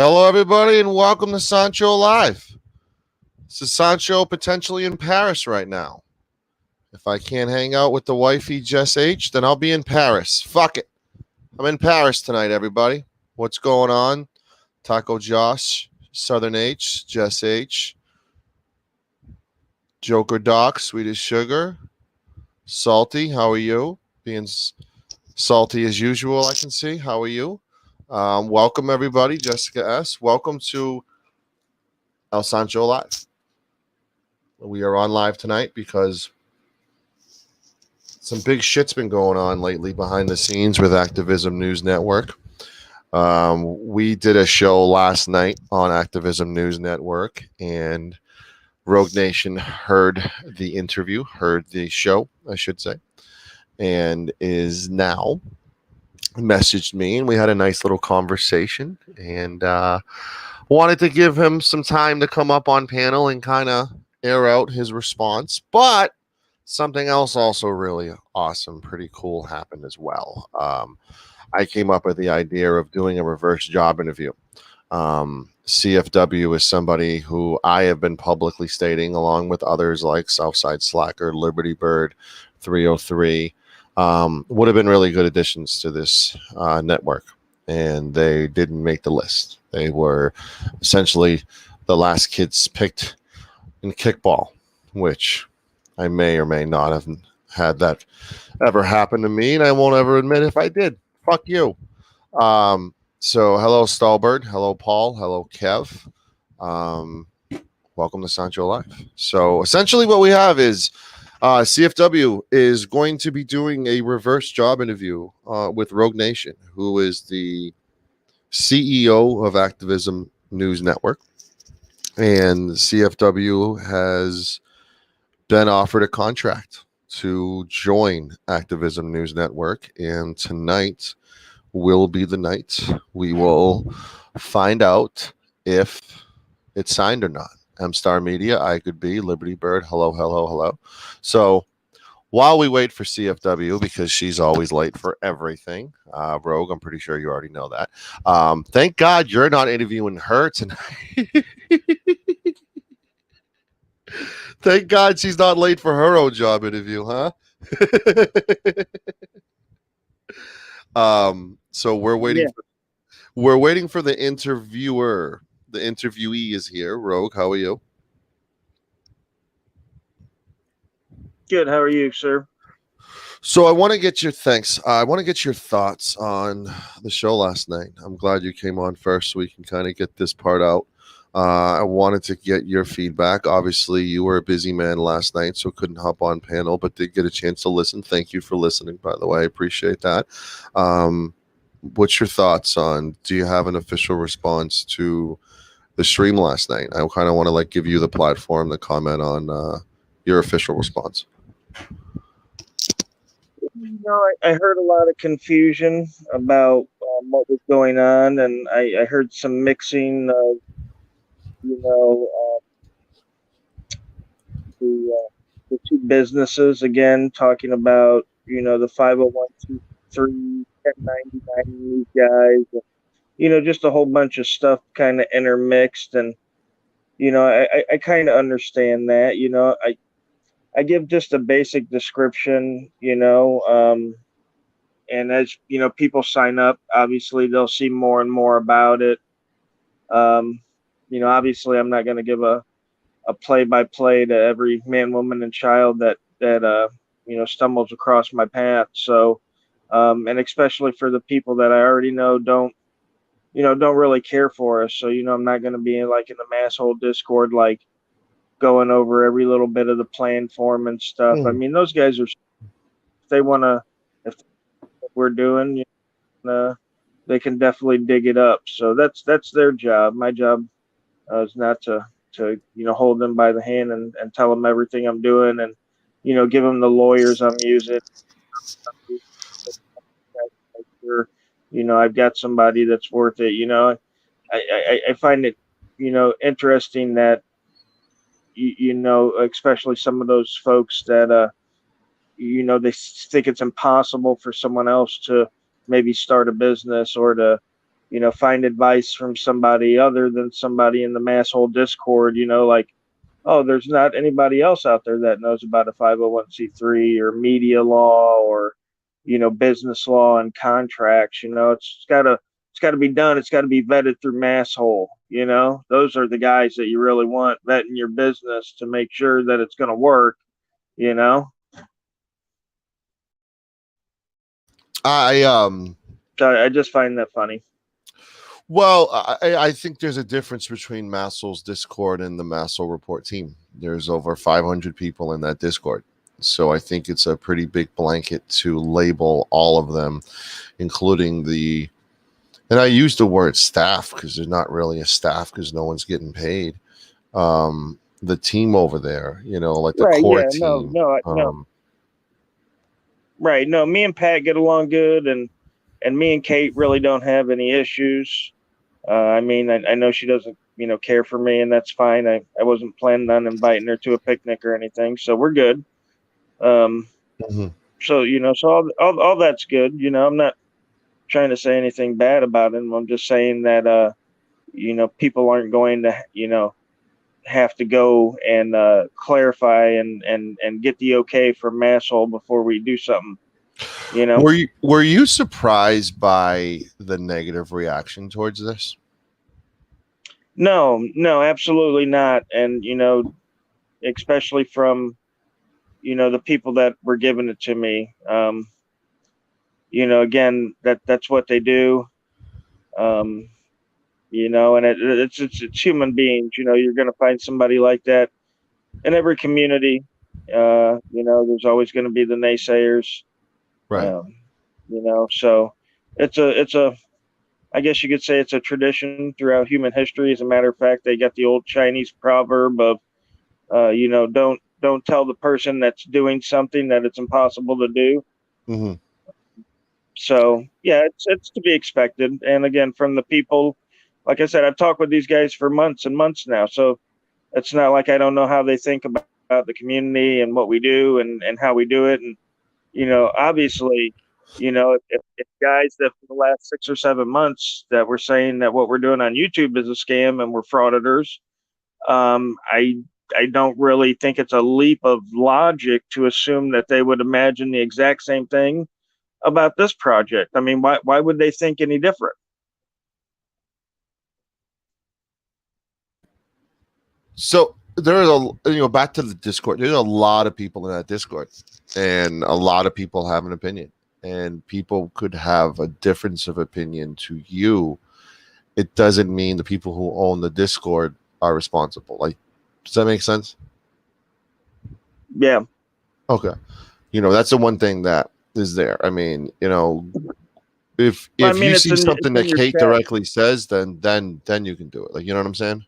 Hello, everybody, and welcome to Sancho Live. This is Sancho potentially in Paris right now. If I can't hang out with the wifey, Jess H., then I'll be in Paris. Fuck it. I'm in Paris tonight, everybody. What's going on? Taco Josh, Southern H, Jess H, Joker Doc, Swedish Sugar, Salty, how are you? Being salty as usual, I can see. How are you? Welcome, everybody. Jessica S., welcome to El Sancho Live. We are on live tonight because some big shit's been going on lately behind the scenes with Activism News Network. We did a show last night on Activism News Network, and Rogue Nation heard the show, I should say, and is now messaged me, and we had a nice little conversation, and wanted to give him some time to come up on panel and kind of air out his response. But something else also really awesome, pretty cool happened as well. I came up with the idea of doing a reverse job interview. CFW is somebody who I have been publicly stating, along with others like Southside Slacker, Liberty Bird, 303, would have been really good additions to this network. And they didn't make the list. They were essentially the last kids picked in kickball, which I may or may not have had that ever happen to me, and I won't ever admit if I did. Fuck you. So hello, Stallbird. Hello, Paul. Hello, Kev. Welcome to Sancho Live. So essentially what we have is CFW is going to be doing a reverse job interview with Rogue Nation, who is the CEO of Activism News Network. And CFW has been offered a contract to join Activism News Network. And tonight will be the night we will find out if it's signed or not. M-Star Media, I could be, Liberty Bird, hello. So while we wait for CFW, because she's always late for everything, Rogue, I'm pretty sure you already know that. Thank God you're not interviewing her tonight. Thank God she's not late for her own job interview, huh? So we're waiting. Yeah. We're waiting for the interviewer. The interviewee is here. Rogue, how are you? Good. How are you, sir? So I want to get your thanks. I want to get your thoughts on the show last night. I'm glad you came on first so we can kind of get this part out. I wanted to get your feedback. Obviously, you were a busy man last night, so couldn't hop on panel, but did get a chance to listen. Thank you for listening, by the way. I appreciate that. What's your thoughts on, do you have an official response to the stream last night? I kind of want to give you the platform to comment on your official response. I heard a lot of confusion about what was going on, and I heard some mixing of, the two businesses again, talking about, the 501c3, 1099, these guys, and, just a whole bunch of stuff kind of intermixed. And, I kind of understand that, I give just a basic description, and as people sign up, obviously they'll see more and more about it. Obviously I'm not going to give a play-by-play to every man, woman, and child that stumbles across my path. So, and especially for the people that I already know don't really care for us. So, I'm not going to be in the mass whole Discord, going over every little bit of the plan form and stuff. I mean, those guys if we're doing, they can definitely dig it up. So that's their job. My job is not to hold them by the hand and tell them everything I'm doing, and give them the lawyers I'm using. I've got somebody that's worth it. I find it interesting that especially some of those folks that they think it's impossible for someone else to maybe start a business or to find advice from somebody other than somebody in the masshole Discord, like, oh, there's not anybody else out there that knows about a 501c3 or media law or, business law and contracts. It's gotta be done. It's got to be vetted through masshole. Those are the guys that you really want vetting your business to make sure that it's going to work. You know, I so I just find that funny. Well, I think there's a difference between Massel's Discord and the Massel Report team. There's over 500 people in that Discord. So I think it's a pretty big blanket to label all of them, including and I use the word staff because there's not really a staff because no one's getting paid. The team over there, like the Right? core Yeah. No. team. No. Right. No. Me and Pat get along good, and me and Kate really don't have any issues. I mean, I know she doesn't, care for me, and that's fine. I wasn't planning on inviting her to a picnic or anything, so we're good. Mhm. So so all that's good. I'm not trying to say anything bad about him. I'm just saying that people aren't going to have to go and clarify and get the okay from Masshole before we do something. Were you surprised by the negative reaction towards this? No, absolutely not. And especially from the people that were giving it to me. Again, that's what they do. Um, and it's human beings. You're going to find somebody like that in every community. There's always going to be the naysayers. Right. So it's a I guess you could say it's a tradition throughout human history. As a matter of fact, they got the old Chinese proverb of don't tell the person that's doing something that it's impossible to do. Mm-hmm. So yeah, it's to be expected. And again, from the people, like I said, I've talked with these guys for months and months now. So it's not like I don't know how they think about the community and what we do and how we do it. And obviously, if guys that for the last 6 or 7 months that were saying that what we're doing on YouTube is a scam and we're frauditors, I don't really think it's a leap of logic to assume that they would imagine the exact same thing about this project. I mean, why would they think any different? So there's back to the Discord. There's a lot of people in that Discord, and a lot of people have an opinion, and people could have a difference of opinion to you. It doesn't mean the people who own the Discord are responsible. Like, does that make sense? Yeah. Okay. That's the one thing that is there. I mean, if I mean, you it's see something in that your Kate chat. directly says, then you can do it. Like, you know what I'm saying?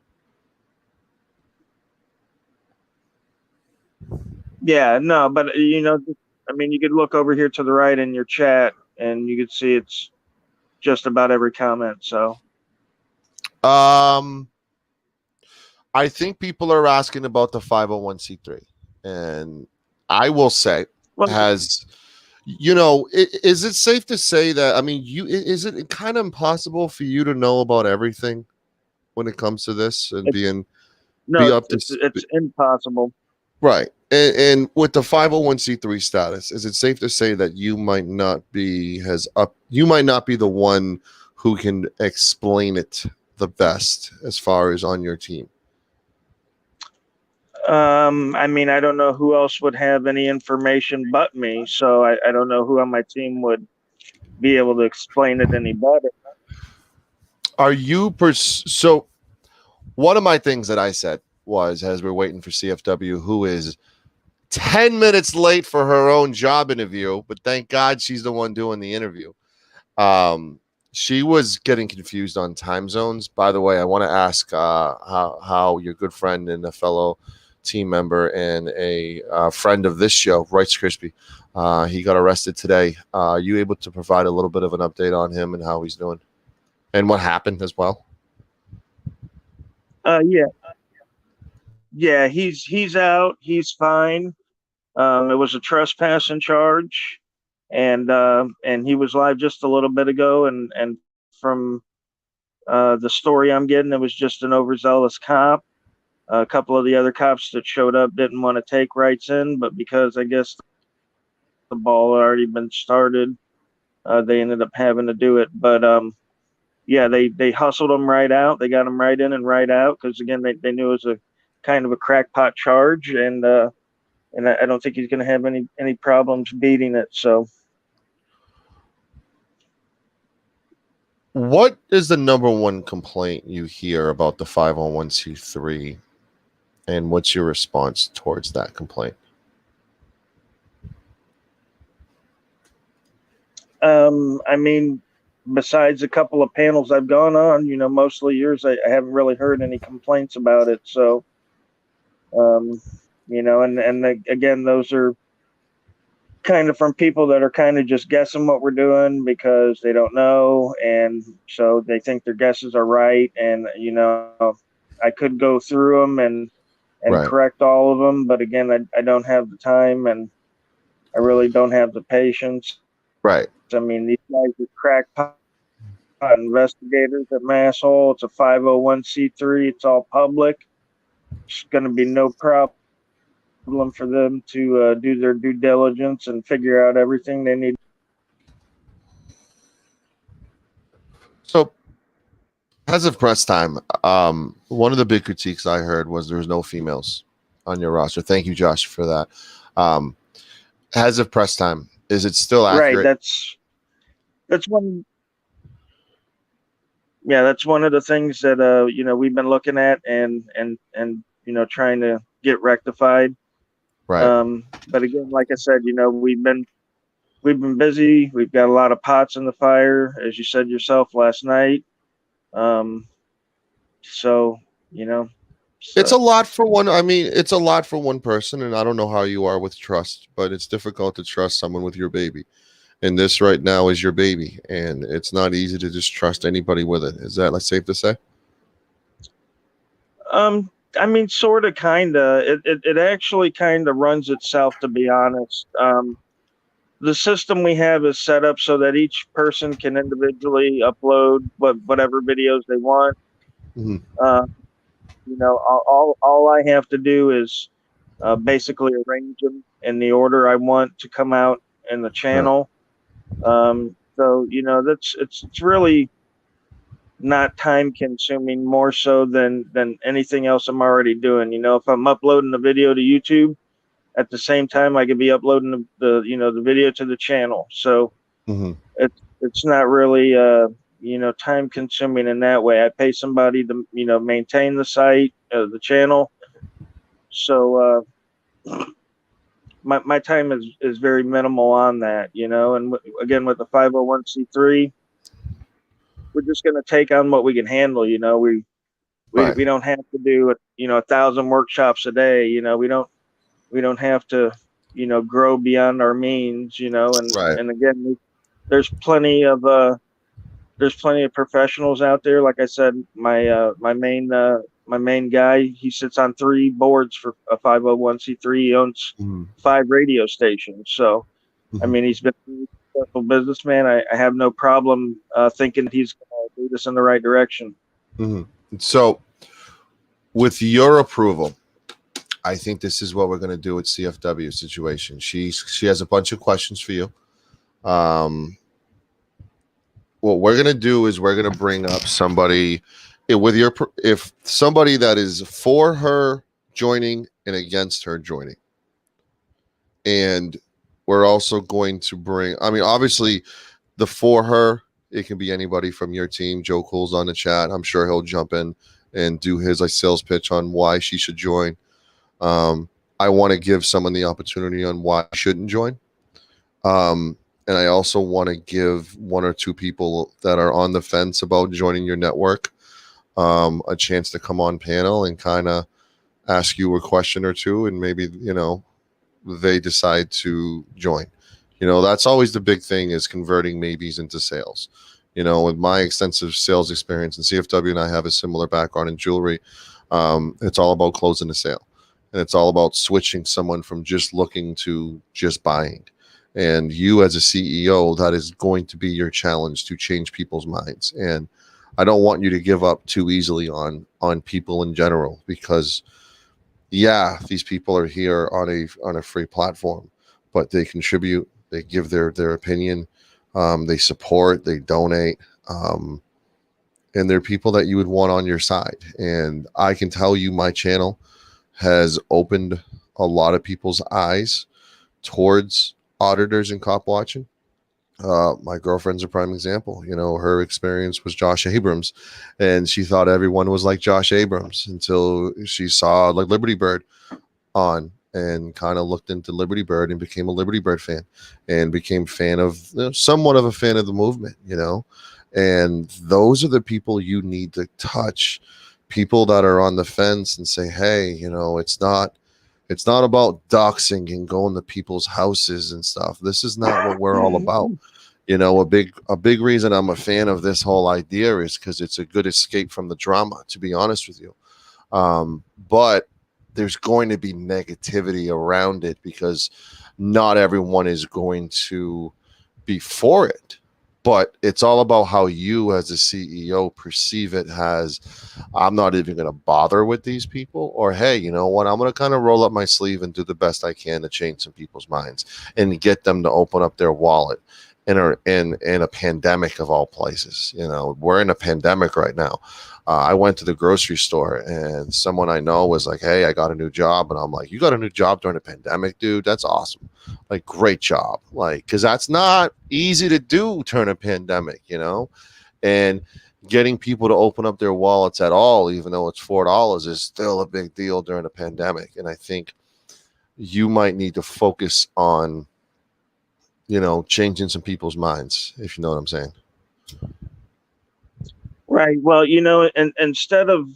Yeah, no, but I mean, you could look over here to the right in your chat, and you could see it's just about every comment. So, Um, I think people are asking about the 501c3, and I will say, well, has is it safe to say that? I mean, is it kind of impossible for you to know about everything when it comes to this and it's be no, up to it's impossible. right? And with the 501c3 status, is it safe to say that you might not be the one who can explain it the best as far as on your team? I mean, I don't know who else would have any information but me, so I don't know who on my team would be able to explain it any better. Are you so? One of my things that I said was, as we're waiting for CFW, who is 10 minutes late for her own job interview, but thank God she's the one doing the interview. She was getting confused on time zones. By the way, I want to ask how your good friend and a fellow team member and a friend of this show, Wrights Krispy, he got arrested today. Are you able to provide a little bit of an update on him and how he's doing and what happened as well? Yeah, yeah, he's out. He's fine. It was a trespassing charge, and he was live just a little bit ago, and from The story I'm getting, it was just an overzealous cop. A couple of the other cops that showed up didn't want to take rights in, but because I guess the ball had already been started, they ended up having to do it. But yeah, they hustled him right out. They got him right in and right out because again, they knew it was a kind of a crackpot charge, and I don't think he's going to have any problems beating it. So. What is the number one complaint you hear about the 501c3, and what's your response towards that complaint? I mean, besides a couple of panels I've gone on, mostly yours, I haven't really heard any complaints about it. So, again, those are kind of from people that are kind of just guessing what we're doing because they don't know, and so they think their guesses are right. And I could go through them and Right. correct all of them, but again, I don't have the time, and I really don't have the patience. Right. I mean, these guys are crackpot investigators at Masshole. It's a 501c3. It's all public. It's going to be no problem for them to do their due diligence and figure out everything they need. So, as of press time, one of the big critiques I heard was there was no females on your roster. Thank you, Josh, for that. As of press time, is it still accurate? Right. That's one. Yeah, that's one of the things that we've been looking at and trying to get rectified. Right. But again, like I said, we've been busy. We've got a lot of pots in the fire, as you said yourself last night. So It's a lot for one. I mean, it's a lot for one person, and I don't know how you are with trust, but it's difficult to trust someone with your baby. And this right now is your baby, and it's not easy to just trust anybody with it. Is that safe to say? I mean, sort of, kind of. It actually kind of runs itself, to be honest. The system we have is set up so that each person can individually upload whatever videos they want. Mm-hmm. All I have to do is basically arrange them in the order I want to come out in the channel. So it's really not time consuming, more so than anything else I'm already doing. If I'm uploading the video to YouTube, at the same time I could be uploading the video to the channel. So Mm-hmm. it's not really time consuming in that way. I pay somebody to maintain the site, the channel. So my time is very minimal on that, and again, with the 501c3, we're just going to take on what we can handle. We don't have to do 1,000 workshops a day. We don't have to grow beyond our means. And again, there's plenty of professionals out there. Like I said, my main guy, he sits on 3 boards for a 501c3. He owns 5 radio stations. So, I mean, he's been a successful businessman. I have no problem thinking he's going to lead us in the right direction. So, with your approval, I think this is what we're going to do with CFW situation. She has a bunch of questions for you. What we're going to do is we're going to bring up somebody if somebody that is for her joining and against her joining. And we're also going to bring, I mean, obviously the for her, it can be anybody from your team. Joe Cool's on the chat. I'm sure he'll jump in and do his sales pitch on why she should join. I want to give someone the opportunity on why I shouldn't join. And I also want to give 1 or 2 people that are on the fence about joining your network a chance to come on panel and kind of ask you a question or two, and maybe they decide to join. That's always the big thing, is converting maybes into sales. With my extensive sales experience, and CFW and I have a similar background in jewelry, it's all about closing a sale, and it's all about switching someone from just looking to just buying. And you as a CEO, that is going to be your challenge, to change people's minds. And I don't want you to give up too easily on people in general, because yeah, these people are here on a free platform, but they contribute, they give their opinion, they support, they donate, and they're people that you would want on your side. And I can tell you, my channel has opened a lot of people's eyes towards auditors and cop watching. My girlfriend's a prime example. You know, her experience was Josh Abrams, and she thought everyone was like Josh Abrams until she saw like Liberty Bird on, and kind of looked into Liberty Bird and became a Liberty Bird fan, and became fan of, somewhat of a fan of the movement, you know. And those are the people you need to touch, people that are on the fence and say, hey, you know, it's not about doxing and going to people's houses and stuff. This is not what we're all about. You know, a big reason I'm a fan of this whole idea is because it's a good escape from the drama, to be honest with you. But there's going to be negativity around it, because not everyone is going to be for it. But it's all about how you as a CEO perceive it as, I'm not even going to bother with these people, or hey, you know what, I'm going to kind of roll up my sleeve and do the best I can to change some people's minds and get them to open up their wallet in a pandemic of all places. You know, we're in a pandemic right now. I went to the grocery store and someone I know was like, hey, I got a new job. And I'm like, you got a new job during a pandemic, dude? That's awesome. Like, great job. Like, because that's not easy to do during a pandemic, you know? And getting people to open up their wallets at all, even though it's $4, is still a big deal during a pandemic. And I think you might need to focus on, you know, changing some people's minds, if you know what I'm saying. Right. Well, you know, and instead of,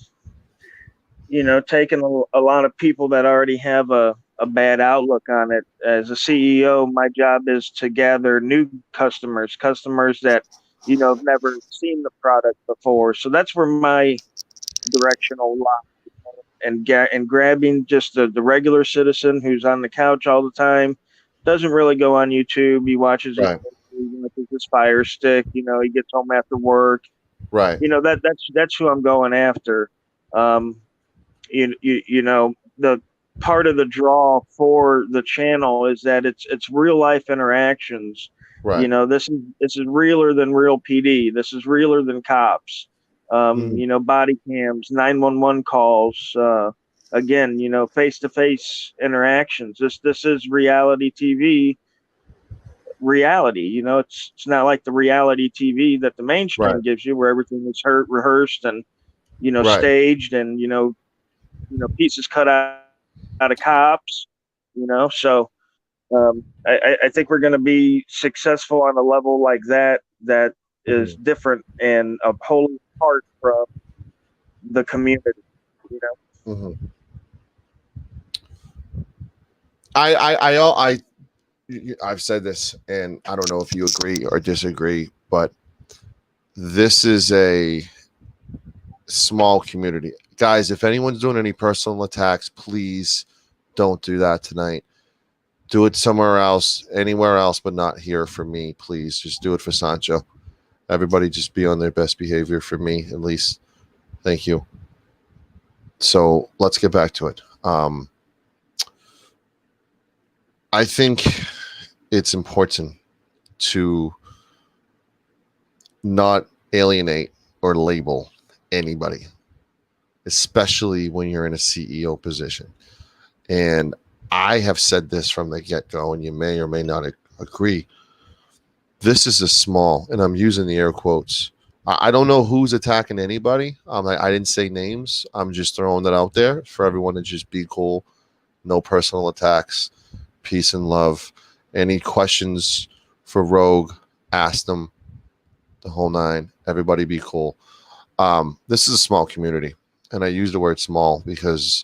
you know, taking a lot of people that already have a bad outlook on it, as a CEO, my job is to gather new customers, customers that, you know, have never seen the product before. So that's where my directional lie, and grabbing just the regular citizen who's on the couch all the time, doesn't really go on YouTube. He watches Right. his Fire Stick. You know, he gets home after work. Right. You know, that's who I'm going after. Um, you know, the part of the draw for the channel is that it's real life interactions. You Right. know, this is realer than real PD. This is realer than cops. Mm. You know, body cams, 911 calls. Again, you know, face to face interactions. This is reality TV. Reality, you know, it's not like the reality TV that the Right. mainstream gives you, where everything is rehearsed and, you know, Right. staged, and pieces cut out of cops. You know, so I think we're going to be successful on a level like that that is Mhm. different and wholly apart from the community. You know, Mhm. I I've said this, and I don't know if you agree or disagree, but this is a small community. Guys, if anyone's doing any personal attacks, please don't do that tonight. Do it somewhere else, anywhere else, but not here for me, please. Just do it for Sancho. Everybody just be on their best behavior for me, at least. Thank you. So let's get back to it. I think it's important to not alienate or label anybody, especially when you're in a CEO position. And I have said this from the get go, and you may or may not agree. This is a small, and I'm using the air quotes. I don't know who's attacking anybody. I didn't say names. I'm just throwing that out there for everyone to just be cool. No personal attacks. Peace and love. Any questions for Rogue, ask them, the whole nine. Everybody be cool. This is a small community, and I use the word small because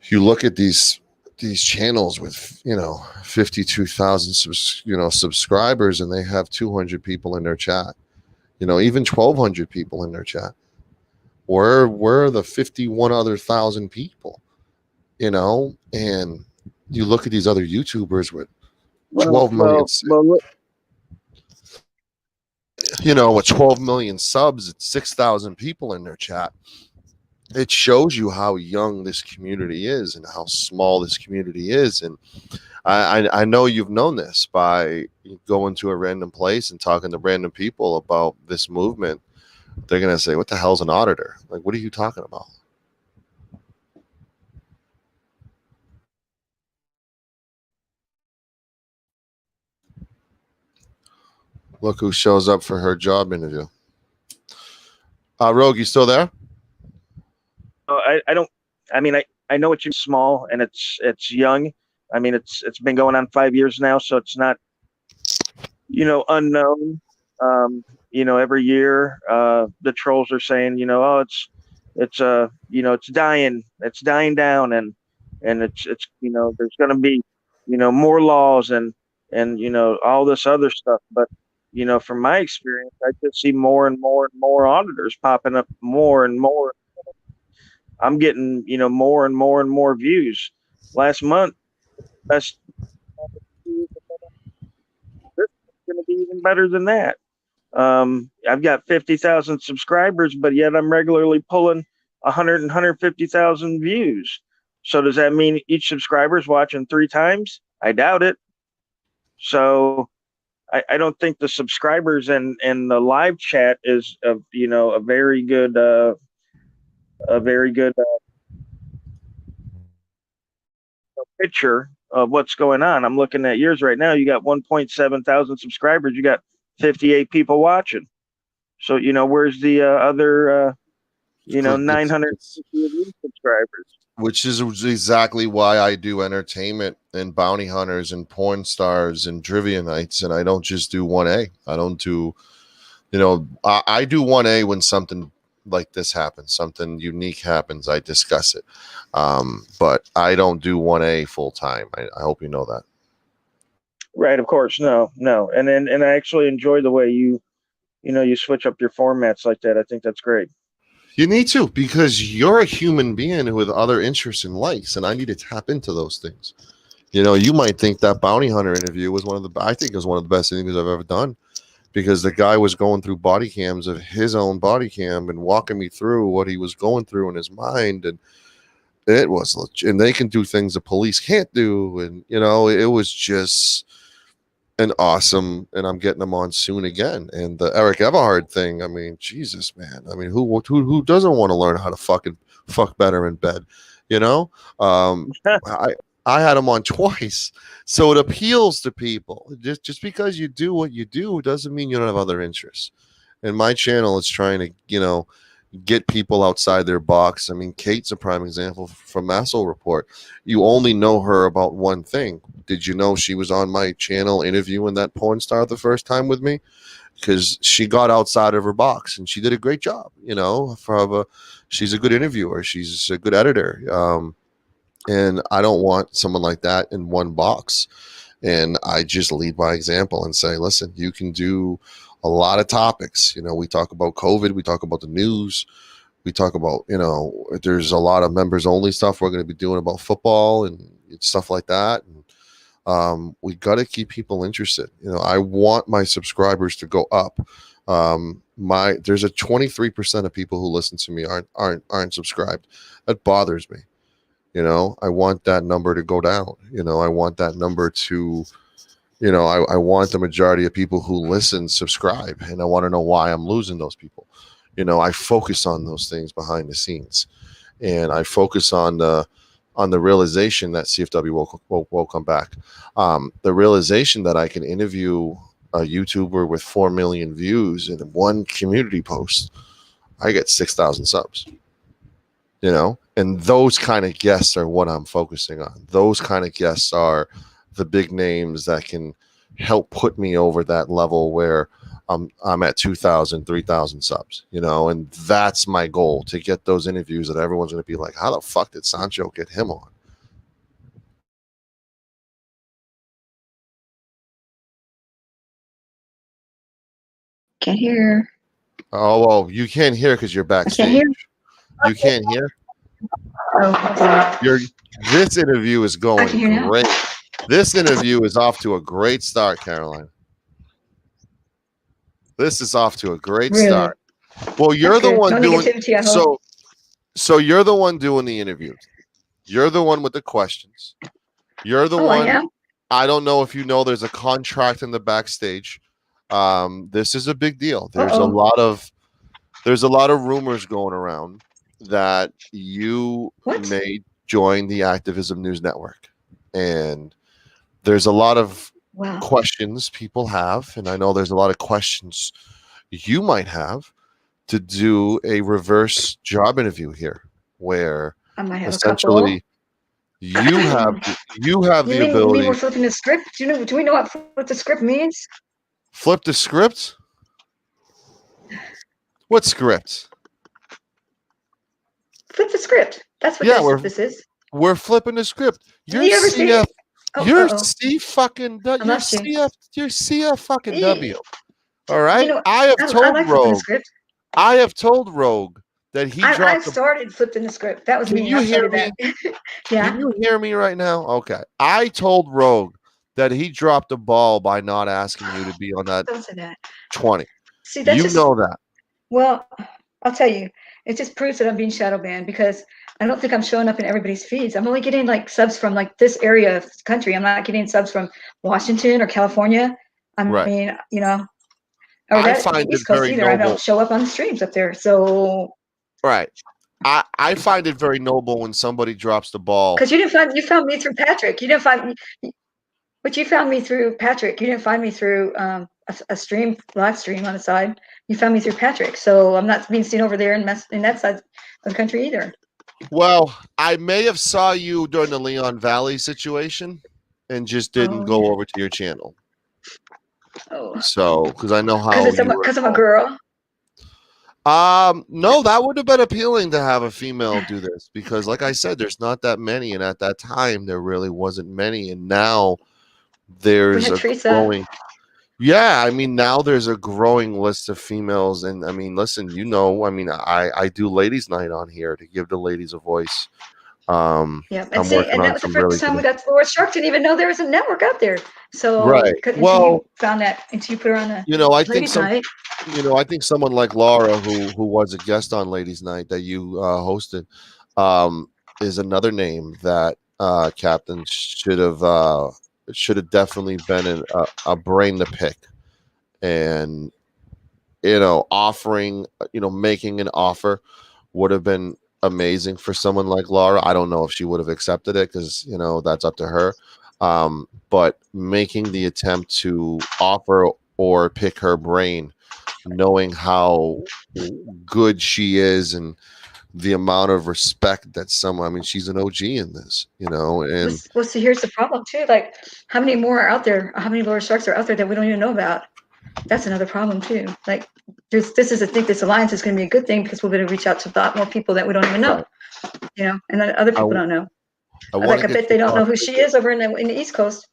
you look at these channels with 52,000 subscribers, and they have 200 people in their chat. Even 1,200 people in their chat. We're the 51 other thousand people. And you look at these other YouTubers with well, 12 million. well, well. with 12 million subs, it's 6,000 people in their chat. It shows you how young this community is and how small this community is. And I know you've known this by going to a random place and talking to random people about this movement. They're going to say, what the hell's an auditor? Like, what are you talking about? Look who shows up for her job interview. Rogue, you still there? I don't. I mean, I know it's small and it's young. I mean, it's been going on 5 years now, so it's not unknown. Every year the trolls are saying, oh, it's dying down, and it's there's going to be more laws and all this other stuff. But from my experience, I just see more and more and more auditors popping up, more and more. I'm getting more and more and more views. Last month, best. This is going to be even better than that. I've got 50,000 subscribers, but yet I'm regularly pulling 100 and 150,000 views. So does that mean each subscriber is watching 3 times? I doubt it. So I don't think the subscribers and the live chat is a very good picture of what's going on. I'm looking at yours right now. You got 1.7 thousand subscribers. You got 58 people watching. So where's the other 950 subscribers? Which is exactly why I do entertainment and bounty hunters and porn stars and trivia nights, and I don't just do 1A. I don't do, I do 1A when something like this happens, something unique happens. I discuss it, but I don't do 1A full time. I hope you know that. Right, of course, no, and I actually enjoy the way you switch up your formats like that. I think that's great. You need to, because you're a human being with other interests and likes, and I need to tap into those things. You might think that bounty hunter interview was I think it was one of the best interviews I've ever done, because the guy was going through body cams of his own body cam and walking me through what he was going through in his mind. And it was legit, and they can do things the police can't do. And, it was just an awesome, and I'm getting them on soon again. And the Eric Everhard thing, I mean, Jesus, man. I mean, who doesn't want to learn how to fucking fuck better in bed? I had him on twice, so it appeals to people. Just because you do what you do doesn't mean you don't have other interests. And my channel is trying to, get people outside their box. I mean, Kate's a prime example from Massel Report. You only know her about one thing. Did you know she was on my channel interviewing that porn star the first time with me? Because she got outside of her box and she did a great job. She's a good interviewer. She's a good editor. And I don't want someone like that in one box. And I just lead by example and say, listen, you can do a lot of topics. We talk about COVID, we talk about the news, we talk about, there's a lot of members only stuff we're going to be doing about football and stuff like that. And we got to keep people interested. I want my subscribers to go up. There's a 23% of people who listen to me aren't subscribed. That bothers me. I want that number to go down. I want that number to, I want the majority of people who listen subscribe, and I want to know why I'm losing those people. I focus on those things behind the scenes, and I focus on the realization that CFW will come back. The realization that I can interview a YouTuber with 4 million views in one community post. I get 6,000 subs. And those kind of guests are what I'm focusing on. Those kind of guests are the big names that can help put me over that level where I'm at 2,000, 3,000 subs, and that's my goal, to get those interviews that everyone's going to be like, how the fuck did Sancho get him on? Can't hear. Oh, well, you can't hear because you're backstage. You can't hear? Oh, this interview is going great. This interview is off to a great start, Caroline. This is off to a great Really? start. Well, you're That's the good. one No doing negativity, I hope. so you're the one doing the interviews. You're the one with the questions. You're the Oh, I one. am? I don't know if you know there's a contract in the backstage. This is a big deal. There's a lot of rumors going around that you What? may join the Activism News Network. And there's a lot of Wow. questions people have, and I know there's a lot of questions you might have to do a reverse job interview here, where I might have a couple. essentially you have You the mean ability we're flipping the script? Do we know what the script means? flip the script. What script? Flip the script. That's what Yeah, this is. we're flipping the script. Did you ever see it? Oh, You're uh-oh. C fucking I lost you. you're CF fucking Eee. W. All right. You know, I have I told like flipping the Rogue. script. I have told Rogue that he I dropped the. started flipping the script. That was Can me. you I hear started me? that. Yeah. Can you hear me right now? Okay. I told Rogue that he dropped the ball by not asking you to be on that Don't say that. 20. See, that's You just, know that. well, I'll tell you, it just proves that I'm being shadow banned because I don't think I'm showing up in everybody's feeds. I'm only getting like subs from like this area of the country. I'm not getting subs from Washington or California. I Right. mean, you know, or I that find it East Coast very either. I noble. don't show up on the streams up there. So, Right. I find it very noble when somebody drops the ball. because you found me through Patrick. You didn't find me, but you found me through Patrick. You didn't find me through a live stream on the side. You found me through Patrick. So I'm not being seen over there in that side of the country either. Well, I may have saw you during the Leon Valley situation and just didn't go over to your channel. Oh, So, because I know how because I'm a girl. No, that would have been appealing to have a female do this because, like I said, there's not that many, and at that time there really wasn't many, and now there's a growing. Yeah, I mean now there's a growing list of females, and I mean, listen, I mean, I do ladies' night on here to give the ladies a voice. Yeah, and I'm working and that on was the some first really time we good. got Laura Shark didn't even know there was a network out there. So Right. until Well, you found that, until you put her on the I think ladies' night. I think someone like Laura, who was a guest on Ladies' Night that you hosted, is another name that Captain should have definitely been a brain to pick, and offering, making an offer would have been amazing for someone like Laura. I don't know if she would have accepted it because that's up to her. But making the attempt to offer or pick her brain, knowing how good she is and the amount of respect that she's an OG in this, and Well, see, here's the problem too. Like, how many more are out there? How many Laura Sharks are out there that we don't even know about? That's another problem too. Like, this alliance is going to be a good thing because we're going to reach out to a lot more people that we don't even know, and then other people don't know. I bet they don't know who she is over in the East Coast.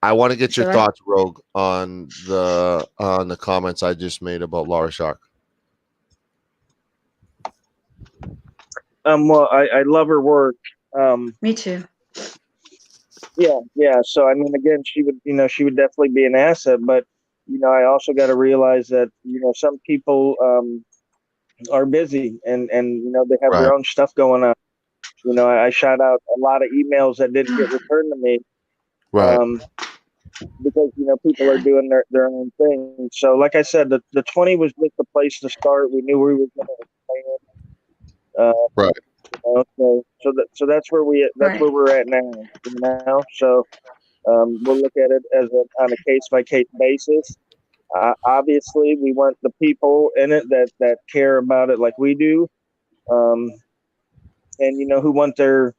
I want to get your thoughts, Rogue, on the comments I just made about Laura Shark. Well, I love her work. Me too. Yeah. So I mean, again, she would definitely be an asset, but I also got to realize that some people are busy and they have their own stuff going on. I shot out a lot of emails that didn't get returned to me, because people are doing their own thing. So, like I said, the 20 was just the place to start. We knew we were going to expand. So that's where we're at now. So we'll look at it on a case by case basis. Obviously, we want the people in it that care about it like we do, and who want their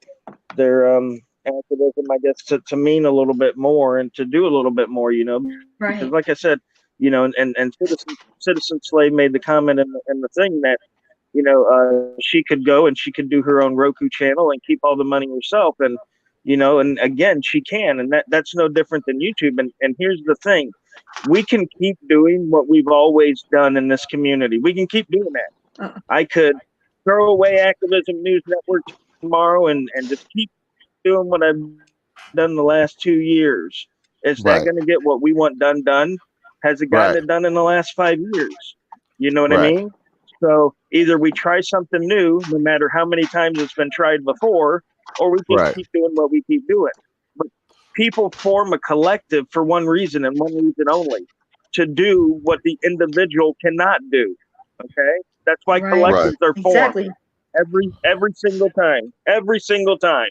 activism, I guess, to mean a little bit more and to do a little bit more. Because like I said, and Citizen Slave made the comment in the thing that she could go and she could do her own Roku channel and keep all the money herself, and and again, she can, and that's no different than YouTube. And here's the thing. We can keep doing what we've always done in this community. We can keep doing that. I could throw away Activism News Network tomorrow and just keep doing what I've done the last 2 years. Is that going to get what we want done? Has it gotten Right. it done in the last 5 years? You know what I Right. mean? So either we try something new, no matter how many times it's been tried before, or we just Right. keep doing what we keep doing. But people form a collective for one reason and one reason only, to do what the individual cannot do. Okay? That's why Right. collectives are formed Exactly. every single time. Every single time.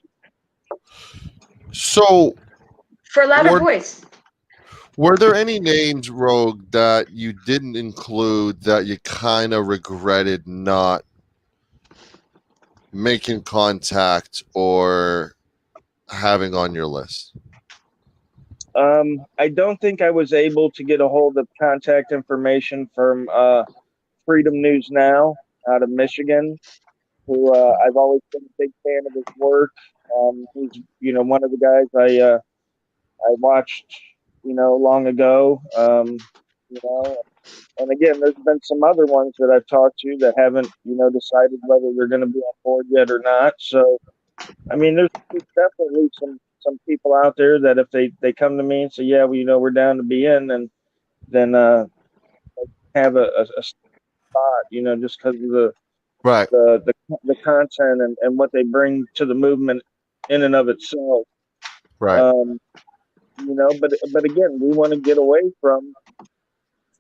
So For a louder were voice. were there any names, Rogue, that you didn't include that you kind of regretted not making contact or having on your list? I don't think I was able to get a hold of contact information from Freedom News Now out of Michigan, who I've always been a big fan of his work. He's one of the guys I watched long ago. And again, there's been some other ones that I've talked to that haven't decided whether they're going to be on board yet or not. So I mean, there's definitely some people out there that if they come to me and say, yeah, well, we're down to be in, and then have a spot, just because of Right. the content and what they bring to the movement in and of itself. Right. But again, we want to get away from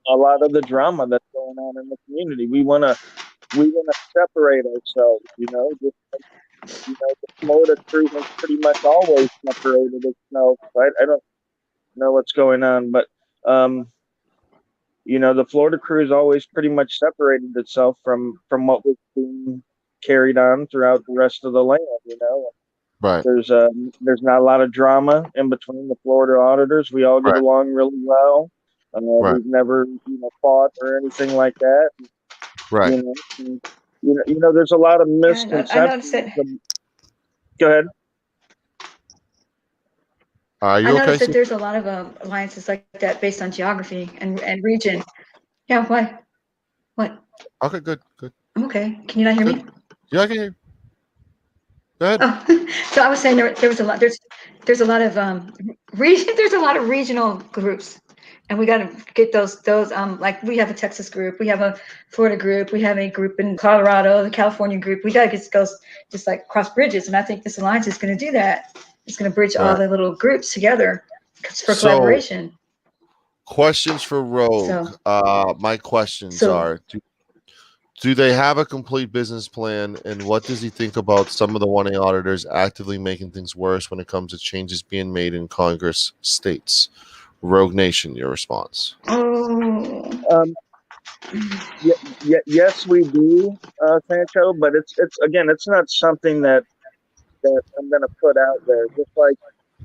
a lot of the drama that's going on in the community. We want to separate ourselves. The Florida crew has pretty much always separated itself. I don't know what's going on, but the Florida crew has always pretty much separated itself from what was being carried on throughout the rest of the land. Right. There's not a lot of drama in between the Florida auditors. We all get Right. along really well. Right. We've never fought or anything like that. Right. There's a lot of I noticed misconceptions. that. Go ahead. Are I you okay? noticed that Steve? there's a lot of alliances like that based on geography and region. Yeah, why? What? Okay. Good. Good. I'm okay. Can you not hear me? Yeah, I can hear you. Go ahead. Oh, so I was saying there was a lot. There's a lot of there's a lot of regional groups, and we got to get those like we have a Texas group, we have a Florida group, we have a group in Colorado, the California group. We got to get those just like cross bridges, and I think this alliance is going to do that. It's going to bridge all Right. the little groups together for So, collaboration. questions for Rogue. So, My questions so are: do they have a complete business plan, and what does he think about some of the 1A auditors actively making things worse when it comes to changes being made in Congress states? Rogue Nation, your response. Yes, we do, Sancho. But it's not something that I'm going to put out there. Just like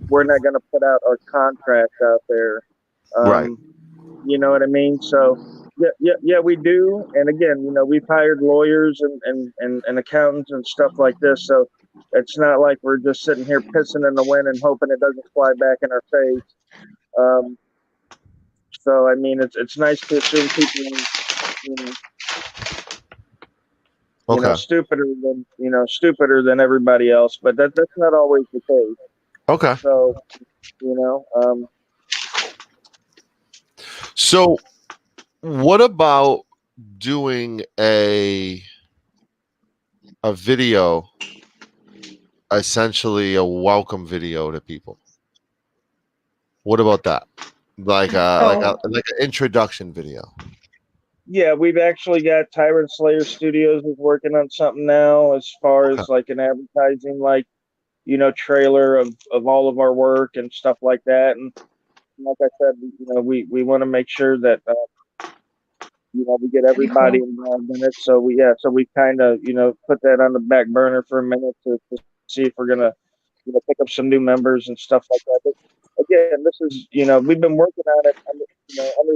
we're not going to put out our contract out there. Right. You know what I mean? So yeah, we do. And again, we've hired lawyers and accountants and stuff like this. So it's not like we're just sitting here pissing in the wind and hoping it doesn't fly back in our face. So I mean, it's nice to assume people Okay. stupider than everybody else, but that's not always the case. Okay. So So, what about doing a video, essentially a welcome video to people? What about that? Like an introduction video. yeah, we've actually got Tyrant Slayer Studios is working on something now as far as like an advertising trailer of all of our work and stuff like that. And like I said, we want to make sure that we get everybody involved in it. So we kind of put that on the back burner for a minute to see if we're gonna pick up some new members and stuff like that. But again, this is we've been working on it under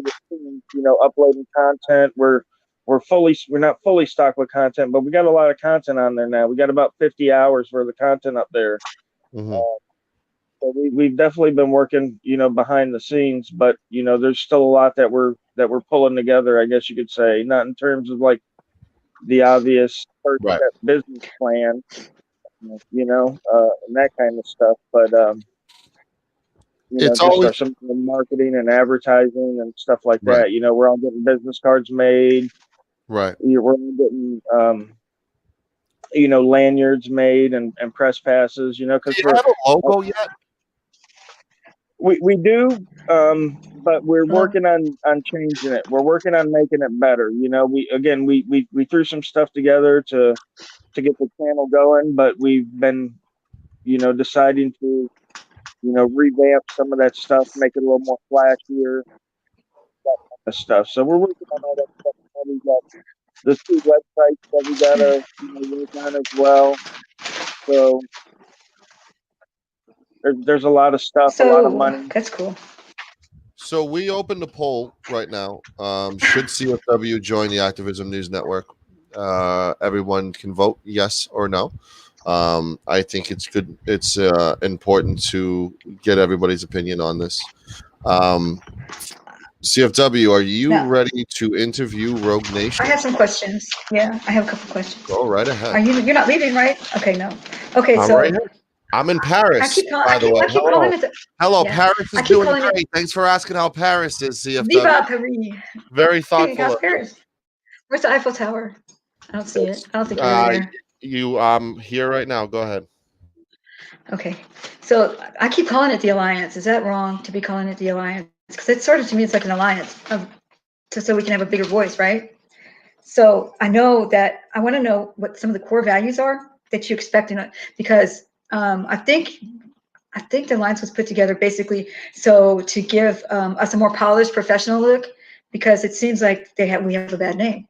the scenes, uploading content. We're not fully stocked with content, but we got a lot of content on there now. We got about 50 hours worth of content up there. Mm-hmm. So we've definitely been working, behind the scenes, but there's still a lot that we're pulling together, I guess you could say, not in terms of like the obvious first Right. step business plan, and that kind of stuff. But It's just always our some marketing and advertising and stuff like right, that. We're all getting business cards made. right. We're all getting, lanyards made and press passes, Do because you have a logo yet? we do, but we're Oh, working on changing it. We're working on making it better. We threw some stuff together to get the channel going, but we've been, deciding to, revamp some of that stuff, make it a little more flashier, that kind of stuff. So we're working on all that stuff. And we got the 2 websites that we gotta, work on as well. So there's a lot of stuff, a lot of so money. that's cool. So we opened a poll right now. Should CFW join the Activism News Network? Everyone can vote yes or no. I think it's good. It's important to get everybody's opinion on this. CFW, are you Now, ready to interview Rogue I Nation? have some questions. Yeah, I have a couple questions. Go right Are ahead. you're not leaving, right? Okay, no. Okay, I'm so right here. I'm in Paris, by the way. I keep calling it. Hello, Yeah, Paris I is keep doing calling it great. Thanks for asking how Paris is, CFW. Viva Paris. Very Hey, thoughtful how's of you. Paris? Where's the Eiffel Tower? I don't see it. I don't think you're really there. I'm here right now. Go ahead. Okay, so I keep calling it the Alliance. Is that wrong to be calling it the Alliance? Because it's sort of, to me, it's like an alliance so we can have a bigger voice, right? So I know that I want to know what some of the core values are that you expect in it, because I think the Alliance was put together basically so to give us a more polished, professional look, because it seems like we have a bad name.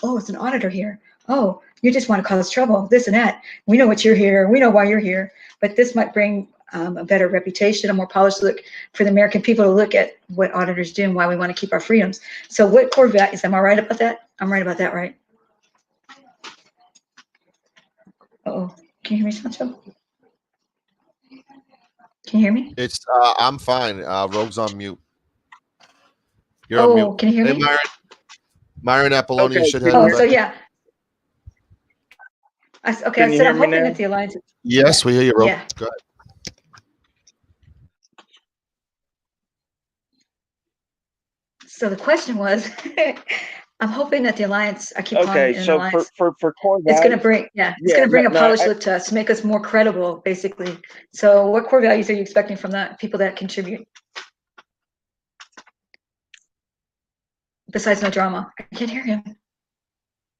Oh, it's an auditor here. Oh, you just want to cause trouble, this and that. We know what you're here. We know why you're here. But this might bring a better reputation, a more polished look for the American people to look at what auditors do and why we want to keep our freedoms. So what core values, am I right about that? I'm right about that, right? Uh-oh, can you hear me, Sancho? Can you hear me? I'm fine. Rogue's on mute. You're on mute. Can you hear Hey, me? Myron Apollonia Okay, should can have Oh, you you, so back. yeah. I can you said hear I'm me hoping now? that the Alliance. Yes, Yeah. we hear you, Rogue. Yeah. Go ahead. So the question was, I'm hoping that the Alliance, I keep calling Okay, it an so alliance, for core it's going to values, bring, it's yeah, going to bring a no, polished look to us, to make us more credible, basically. So what core values are you expecting from the people that contribute? Besides no drama. I can't hear him.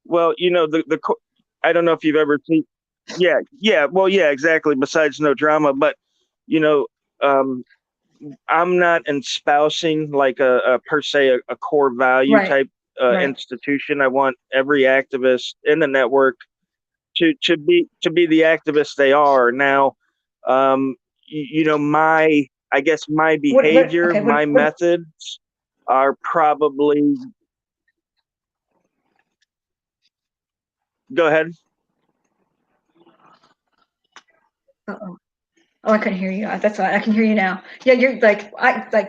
well, I don't know if you've ever seen, well, yeah, exactly. Besides no drama, but you know, um, I'm not espousing like a per se a core value Right, type right. institution. I want every activist in the network to be the activists they are. Now, my I guess my behavior, Okay, my methods are probably. Go ahead. uh-oh. Oh, I couldn't hear you. That's all right. I can hear you now. Yeah, you're like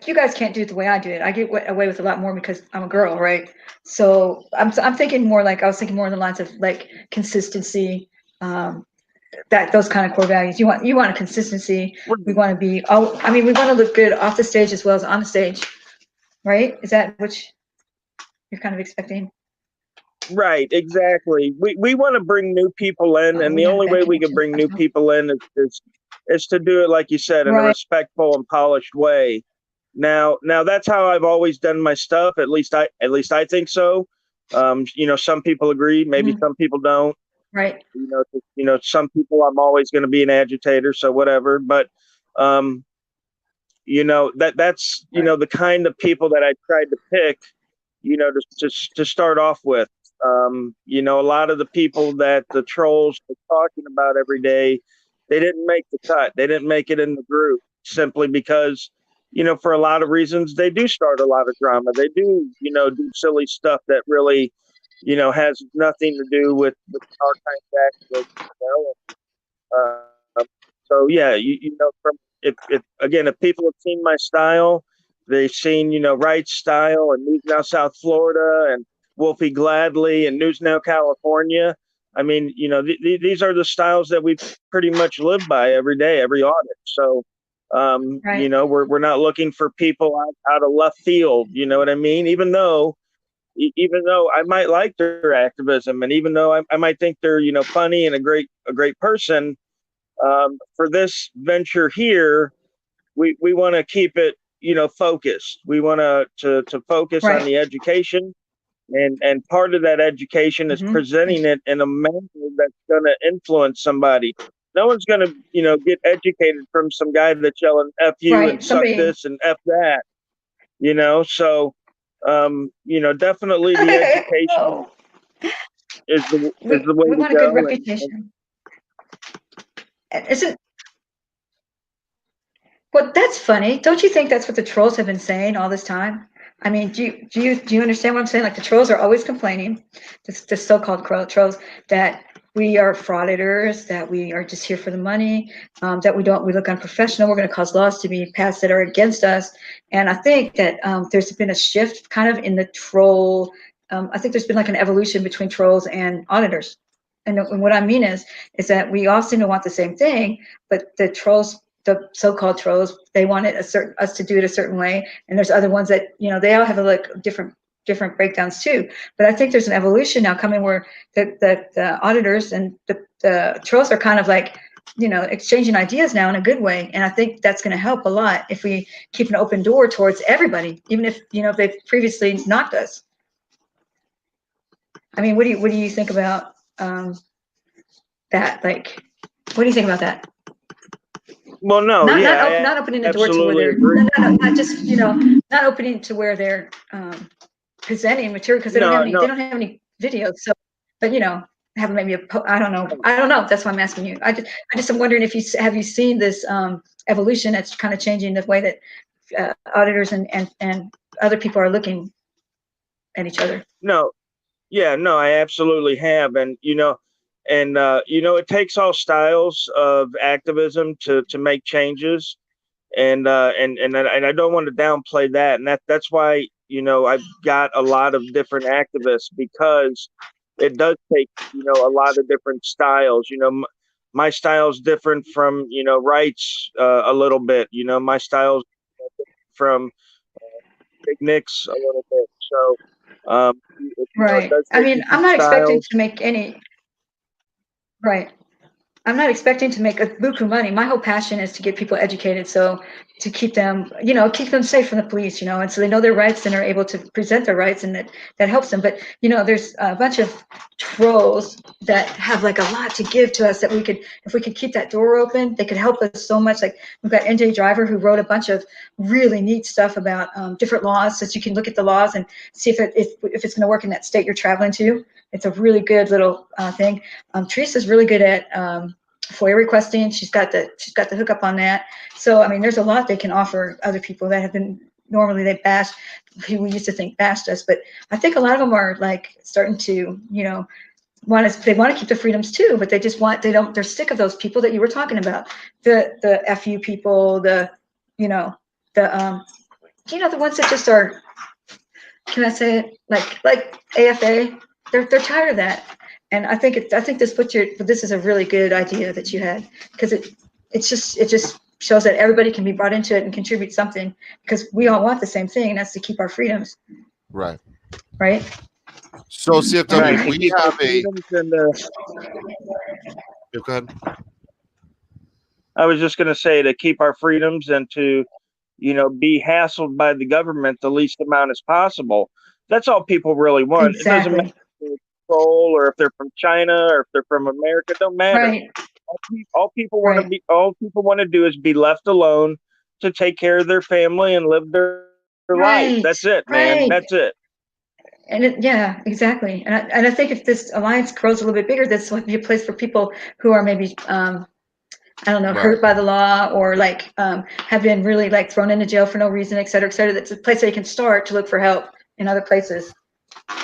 you guys can't do it the way I do it. I get away with a lot more because I'm a girl, right? So I'm thinking more like I was thinking more in the lines of like consistency, that those kind of core values. You want a consistency. We want to be. Oh, I mean, we want to look good off the stage as well as on the stage, right? Is that what you're kind of expecting? Right, exactly. We want to bring new people in, Oh, and we the have only bad way we can connection. bring new people in is to do it like you said, in a Right. respectful and polished way. Now that's how I've always done my stuff. At least I think so. Some people agree, maybe Mhm. some people don't. Right. Some people I'm always going to be an agitator, so whatever. But that's Right. the kind of people that I tried to pick, to start off with. A lot of the people that the trolls are talking about every day, they didn't make the cut. They didn't make it in the group simply because, for a lot of reasons, they do start a lot of drama. They do silly stuff that really, has nothing to do with our kind of activism. So yeah, from if people have seen my style, they've seen Wright's style and News Now South Florida and Wolfie Gladly and News Now California. I mean, these are the styles that we pretty much live by every day, every audit. So Right. We're not looking for people out of left field. You know what I mean? Even though I might like their activism, and even though I might think they're funny and a great person, for this venture here, we want to keep it focused. We want to focus on Right. the education, and part of that education is Mhm. presenting it in a manner that's going to influence somebody. No one's going to get educated from some guy that's yelling "F you" and Right. "suck Somebody. this" and "F that." So definitely the education No. is the way We to want a good go. And reputation. Isn't Well, that's funny. Don't you think that's what the trolls have been saying all this time? I mean, do you understand what I'm saying? Like the trolls are always complaining, the so-called trolls, that we are frauditors, that we are just here for the money, that we look unprofessional. We're going to cause laws to be passed that are against us. And I think that there's been a shift kind of in the troll. I think there's been like an evolution between trolls and auditors. And what I mean is that we all seem to want the same thing, but the so-called trolls, they want us to do it a certain way, and there's other ones that they all have different breakdowns too. But I think there's an evolution now coming where the auditors and the trolls are kind of like exchanging ideas now in a good way, and I think that's going to help a lot if we keep an open door towards everybody, even if if they've previously knocked us. I mean, what do you think about that? Like, what do you think about that? well, no, yeah, Not opening the door to where absolutely they're agree. not just not opening to where they're presenting material, because they don't have any videos. So, but have maybe I don't know. That's why I'm asking you. I just am wondering if have you seen this evolution that's kind of changing the way that auditors and other people are looking at each other. No, yeah, no, I absolutely have. And it takes all styles of activism to make changes. And I don't want to downplay that. And that's why I've got a lot of different activists, because it does take a lot of different styles. My style is different from Wright's a little bit. My style's from Big Nick's a little bit. So it Right. does I take mean, I'm different not expecting styles. to make any. Right. I'm not expecting to make a buku money. My whole passion is to get people educated, so to keep them, keep them safe from the police, and so they know their rights and are able to present their rights, and that helps them. But there's a bunch of trolls that have like a lot to give to us that if we could keep that door open, they could help us so much. Like we've got NJ Driver, who wrote a bunch of really neat stuff about different laws, so that you can look at the laws and see if it's going to work in that state you're traveling to. It's a really good little thing. Teresa's really good at FOIA requesting. She's got the hookup on that. So I mean, there's a lot they can offer other people that have been normally we used to think bashed us, but I think a lot of them are like starting to want to keep the freedoms too, but they're sick of those people that you were talking about, the FU people, the ones that just are, can I say it, like AFA. They're tired of that, and I think this is a really good idea that you had, because it just shows that everybody can be brought into it and contribute something, because we all want the same thing, and that's to keep our freedoms. Right. Right. So CFW, Right. we have a. Go ahead. I was just going to say, to keep our freedoms and to be hassled by the government the least amount as possible. That's all people really want. It doesn't matter Exactly. if they're control, or if they're from China, or if they're from America. It don't matter. Right. All people Right. want to do is be left alone to take care of their family and live their life. Right. That's it, man. Right. That's it. And yeah, exactly. And I think if this alliance grows a little bit bigger, this will be a place for people who are maybe I don't know, Right. hurt by the law, or like have been really like thrown into jail for no reason, et cetera, et cetera. That's a place that you can start to look for help in other places.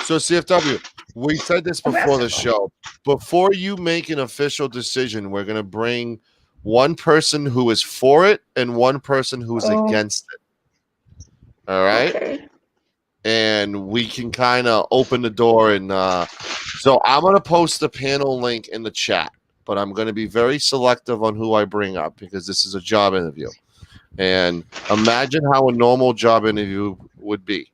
So CFW, we said this before the show. Before you make an official decision, we're going to bring one person who is for it and one person who's against it. All right. Okay. And we can kind of open the door. And so I'm going to post the panel link in the chat, but I'm going to be very selective on who I bring up, because this is a job interview. And imagine how a normal job interview would be.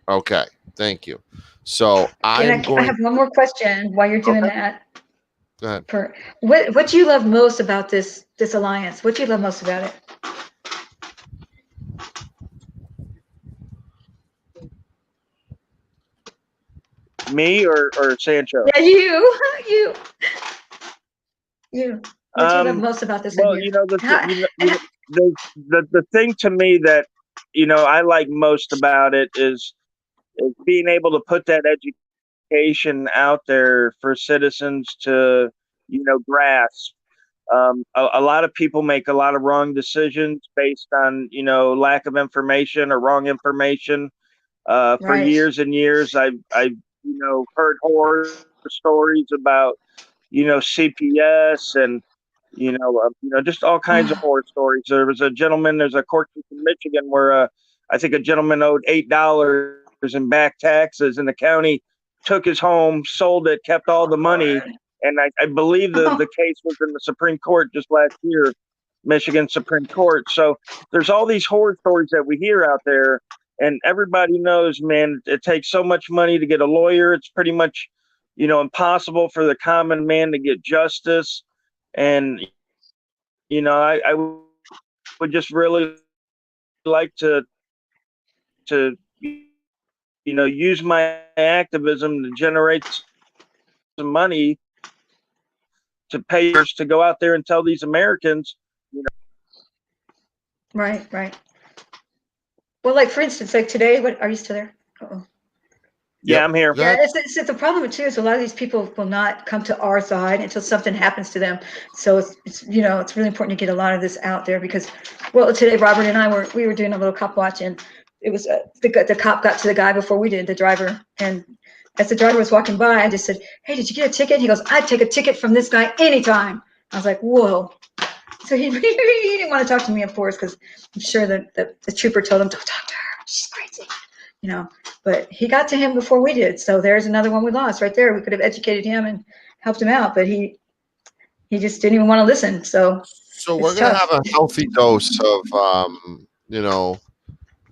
Okay, thank you. So I am And I going. have one more question while you're doing Okay, that. go ahead. What do you love most about this alliance? What do you love most about it? Me or Sancho? Yeah, you, you. What do you love Um, most about this well, idea? you know How, and the thing to me that I like most about it is being able to put that education out there for citizens to grasp. A lot of people make a lot of wrong decisions based on lack of information or wrong information. For right. years and years, I've heard horror stories about CPS and just all kinds of horror stories. There's a court case in Michigan where I think a gentleman owed $8 in back taxes, and the county took his home, sold it, kept all the money, and I believe the case was in the Supreme Court just last year, Michigan Supreme Court. So there's all these horror stories that we hear out there, and everybody knows, man, it takes so much money to get a lawyer. It's pretty much impossible for the common man to get justice. And I would just really like to use my activism to generate some money to pay to go out there and tell these Americans. Right. Well, like for instance, like today, what are you still there? Uh-oh. Yeah, Yep. I'm here. Yeah, it's the problem too is a lot of these people will not come to our side until something happens to them. So it's it's really important to get a lot of this out there because, well, today Robert and I were doing a little cop watch and it was the cop got to the guy before we did, the driver, and as the driver was walking by, I just said, "Hey, did you get a ticket?" He goes, "I'd take a ticket from this guy anytime." I was like, "Whoa." So he didn't want to talk to me, of course, because I'm sure that the trooper told him, "Don't talk to her. She's crazy." But he got to him before we did. So there's another one we lost right there. We could have educated him and helped him out, but he just didn't even want to listen. So So we're it's gonna tough. have a healthy dose of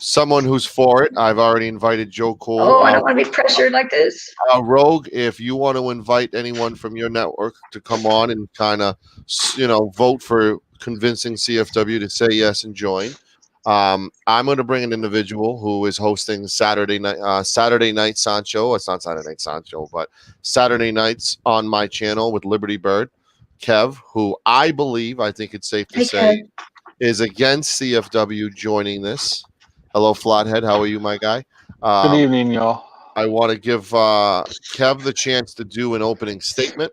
someone who's for it. I've already invited Joe Cole. Oh, I don't want to be pressured like this. Rogue, if you want to invite anyone from your network to come on and kind of, vote for convincing CFW to say yes and join. I'm going to bring an individual who is hosting Saturday night Sancho. It's not Saturday night Sancho, but Saturday nights on my channel with Liberty Bird, Kev, who I think it's safe to Hey, say Kev. is against CFW joining this. Hello, Flathead. How are you, my guy? Good evening, y'all. I want to give Kev the chance to do an opening statement,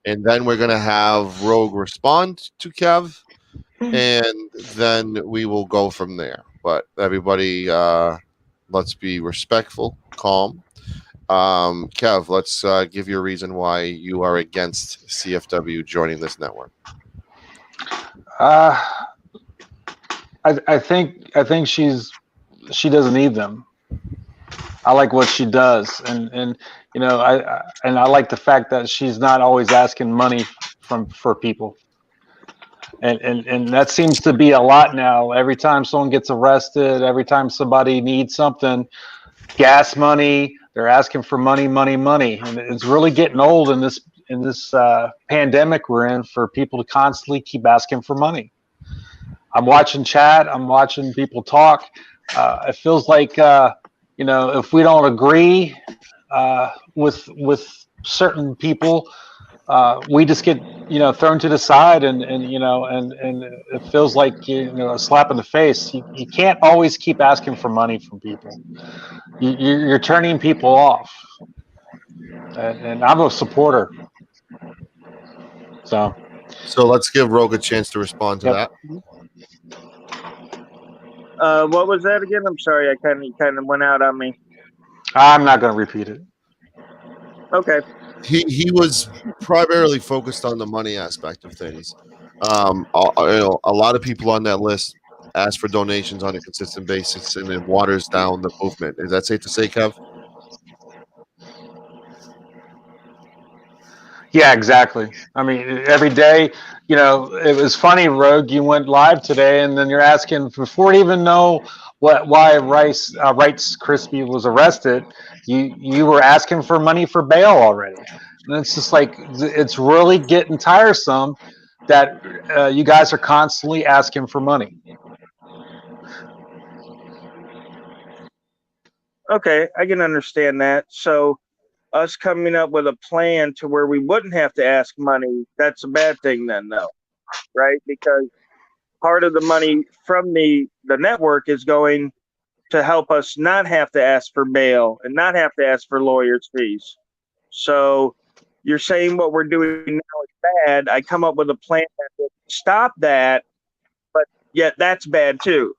and then we're going to have Rogue respond to Kev, and then we will go from there. But everybody, let's be respectful, calm. Kev, let's give you a reason why you are against CFW joining this network. I think she doesn't need them. I like what she does, and I like the fact that she's not always asking money for people, and that seems to be a lot now. Every time someone gets arrested, every time somebody needs something, gas money, they're asking for money, and it's really getting old in this pandemic we're in for people to constantly keep asking for money. I'm watching chat. I'm watching people talk. It feels like if we don't agree with certain people, we just get thrown to the side, and it feels like a slap in the face. You can't always keep asking for money from people. You're turning people off, and I'm a supporter. So let's give Rogue a chance to respond to that. What was that again? I'm sorry, I kind of went out on me. I'm not going to repeat it. Okay. He was primarily focused on the money aspect of things. A lot of people on that list ask for donations on a consistent basis, and it waters down the movement. Is that safe to say, Kev? Yeah, exactly. I mean, every day, you know, it was funny, Rogue. You went live today, and then you're asking before you even know why Rice Krispy was arrested. You were asking for money for bail already, and it's just like it's really getting tiresome that you guys are constantly asking for money. Okay, I can understand that. So us coming up with a plan to where we wouldn't have to ask money, that's a bad thing then, though, right? Because part of the money from the network is going to help us not have to ask for bail and not have to ask for lawyers' fees. So you're saying what we're doing now is bad. I come up with a plan that will stop that, but yet that's bad too.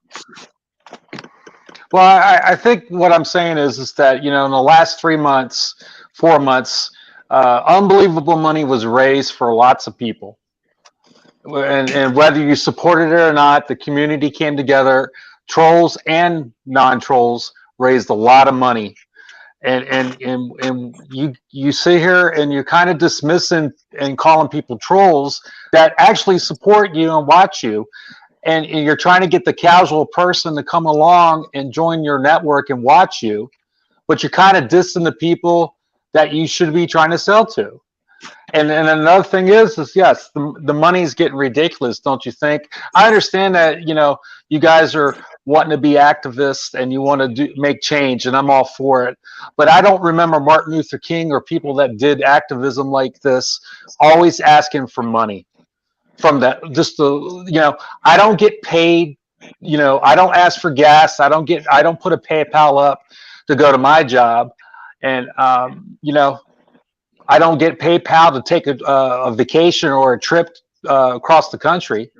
Well, I think what I'm saying is that, you know, in the last 3 months, 4 months, unbelievable money was raised for lots of people. And whether you supported it or not, the community came together. Trolls and non-trolls raised a lot of money. And you sit here and you're kind of dismissing and calling people trolls that actually support you and watch you, and you're trying to get the casual person to come along and join your network and watch you, but you're kind of dissing the people that you should be trying to sell to. And another thing is yes, the money's getting ridiculous, don't you think? I understand that, you know, you guys are wanting to be activists and you want to make change, and I'm all for it. But I don't remember Martin Luther King or people that did activism like this always asking for money from that. Just the, you know, I don't get paid. You know, I don't ask for gas. I don't put a PayPal up to go to my job, and you know, I don't get PayPal to take a vacation or a trip across the country.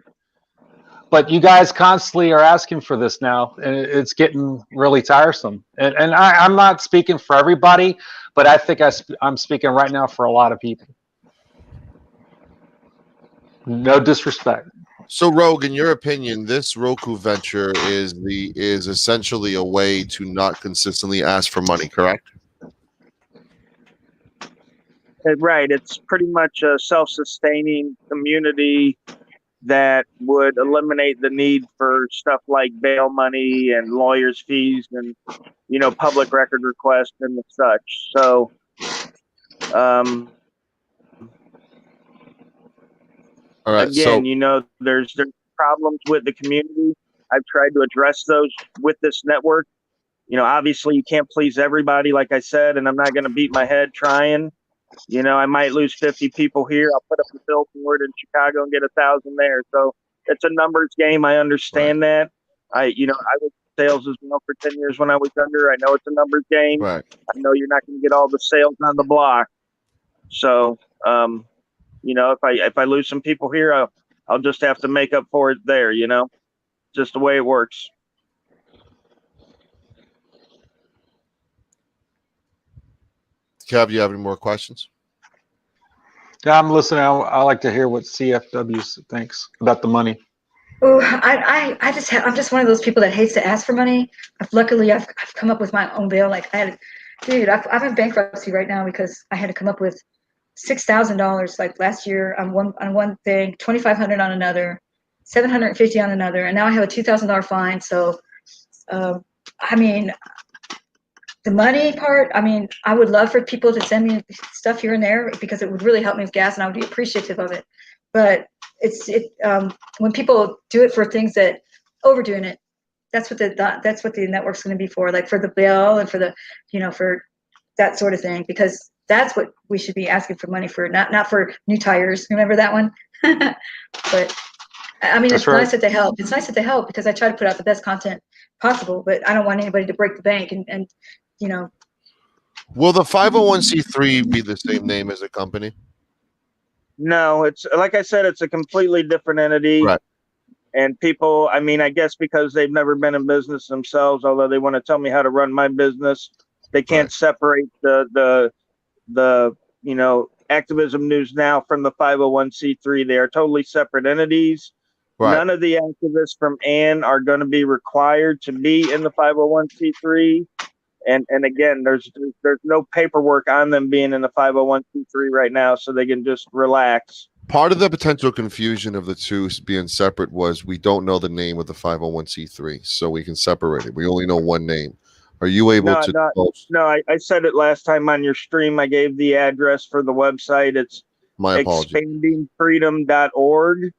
But you guys constantly are asking for this now, and it's getting really tiresome. And I'm not speaking for everybody, but I think I'm speaking right now for a lot of people. No disrespect. So, Rogue, in your opinion, this Roku venture is essentially a way to not consistently ask for money, correct? Right. It's pretty much a self-sustaining community that would eliminate the need for stuff like bail money and lawyers' fees and, you know, public record requests and such. So, All right. again, So, you know, there's problems with the community. I've tried to address those with this network. You know, obviously you can't please everybody, like I said, and I'm not going to beat my head trying. You know, I might lose 50 people here. I'll put up a billboard in Chicago and get 1,000 there. So it's a numbers game. I understand that. I was in sales as well for 10 years when I was younger. I know it's a numbers game. right. I know you're not going to get all the sales on the block. So, you know, if I lose some people here, I'll just have to make up for it there. You know, just the way it works. Kev, you have any more questions? Yeah, I'm listening. I like to hear what CFW thinks about the money. Oh, I'm just one of those people that hates to ask for money. Luckily, I've come up with my own bail. Like I'm in bankruptcy right now because I had to come up with $6,000 like last year on one thing, $2,500 on another, $750 on another, and now I have a $2,000 fine. So, I mean, the money part, I mean, I would love for people to send me stuff here and there because it would really help me with gas and I would be appreciative of it. But when people do it for things that overdoing it, that's what the network's going to be for, like for the bill and for the, you know, for that sort of thing, because that's what we should be asking for money for, not for new tires. Remember that one? But I mean, it's nice that they help. It's nice that they help because I try to put out the best content possible, but I don't want anybody to break the bank and you know. Will the 501c3 be the same name as a company? No, it's like I said, it's a completely different entity. Right. And people, I mean, I guess because they've never been in business themselves, although they want to tell me how to run my business, they can't separate the you know, Activism News Now from the 501c3. They are totally separate entities. Right. None of the activists from ANN are going to be required to be in the 501c3. And again, there's no paperwork on them being in a 501c3 right now, so they can just relax. Part of the potential confusion of the two being separate was we don't know the name of the 501c3, so we can separate it. We only know one name. Are you able to post? No, I said it last time on your stream. I gave the address for the website. It's My apologies. expandingfreedom.org,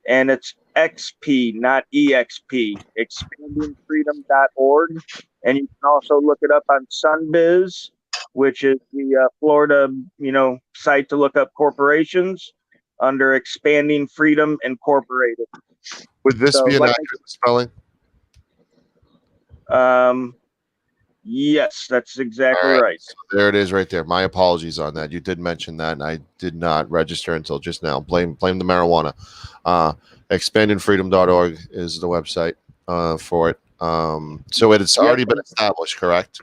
and it's XP, not EXP. Expandingfreedom.org. And you can also look it up on Sunbiz, which is the Florida, site to look up corporations under Expanding Freedom Incorporated. Would this be an accurate spelling? Yes, that's exactly right. So there it is right there. My apologies on that. You did mention that, and I did not register until just now. Blame the marijuana. Expandingfreedom.org is the website for it. So it's already been established, correct?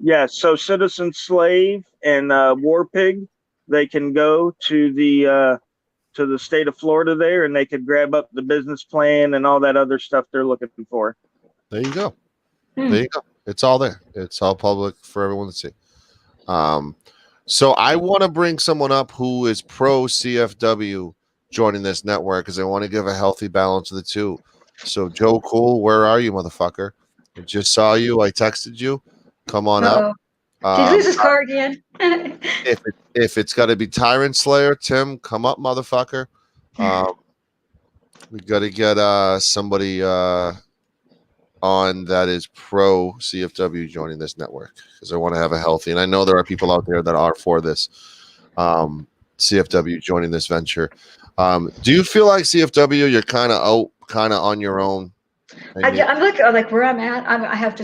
Yes. So Citizen Slave and War Pig, they can go to the state of Florida there, and they could grab up the business plan and all that other stuff they're looking for. There you go. There you go. It's all there. It's all public for everyone to see. So I want to bring someone up who is pro CFW joining this network because I want to give a healthy balance of the two. So Joe Cool, where are you, motherfucker? I just saw you. I texted you. Come on up. Did he lose his car again? If it's got to be Tyrant Slayer, Tim, come up, motherfucker. We got to get somebody on that is pro CFW joining this network because I want to have a healthy, and I know there are people out there that are for this CFW joining this venture. Do you feel like CFW you're kind of out, kind of on your own? I'm like where I'm at. I have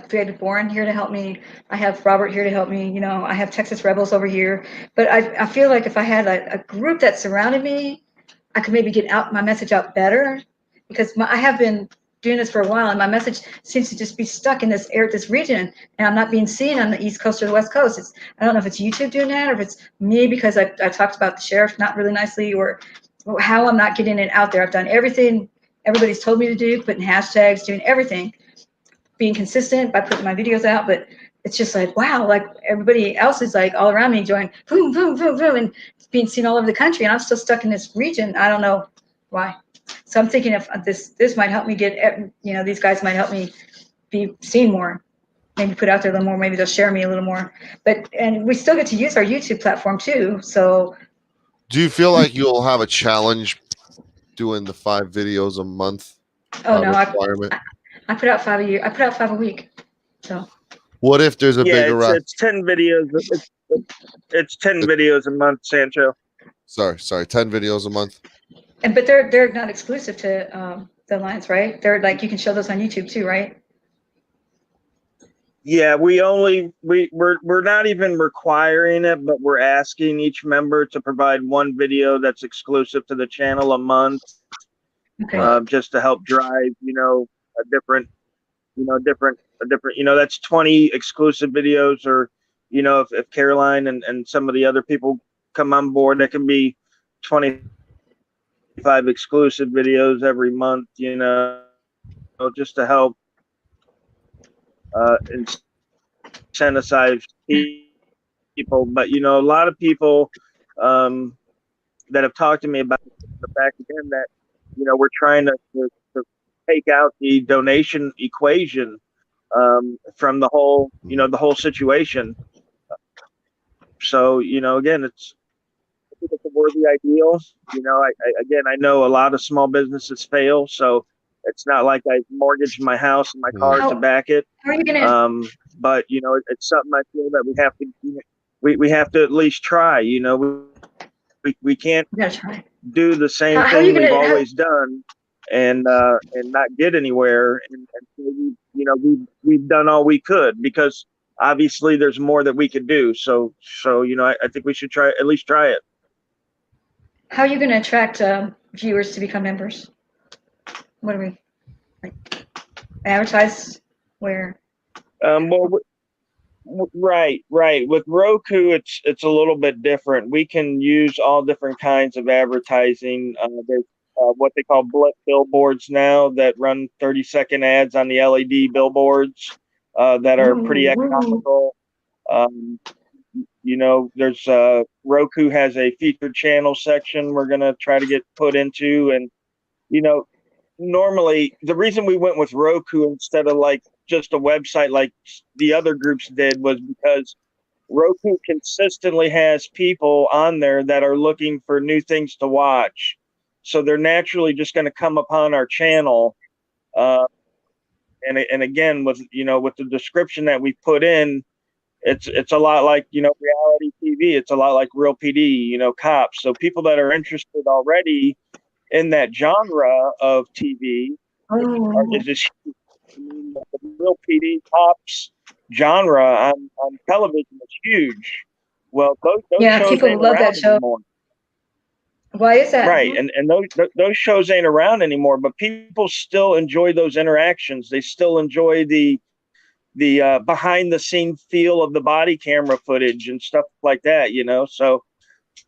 Creative Born here to help me. I have Robert here to help me. I have Texas Rebels over here. But I feel like if I had a group that surrounded me, I could maybe get out my message out better because I have been doing this for a while, and my message seems to just be stuck in this region, and I'm not being seen on the East Coast or the West Coast. I don't know if it's YouTube doing that, or if it's me because I talked about the sheriff not really nicely, or how I'm not getting it out there. I've done everything everybody's told me to do, putting hashtags, doing everything, being consistent by putting my videos out, but it's just like, wow, like everybody else is like all around me doing boom, boom, boom, boom, and it's being seen all over the country, and I'm still stuck in this region. I don't know why. So I'm thinking if this might help me get, these guys might help me be seen more, maybe put out there a little more, maybe they'll share me a little more. And we still get to use our YouTube platform too. So do you feel like you'll have a challenge doing the 5 videos a month? Oh no, requirement? I put out 5 a year. I put out 5 a week. So what if there's a bigger rush? It's 10 videos. It's 10 videos a month, Sancho. Sorry, 10 videos a month. But they're not exclusive to the Alliance, right? They're like, you can show those on YouTube too, right? Yeah, we're not even requiring it, but we're asking each member to provide one video that's exclusive to the channel a month, just to help drive, a different, that's 20 exclusive videos, or, if Caroline and some of the other people come on board, that can be 25 exclusive videos every month, just to help incentivize people. But a lot of people that have talked to me about the fact again that we're trying to take out the donation equation from the whole the whole situation. So again, I think it's a worthy ideal. I know a lot of small businesses fail, so it's not like I mortgaged my house and my car to back it. How are you gonna? But it's something I feel that we have to at least try. We can't do the same thing we've always done and not get anywhere. And we've done all we could, because obviously there's more that we could do. So I think we should at least try it. How are you going to attract viewers to become members? What do we advertise? Where? Right. With Roku, it's a little bit different. We can use all different kinds of advertising. There's what they call blip billboards now that run 30-second ads on the LED billboards. that are pretty Ooh. economical. You know, there's Roku has a featured channel section we're gonna try to get put into, and you know, normally the reason we went with Roku instead of like just a website like the other groups did was because Roku consistently has people on there that are looking for new things to watch. So they're naturally just going to come upon our channel. And again, with, you know, with the description that we put in, it's a lot like, you know, reality TV. It's a lot like Real PD, you know, cops. So people that are interested already in that genre of TV is this the Real PD cops genre on television is huge. Well, those Yeah, shows people ain't love that around show. anymore. Why is that? Right, and those shows ain't around anymore, but people still enjoy those interactions. They still enjoy the behind the scene feel of the body camera footage and stuff like that, you know. So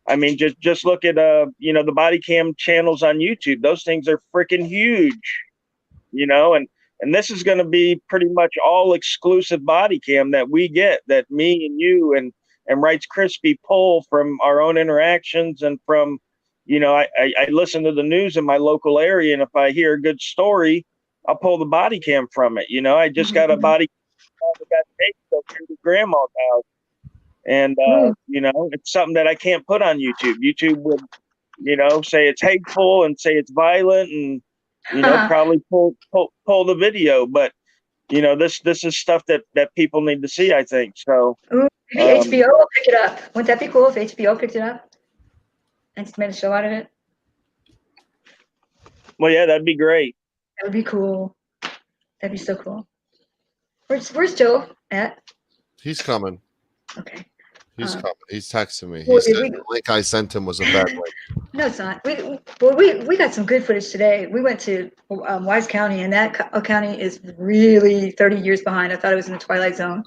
I mean, just look at you know, the body cam channels on YouTube. Those things are freaking huge, you know, and this is going to be pretty much all exclusive body cam that we get, that me and you and Wright's Krispy pull from our own interactions and from, you know, I listen to the news in my local area, and if I hear a good story, I'll pull the body cam from it. You know, I just got a body cam that got taken over to grandma's house, and you know, it's something that I can't put on YouTube. YouTube would, you know, say it's hateful and say it's violent, and you know, probably pull the video. But you know, this is stuff that people need to see, I think. So Ooh, maybe HBO will pick it up. Wouldn't that be cool if HBO picked it up and made a show out of it? Well, yeah, that'd be great. That would be cool. That'd be so cool. Where's Joe at? He's coming. Okay. He's coming. He's texting me. Well, He said the link I sent him was a bad link. No, it's not. We got some good footage today. We went to Wise County, and that county is really 30 years behind. I thought it was in the Twilight Zone.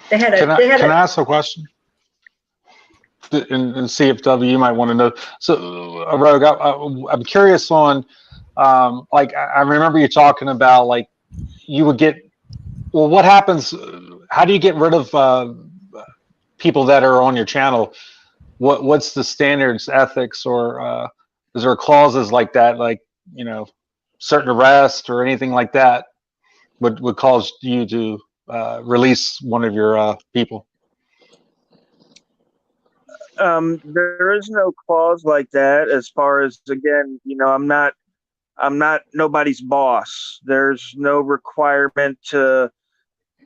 Can I ask a question? In CFW, you might want to know. So, Rogue, I'm curious on, like, I remember you talking about, like, you would get, well, what happens, how do you get rid of people that are on your channel? What's the standards, ethics, or is there clauses like that, like, you know, certain arrest or anything like that would cause you to release one of your people? There is no clause like that. As far as, again, you know, I'm not nobody's boss. There's no requirement to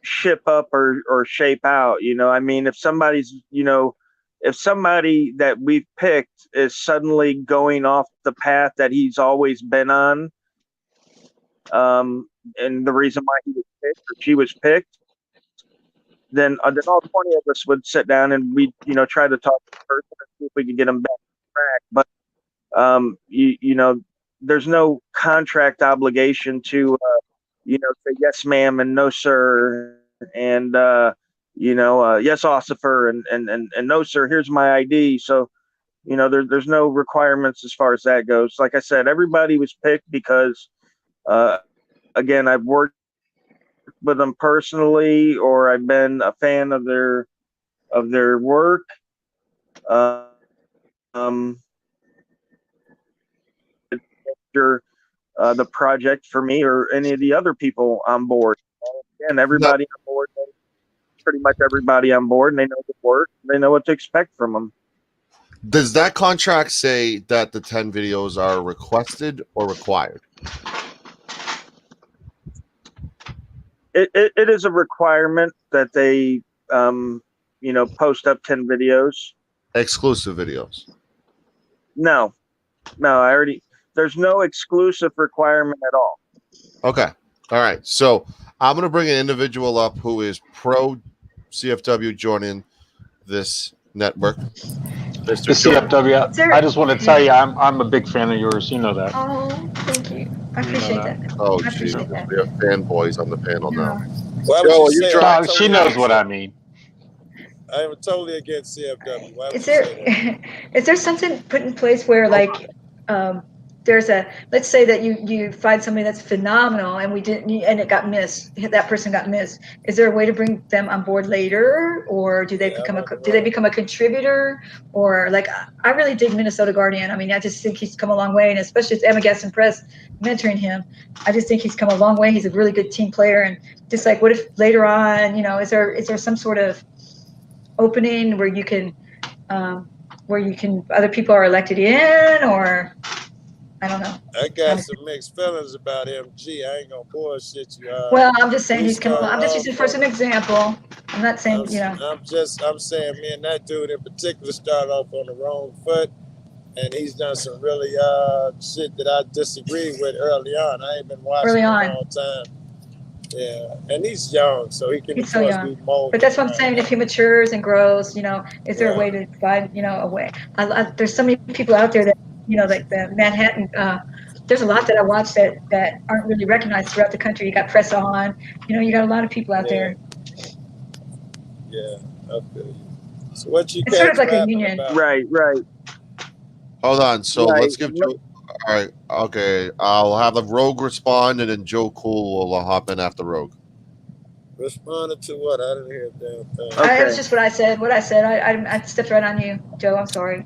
ship up or shape out. You know, I mean, if somebody's, you know, if somebody that we've picked is suddenly going off the path that he's always been on, and the reason why he was picked or she was picked, then all 20 of us would sit down and we, you know, try to talk to the person and see if we could get them back on track. But you know, there's no contract obligation to you know, say yes ma'am and no sir, and you know, yes officer, and no sir, here's my ID. So you know, there's no requirements as far as that goes. Like I said, everybody was picked because again, I've worked with them personally, or I've been a fan of their work. The project for me or any of the other people on board. And everybody on board, pretty much everybody on board, and they know the work. They know what to expect from them. Does that contract say that the 10 videos are requested or required? It is a requirement that they, you know, post up 10 videos. Exclusive videos? No, there's no exclusive requirement at all. Okay. All right. So I'm going to bring an individual up who is pro CFW joining this network. Mr. The CFW. I just want to tell you, I'm a big fan of yours. You know that. Oh, thank you. I appreciate that. Oh, I geez. appreciate that. We have fanboys on the panel now. Well, She knows what I mean. I am totally against CFW. Is there something put in place where, like, there's a, let's say that you find somebody that's phenomenal and and it got missed, that person got missed. Is there a way to bring them on board later, or do they become a contributor? Or like, I really dig Minnesota Guardian. I mean, I just think he's come a long way, and especially with Emma Gaston Press mentoring him, I just think he's come a long way. He's a really good team player, and just like, what if later on, is there some sort of opening where you can other people are elected in, or I don't know. I got some mixed feelings about MG. I ain't gonna bullshit you. Well, I'm just saying I'm just using for an example. I'm not saying, I'm saying me and that dude in particular started off on the wrong foot, and he's done some really shit that I disagree with early on. I ain't been watching him all the time. Yeah, and he's young, so he can so young. Be molded. But that's what I'm saying. If he matures and grows, is there a way to find, a way? There's so many people out there that, like the Manhattan. There's a lot that I watch that aren't really recognized throughout the country. You got Press On. You got a lot of people out there. Yeah, okay. So what you? It's sort of like a union. About? Right. Hold on. So let's give Joe. All right. Okay. I'll have a Rogue respond, and then Joe Cool will hop in after Rogue. Responded to what? I didn't hear a damn thing. Okay. It was just what I said. I stepped right on you, Joe. I'm sorry.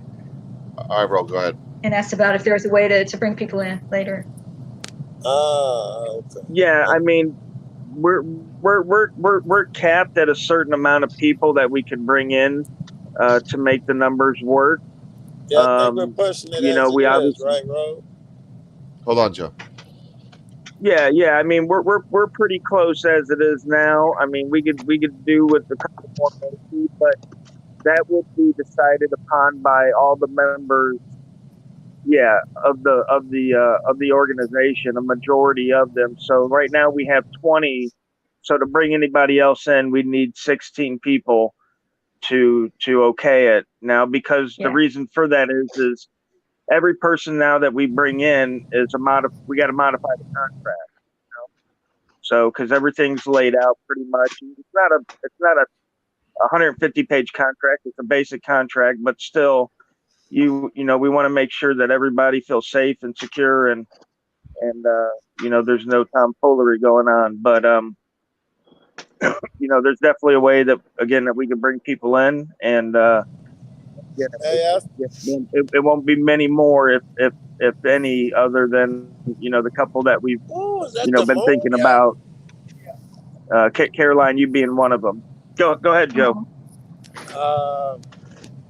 All right, Rogue. Go ahead. And asked about if there's a way to bring people in later. Okay. Yeah, I mean, we're capped at a certain amount of people that we can bring in to make the numbers work. Yeah, I think we're pushing it. We obviously right, Ro? Hold on, Joe. Yeah. I mean, we're pretty close as it is now. I mean, we could do with a couple more maybe, but that would be decided upon by all the members. Yeah, of the organization, a majority of them. So right now we have 20. So to bring anybody else in, we need 16 people to okay it. Now, because the reason for that is every person now that we bring in is we got to modify the contract. So because everything's laid out pretty much. It's not a 150-page contract. It's a basic contract, but still. We want to make sure that everybody feels safe and secure and there's no tomfoolery going on. But there's definitely a way that we can bring people in, and it won't be many more if any, other than the couple that we've been thinking about. Caroline, you being one of them. Go ahead, Joe.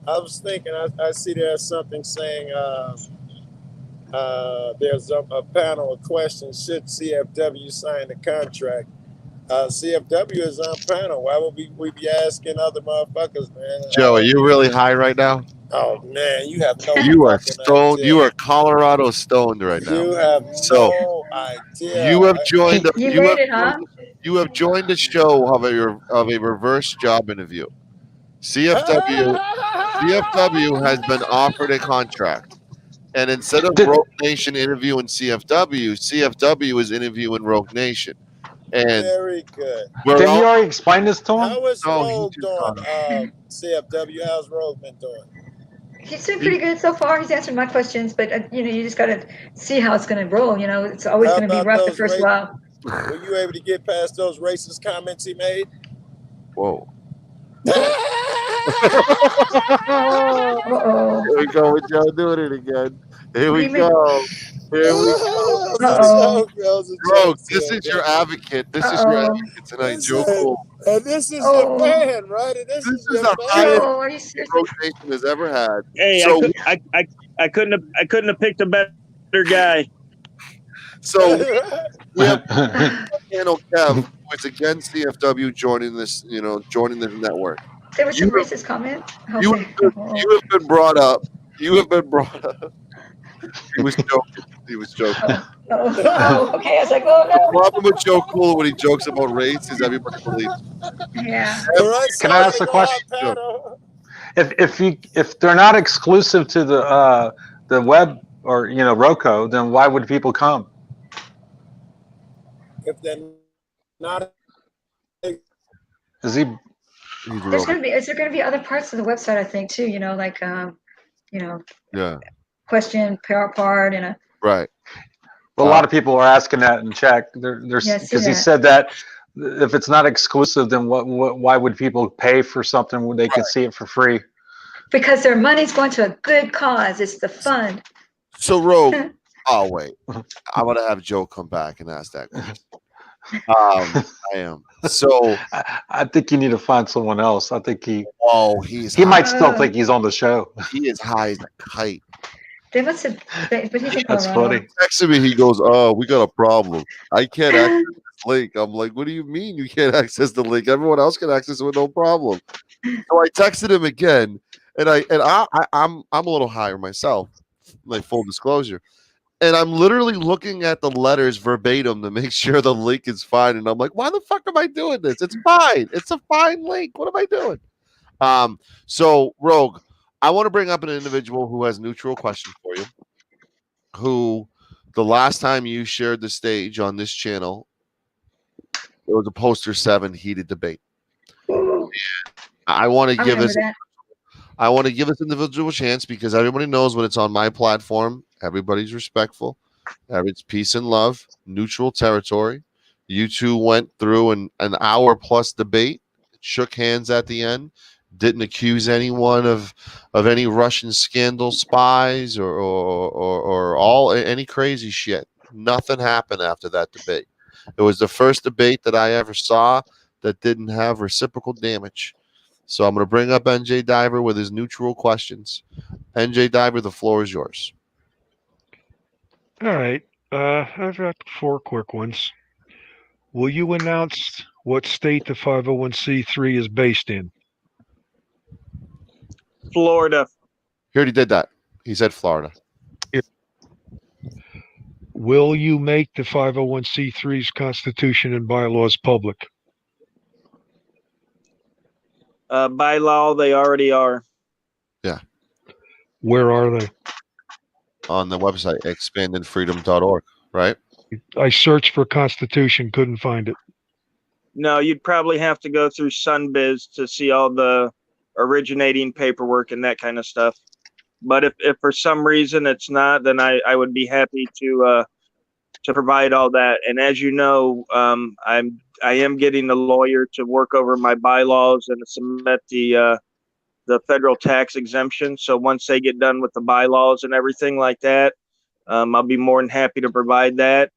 I was thinking, I see there's something saying there's a panel of questions. Should CFW sign the contract? CFW is on panel. Why would we be asking other motherfuckers, man? Joe, are you really high right now? Oh, man, you have no You are stoned. idea. You are Colorado stoned right now. You have no idea. You have joined. You made it, huh? You have joined a show of a reverse job interview. CFW has been offered a contract, and instead of Rogue Nation interviewing CFW is interviewing Rogue Nation. And very good. Did you already explain this to him? How is Rogue doing? CFW, how's Rogue been doing? He's doing pretty good so far. He's answering my questions, but you just got to see how it's going to roll. It's always going to be rough the first while. Were you able to get past those racist comments he made? Whoa. Uh-oh. Here we go with Joe doing it again. Here we go. Uh-oh. Bro, this is your advocate. This is your advocate tonight, Joe Cool. And this is your fan, right? And this is the highest Rogue Nation has ever had. Hey, so, I couldn't have picked a better guy. So we have panel Kev, who is against CFW joining this network. There was some racist comment. You have been brought up. He was joking. Okay. I was like, oh no. The problem with Joe Cool when he jokes about race is everybody believes. Yeah. Can I ask a question? If they're not exclusive to the web or Roku, then why would people come? If they're not, is he? Is there going to be other parts of the website? I think too. Question part and Right. Well, a lot of people are asking that in chat. Because he said that if it's not exclusive, then why would people pay for something when they can see it for free? Because their money's going to a good cause. It's the fund. So, Rogue, oh, wait. I'm going to have Joe come back and ask that question. I am. So, I think you need to find someone else. I think he might still think he's on the show. He is high as a kite. They must have, but he's in That's Colorado. funny. Texted me, he goes, "Oh, we got a problem. I can't access this link." I'm like, "What do you mean you can't access the link? Everyone else can access it with no problem." So I texted him again, and I'm a little higher myself, like full disclosure. And I'm literally looking at the letters verbatim to make sure the link is fine. And I'm like, why the fuck am I doing this? It's fine. It's a fine link. What am I doing? So Rogue, I want to bring up an individual who has neutral question for you. Who the last time you shared the stage on this channel, it was a poster 7 heated debate. I want to give this. I want to give this individual a chance because everybody knows when it's on my platform, everybody's respectful. It's peace and love, neutral territory. You two went through an hour plus debate, shook hands at the end, didn't accuse anyone of any Russian scandal spies or any crazy shit. Nothing happened after that debate. It was the first debate that I ever saw that didn't have reciprocal damage. So I'm going to bring up NJ Diver with his neutral questions. NJ Diver, the floor is yours. All right. I've got 4 quick ones. Will you announce what state the 501c3 is based in? Florida. He already did that. He said Florida. Will you make the 501c3's constitution and bylaws public? By law, they already are. Yeah. Where are they? On the website, expandedfreedom.org, right? I searched for constitution, couldn't find it. No, you'd probably have to go through Sunbiz to see all the originating paperwork and that kind of stuff. But if for some reason it's not, then I would be happy to provide all that. And as you know, I am getting a lawyer to work over my bylaws and to submit the federal tax exemption. So once they get done with the bylaws and everything like that, I'll be more than happy to provide that.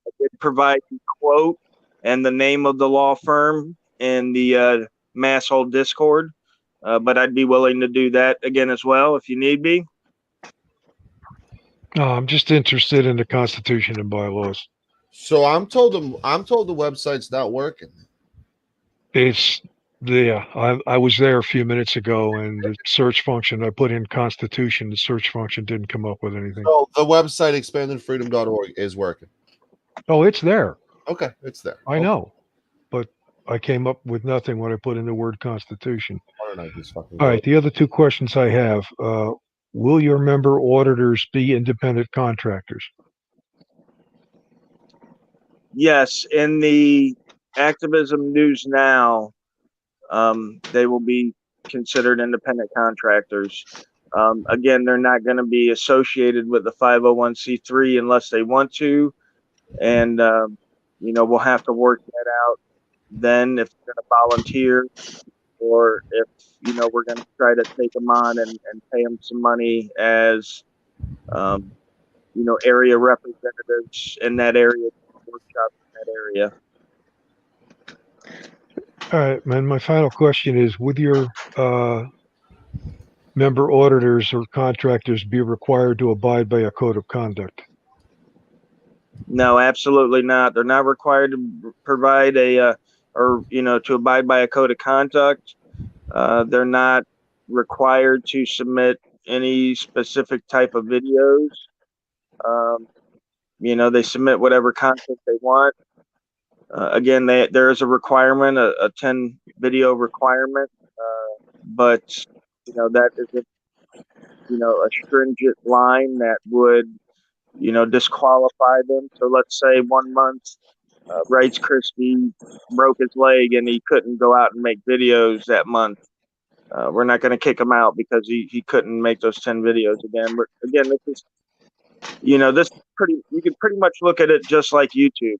I did provide the quote and the name of the law firm in the Masshold Discord, but I'd be willing to do that again as well if you need be. No, I'm just interested in the constitution and bylaws. So I'm told the website's not working. It's there. I was there a few minutes ago, and the search function, I put in constitution, the search function didn't come up with anything. So the website expandedfreedom.org is working. Oh, it's there. Okay, it's there. I know, but I came up with nothing when I put in the word constitution. All right, the other 2 questions I have. Will your member auditors be independent contractors? Yes, in the Activism News Now, they will be considered independent contractors. Again, they're not going to be associated with the 501c3 unless they want to. And, we'll have to work that out then if they're going to volunteer or if, we're going to try to take them on and pay them some money as, area representatives in that area, workshops in that area. All right, man. My final question is, would your member auditors or contractors be required to abide by a code of conduct? No, absolutely not. They're not required to provide to abide by a code of conduct. They're not required to submit any specific type of videos. They submit whatever content they want. Again, there is a requirement, a 10 video requirement, but that isn't a stringent line that would disqualify them. So let's say 1 month, Rice Krispy broke his leg and he couldn't go out and make videos that month. We're not going to kick him out because he couldn't make those 10 videos again. But again, this is You know, this pretty. You can pretty much look at it just like YouTube.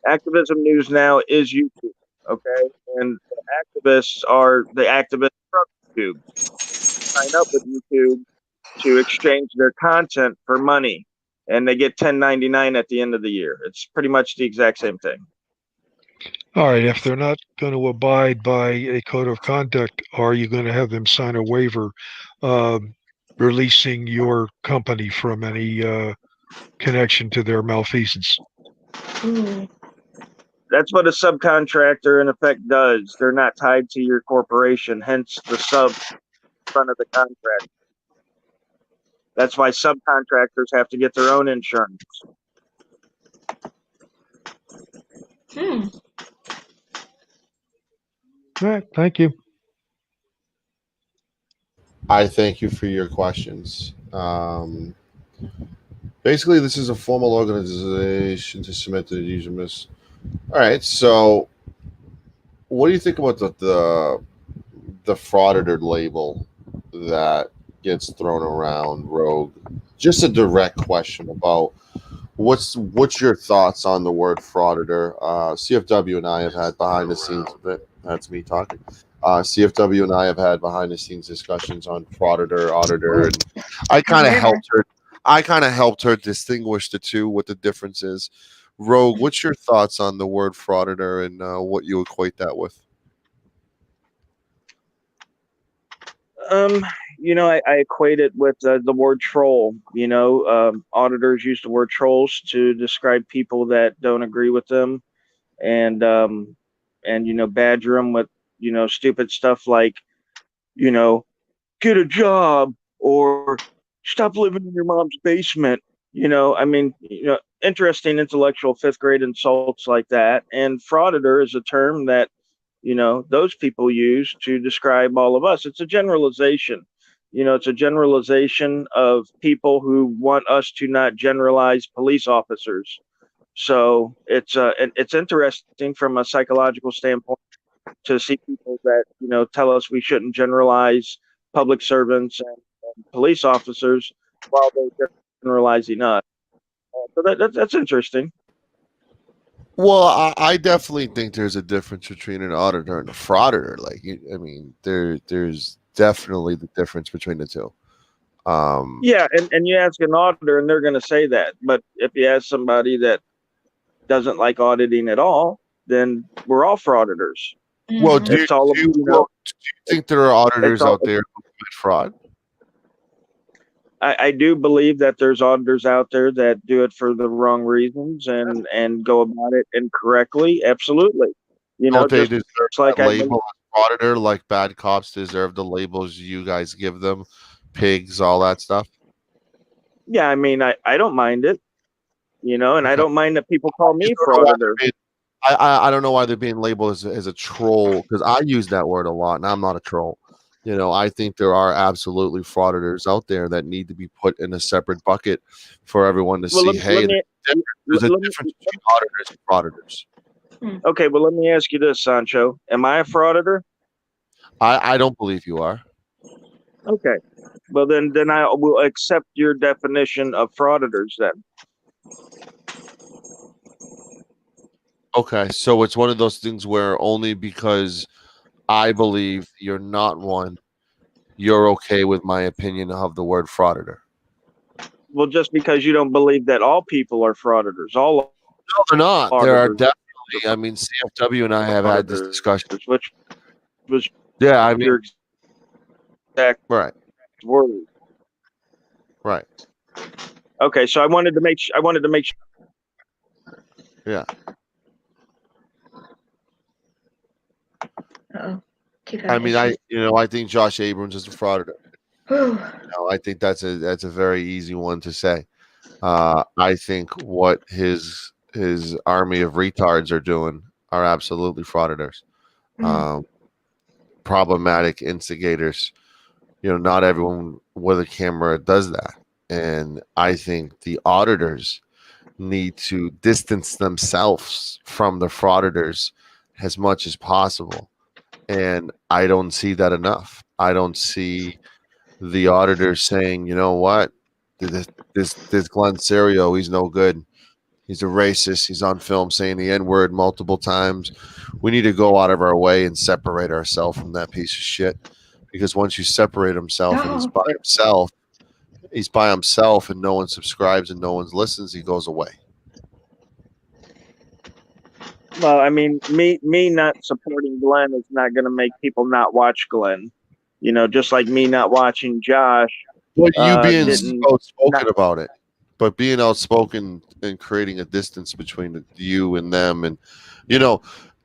Activism News now is YouTube. Okay, and the activists are the activists from YouTube. Sign up with YouTube to exchange their content for money, and they get 1099 at the end of the year. It's pretty much the exact same thing. All right. If they're not going to abide by a code of conduct, are you going to have them sign a waiver releasing your company from any connection to their malfeasance? That's what a subcontractor in effect does. They're not tied to your corporation, hence the sub front of the contract. That's why subcontractors have to get their own insurance. All right. Thank you. I thank you for your questions. Basically, this is a formal organization to submit to the user miss. All right. So, what do you think about the frauditor label that gets thrown around, Rogue? Just a direct question about what's your thoughts on the word frauditor? CFW and I have had behind the scenes. That's me talking. CFW and I have had behind the scenes discussions on frauditor, auditor, and I kind of helped her distinguish the two, what the difference is. Rogue, what's your thoughts on the word frauditor and what you equate that with? You know, I equate it with the word troll. You know, auditors use the word trolls to describe people that don't agree with them, and you know, badger them with, you know, stupid stuff like, you know, get a job or stop living in your mom's basement. You know, I mean, you know, interesting intellectual fifth grade insults like that. And frauditor is a term that, you know, those people use to describe all of us. It's a generalization. You know, it's a generalization of people who want us to not generalize police officers. So it's interesting from a psychological standpoint to see people that, you know, tell us we shouldn't generalize public servants and police officers while they're generalizing us. So that's interesting. Well, I definitely think there's a difference between an auditor and a frauditor. Like, I mean, there's definitely the difference between the two. Yeah, and you ask an auditor, and they're going to say that. But if you ask somebody that doesn't like auditing at all, then we're all frauditors. Well, do you think there are auditors out there who commit fraud? I do believe that there's auditors out there that do it for the wrong reasons and go about it incorrectly. Absolutely. You know, Don't they deserve like that label as auditor, like bad cops deserve the labels you guys give them, pigs, all that stuff? Yeah, I mean, I don't mind it, you know, and I don't mind that people call me frauditor. I don't know why they're being labeled as a troll, because I use that word a lot, and I'm not a troll. You know, I think there are absolutely frauditors out there that need to be put in a separate bucket for everyone to see. Hey, there's a difference between auditors and frauditors. Okay, well, let me ask you this, Sancho. Am I a frauditor? I don't believe you are. Okay. Well, then I will accept your definition of frauditors then. Okay, so it's one of those things where only because I believe you're not one, you're okay with my opinion of the word frauditor. Well, just because you don't believe that all people are frauditors, no, they're not. There are definitely. I mean, CFW and I have had this discussion. Which was I mean, your exact right. word. Right. Okay, so I wanted to make sure. Yeah. I mean, I think Josh Abrams is a frauditor. I think that's a very easy one to say. I think what his army of retards are doing are absolutely frauditors, problematic instigators. You know, not everyone with a camera does that, and I think the auditors need to distance themselves from the frauditors as much as possible. And I don't see that enough. I don't see the auditors saying, you know what, this this Glenn Serio, he's no good. He's a racist. He's on film saying the N-word multiple times. We need to go out of our way and separate ourselves from that piece of shit. Because once you separate himself and he's by himself and no one subscribes and no one listens, he goes away. Well, I mean, me not supporting Glenn is not going to make people not watch Glenn. You know, just like me not watching Josh. Well, you being outspoken about it, but being outspoken and creating a distance between you and them, and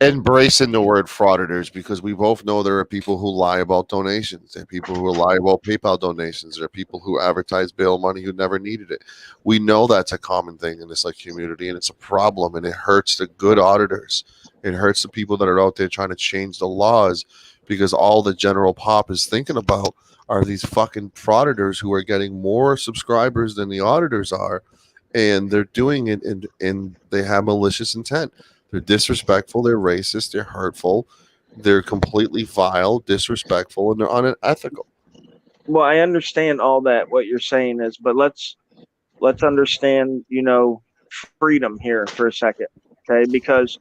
embracing the word frauditors, because we both know there are people who lie about donations. There are people who lie about PayPal donations. There are people who advertise bail money who never needed it. We know that's a common thing in this community, and it's a problem, and it hurts the good auditors. It hurts the people that are out there trying to change the laws, because all the general pop is thinking about are these fucking frauditors who are getting more subscribers than the auditors are, and they're doing it and they have malicious intent. They're disrespectful, they're racist, they're hurtful, they're completely vile, disrespectful, and they're unethical. Well, I understand all that, what you're saying is, but let's understand, freedom here for a second, okay? Because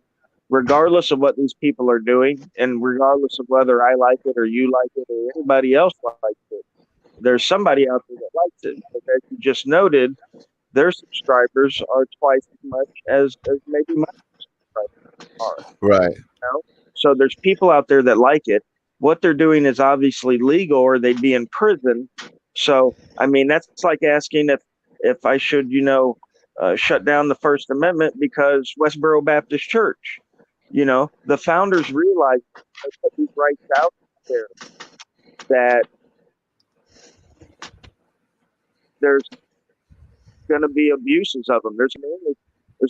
regardless of what these people are doing, and regardless of whether I like it or you like it or anybody else likes it, there's somebody out there that likes it. But as you just noted, their subscribers are twice as much as maybe my subscribers are. Right. So there's people out there that like it. What they're doing is obviously legal, or they'd be in prison. So, I mean, that's like asking if I should, shut down the First Amendment because Westboro Baptist Church. The founders realized they put these rights out there that there's going to be abuses of them. There's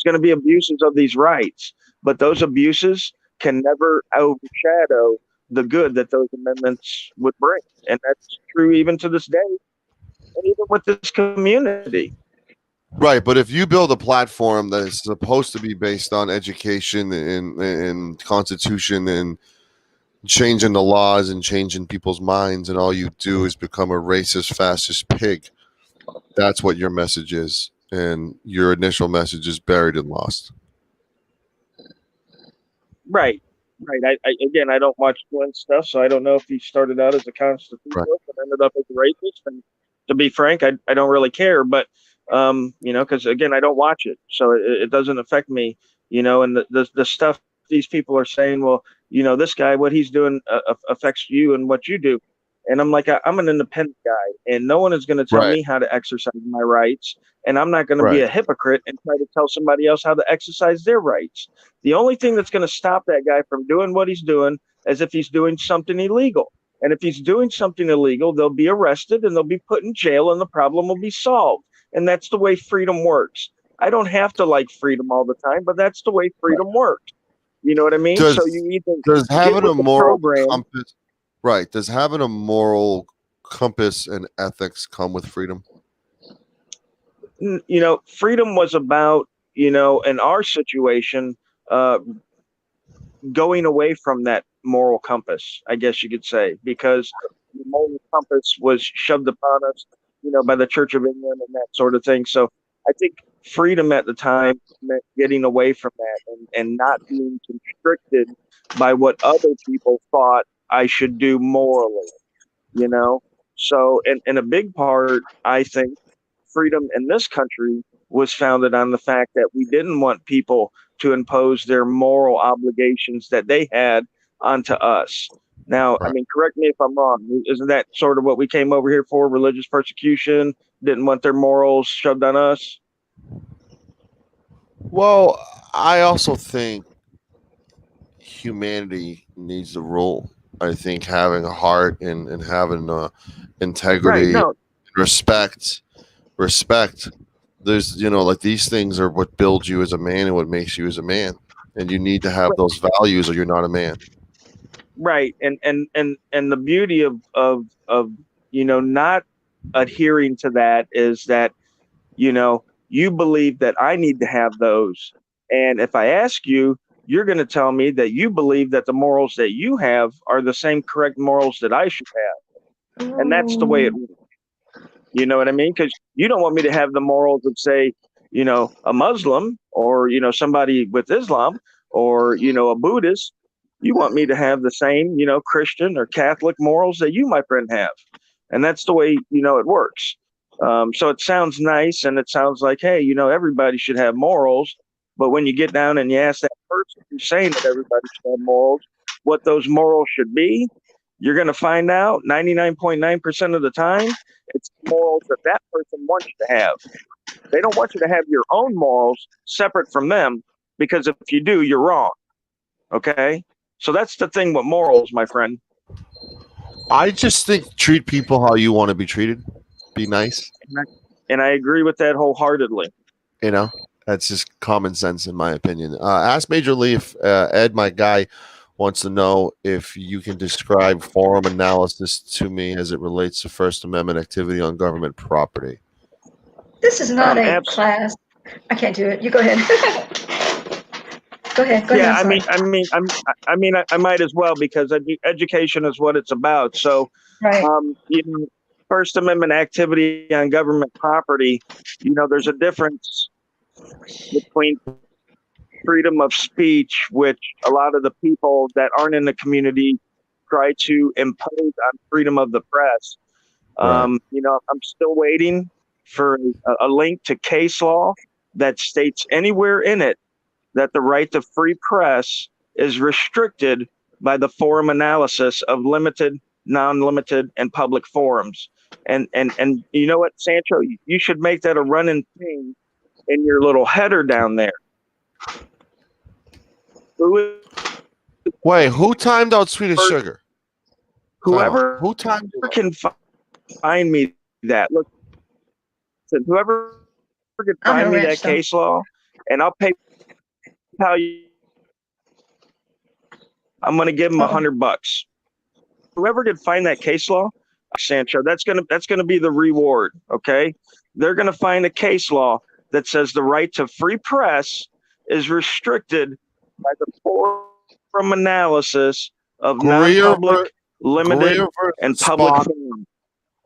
going to be abuses of these rights, but those abuses can never overshadow the good that those amendments would bring. And that's true even to this day, and even with this community. Right, but if you build a platform that is supposed to be based on education and constitution and changing the laws and changing people's minds, and all you do is become a racist, fascist pig, that's what your message is, and your initial message is buried and lost. Right. I don't watch Glenn's stuff, so I don't know if he started out as a constitutionalist and ended up as a racist. And to be frank, I don't really care, but because again, I don't watch it, so it doesn't affect me, and the stuff these people are saying, well, this guy, what he's doing affects you and what you do. And I'm like, I'm an independent guy, and no one is going to tell me how to exercise my rights. And I'm not going to be a hypocrite and try to tell somebody else how to exercise their rights. The only thing that's going to stop that guy from doing what he's doing is if he's doing something illegal. And if he's doing something illegal, they'll be arrested and they'll be put in jail, and the problem will be solved. And that's the way freedom works. I don't have to like freedom all the time, but that's the way freedom works. You know what I mean? So you either does having a moral compass, does having a moral compass and ethics come with freedom? Freedom was about, in our situation, going away from that moral compass, I guess you could say, because the moral compass was shoved upon us, by the Church of England and that sort of thing. So I think freedom at the time meant getting away from that and not being constricted by what other people thought I should do morally, So, and a big part, I think, freedom in this country was founded on the fact that we didn't want people to impose their moral obligations that they had onto us. Now, I mean, correct me if I'm wrong. Isn't that sort of what we came over here for? Religious persecution, didn't want their morals shoved on us? Well, I also think humanity needs to rule. I think having a heart and having integrity, respect. There's, like, these things are what builds you as a man and what makes you as a man. And you need to have those values or you're not a man. Right. And the beauty of not adhering to that is that, you believe that I need to have those. And if I ask you, you're going to tell me that you believe that the morals that you have are the same correct morals that I should have. And that's the way it works. You know what I mean? Because you don't want me to have the morals of, say, you know, a Muslim or, you know, somebody with Islam or, you know, a Buddhist. You want me to have the same, you know, Christian or Catholic morals that you, my friend, have. And that's the way, you know, it works. So it sounds nice and it sounds like, hey, you know, everybody should have morals. But when you get down and you ask that person who's saying that everybody should have morals, what those morals should be, you're going to find out 99.9% of the time, it's morals that that person wants you to have. They don't want you to have your own morals separate from them, because if you do, you're wrong. Okay? So that's the thing with morals, my friend. I just think treat people how you want to be treated. Be nice. And I agree with that wholeheartedly. You know, that's just common sense in my opinion. Ask Major Lee if Ed, my guy, wants to know if you can describe forum analysis to me as it relates to First Amendment activity on government property. This is not a class. I can't do it. You go ahead. Go ahead. Yeah, I might as well, because education is what it's about. So, right. You know, First Amendment activity on government property, you know, there's a difference between freedom of speech, which a lot of the people that aren't in the community try to impose on freedom of the press. Right. You know, I'm still waiting for a link to case law that states anywhere in it that the right to free press is restricted by the forum analysis of limited, non-limited, and public forums. And you know what, Sancho, you should make that a running thing in your little header down there. Wait, who timed out Sweet as Sugar? Whoever can find me that. Look, whoever can find me that case law, and I'll pay you. I'm going to give him $100. Whoever can find that case law, Sancho, that's gonna be the reward. Okay, they're gonna find a case law that says the right to free press is restricted by the forum analysis of non-public, limited, and public forums.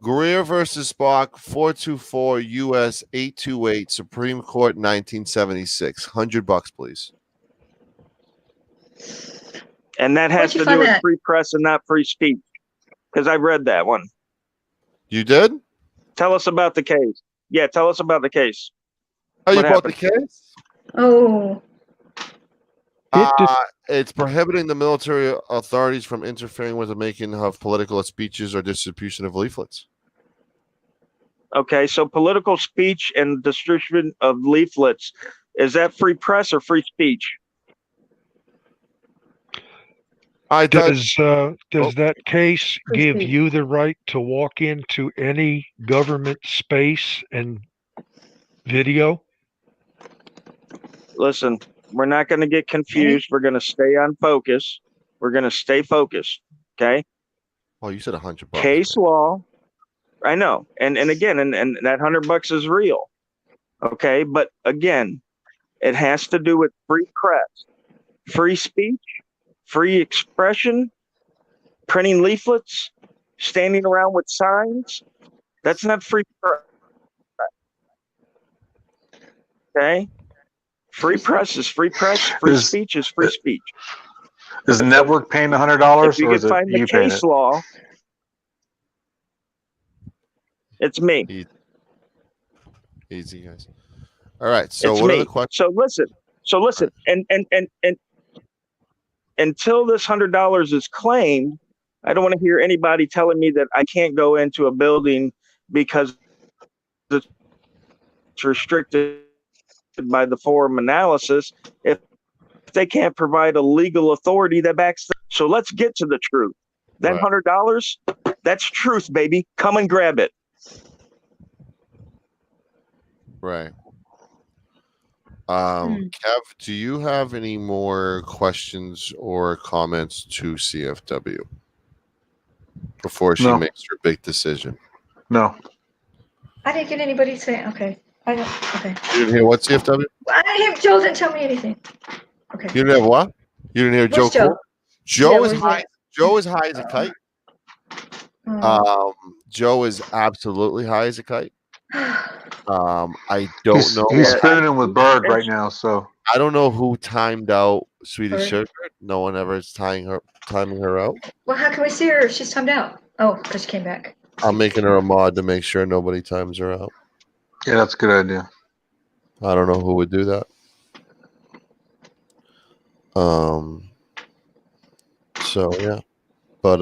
Greer versus Spock, 424 U.S. 828, Supreme Court, 1976. $100, please. And that has to do with free press and not free speech, because I read that one. You did? Tell us about the case. Yeah, tell us about the case. Oh, you bought the case? Oh. It's prohibiting the military authorities from interfering with the making of political speeches or distribution of leaflets. Okay, so political speech and distribution of leaflets, is that free press or free speech? Does that case give you the right to walk into any government space and video? Listen, we're not going to get confused. We're going to stay on focus. We're going to stay focused. Okay. Oh, you said $100. Case law. I know. And again, and that $100 is real. Okay. But again, it has to do with free press, free speech, free expression, printing leaflets, standing around with signs. That's not free press. Okay. Free press is free press. Free speech is free speech. Is the network paying $100, if you or is it find the you paying case it? law? It's me. Easy, guys. All right. So it's what me. are the questions? So listen. And until this $100 is claimed, I don't want to hear anybody telling me that I can't go into a building because it's restricted by the forum analysis if they can't provide a legal authority that backs them. So let's get to the truth. That $100, that's truth, baby. Come and grab it. Right. Kev, do you have any more questions or comments to CFW before she makes her big decision? No. I didn't get anybody saying, okay. Okay. You didn't hear what, CFW? I didn't hear Joe didn't tell me anything. Okay. You didn't have what? You didn't hear Joe? Joe? Joe is high. Joe is high as a kite. Joe is absolutely high as a kite. I don't He's, know. he's spinning with Bird right now, so I don't know who timed out Swedish Bird. Sugar. No one ever is timing her out. Well, how can we see her if she's timed out? Oh, because she came back. I'm making her a mod to make sure nobody times her out. yeah, that's a good idea. I don't know who would do that. So yeah, but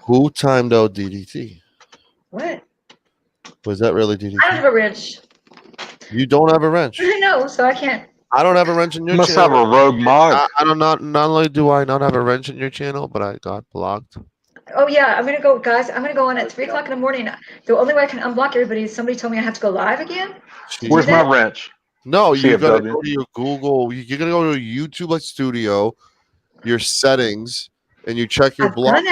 who timed out DDT? What? Was that really DDT? I don't have a wrench. You don't have a wrench. I know, so I can't. I don't have a wrench in your You must channel. have a rogue mod. I don't not only do I not have a wrench in your channel, but I got blocked. Oh yeah, I'm gonna go, guys. I'm gonna go on at 3:00 in the morning. The only way I can unblock everybody is somebody told me I have to go live again. Where's my wrench? No, you gotta CFW. go to your Google. You're gonna go to YouTube Studio, your settings, and you check your block.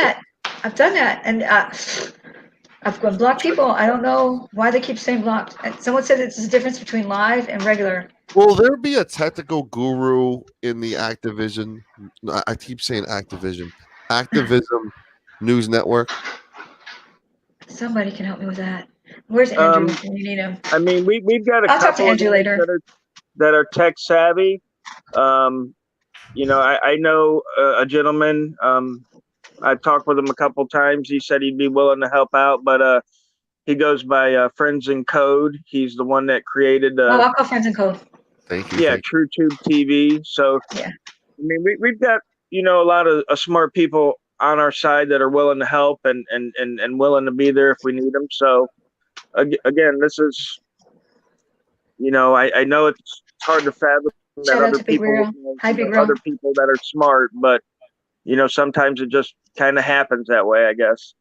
I've done that, and I've blocked people. I don't know why they keep saying blocked. And someone said it's the difference between live and regular. Will there be a technical guru in the Activision? I keep saying Activision. Activism News Network. Somebody can help me with that. Where's Andrew when you need him? I mean, we've got a I'll talk to couple of Andrew guys later. that are tech savvy. You know, I know a gentleman. I've talked with him a couple times. He said he'd be willing to help out, but he goes by Friends in Code. He's the one that created. I'll call Friends in Code. Thank you. Yeah, TrueTube TV. So yeah, I mean, we've got a lot of smart people on our side that are willing to help and willing to be there if we need them. So again, this is, I know it's hard to fathom that other people, other people that are smart, but sometimes it just kind of happens that way, I guess.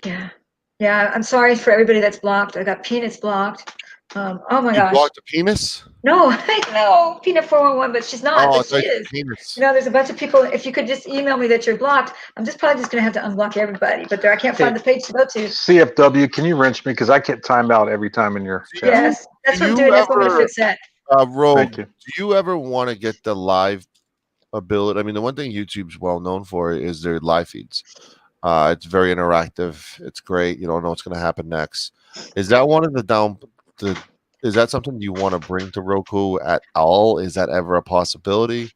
Yeah. I'm sorry for everybody that's blocked. I got Peanuts blocked. Oh my gosh. You blocked the penis? No, no, Peanut 411, but she's not. Oh, but she is. Penis. There's a bunch of people. If you could just email me that you're blocked, I'm probably just gonna have to unblock everybody. But I can't find the page to go to. CFW, can you wrench me because I get timed out every time in your chat. Yes, that's what I'm doing. That's what I'm gonna fix that. Rogue, do you ever want to get the live ability? I mean, the one thing YouTube's well known for is their live feeds. It's very interactive. It's great. You don't know what's going to happen next. Is that one of is that something you want to bring to Roku at all? Is that ever a possibility?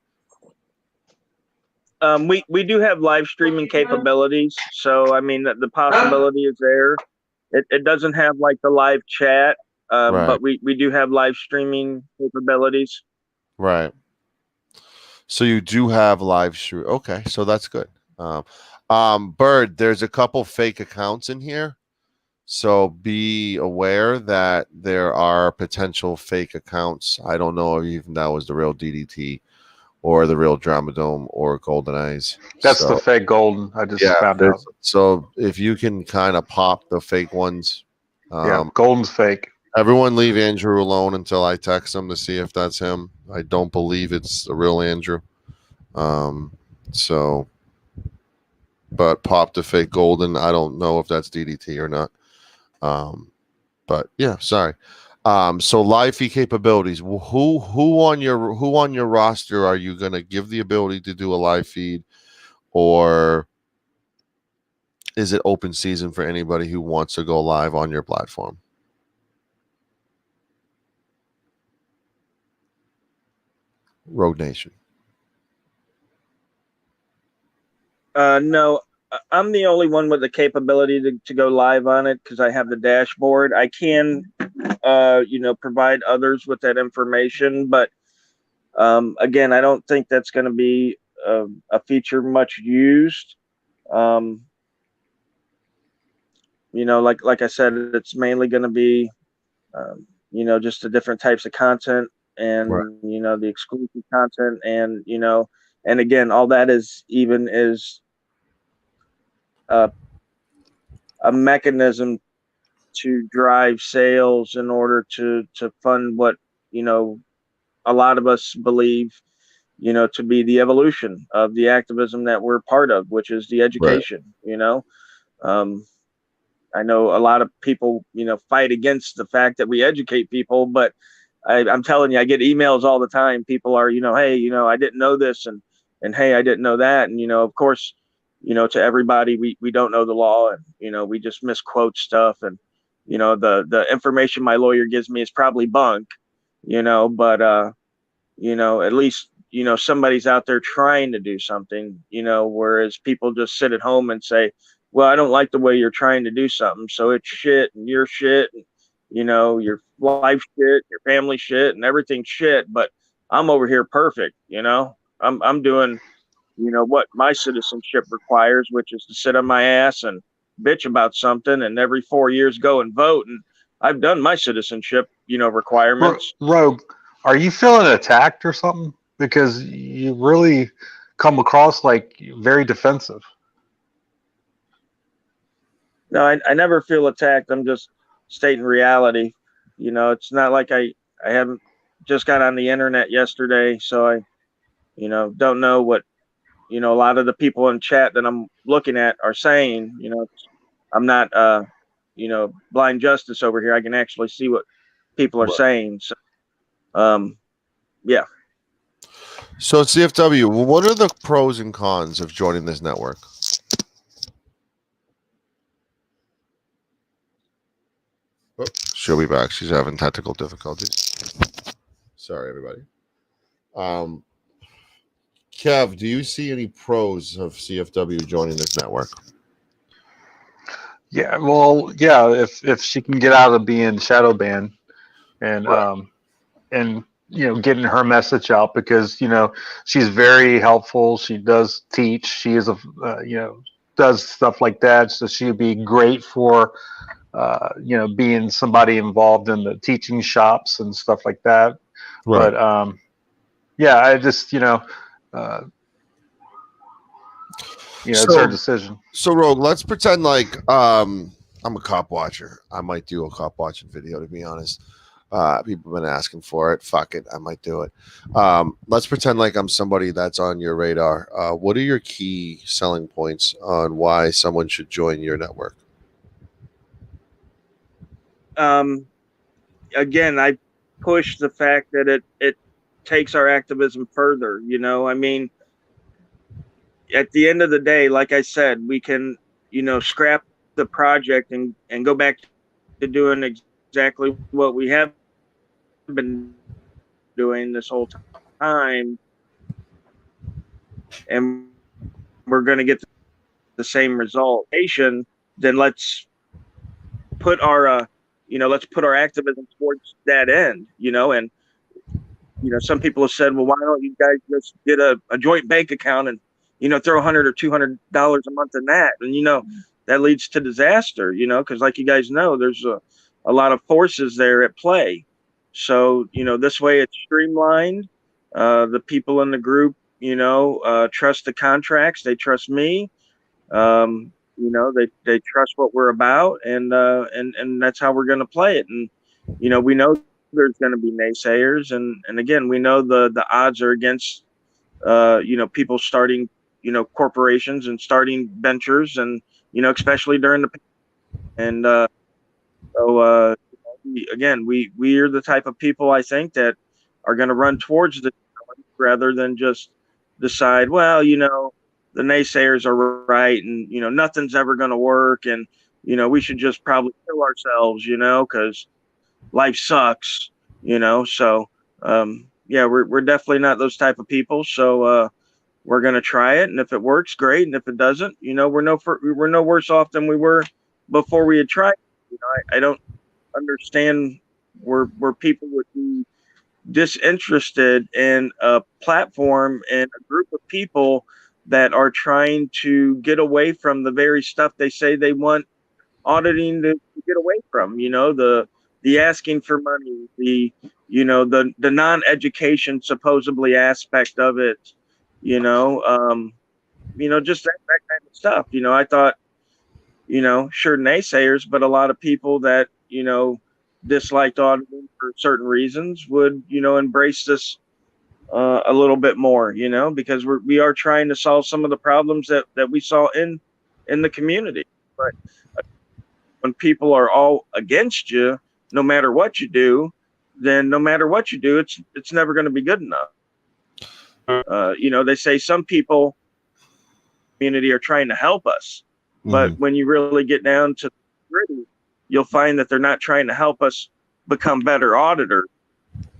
We do have live streaming capabilities. So, I mean, the possibility is there. It doesn't have like the live chat, but we do have live streaming capabilities. Right. So you do have live stream. Okay. So that's good. Bird, there's a couple fake accounts in here. So be aware that there are potential fake accounts. I don't know if even that was the real DDT or the real Drama Dome or Golden Eyes. That's the fake Golden. I just found out. So if you can kind of pop the fake ones. Golden's fake. Everyone leave Andrew alone until I text him to see if that's him. I don't believe it's the real Andrew. But pop the fake Golden. I don't know if that's DDT or not. But yeah, sorry. So live feed capabilities. Who on your roster are you gonna give the ability to do a live feed, or is it open season for anybody who wants to go live on your platform? Rogue Nation. No, I'm the only one with the capability to go live on it because I have the dashboard. I can, provide others with that information, but again, I don't think that's going to be a feature much used. Like I said, it's mainly going to be, just the different types of content and the exclusive content, and and again, all that is a mechanism to drive sales in order to fund what a lot of us believe to be the evolution of the activism that we're part of, which is the education. I know a lot of people fight against the fact that we educate people, but I'm telling you, I get emails all the time. People are hey, I didn't know this, and and hey, I didn't know that. And, of course, to everybody, we don't know the law, and, we just misquote stuff. And, the information my lawyer gives me is probably bunk, but, at least, somebody's out there trying to do something, whereas people just sit at home and say, well, I don't like the way you're trying to do something, so it's shit and you're shit, and, your life shit, your family shit, and everything's shit, but I'm over here perfect, I'm doing, what my citizenship requires, which is to sit on my ass and bitch about something, and every 4 years go and vote. And I've done my citizenship, requirements. Rogue, are you feeling attacked or something? Because you really come across like very defensive. No, I never feel attacked. I'm just stating reality. It's not like I haven't just got on the internet yesterday, so I, don't know what, a lot of the people in chat that I'm looking at are saying. I'm not, blind justice over here. I can actually see what people are saying. So, yeah. So CFW, what are the pros and cons of joining this network? Oh, she'll be back. She's having technical difficulties. Sorry, everybody. Kev, do you see any pros of CFW joining this network? Yeah, well, yeah, if she can get out of being shadow banned and Right. And getting her message out, because she's very helpful. She does teach. She is does stuff like that. So she would be great for being somebody involved in the teaching shops and stuff like that. Right. But yeah, I just it's her decision. So Rogue, let's pretend like I'm a cop watcher. I might do a cop watching video, to be honest. People have been asking for it. Fuck it, I might do it. Let's pretend like I'm somebody that's on your radar. What are your key selling points on why someone should join your network? Again, I push the fact that it takes our activism further. I mean, at the end of the day, like I said, we can, scrap the project and go back to doing exactly what we have been doing this whole time, and we're going to get the same result. Then let's put our activism towards that end, and some people have said, well, why don't you guys just get a joint bank account and throw $100 or $200 a month in that, and that leads to disaster, because like you guys know, there's a lot of forces there at play. So this way it's streamlined. The people in the group trust the contracts, they trust me, they trust what we're about, and that's how we're going to play it. And we know there's going to be naysayers, and again, we know the odds are against people starting corporations and starting ventures, and especially during the and so again, we are the type of people, I think, that are going to run towards the rather than just decide, well, the naysayers are right, and nothing's ever going to work, and we should just probably kill ourselves, because life sucks, so yeah, we're definitely not those type of people. So we're going to try it, and if it works, great, and if it doesn't, we're no worse off than we were before we had tried. I don't understand where people would be disinterested in a platform and a group of people that are trying to get away from the very stuff they say they want auditing to get away from. The asking for money, the non-education supposedly aspect of it, just that kind of stuff. I thought, sure, naysayers, but a lot of people that disliked auditing for certain reasons would embrace this a little bit more, because we are trying to solve some of the problems that we saw in the community. But when people are all against you, no matter what you do, then no matter what you do, it's never going to be good enough. They say some people community are trying to help us, but when you really get down to the gritty, you'll find that they're not trying to help us become better auditors.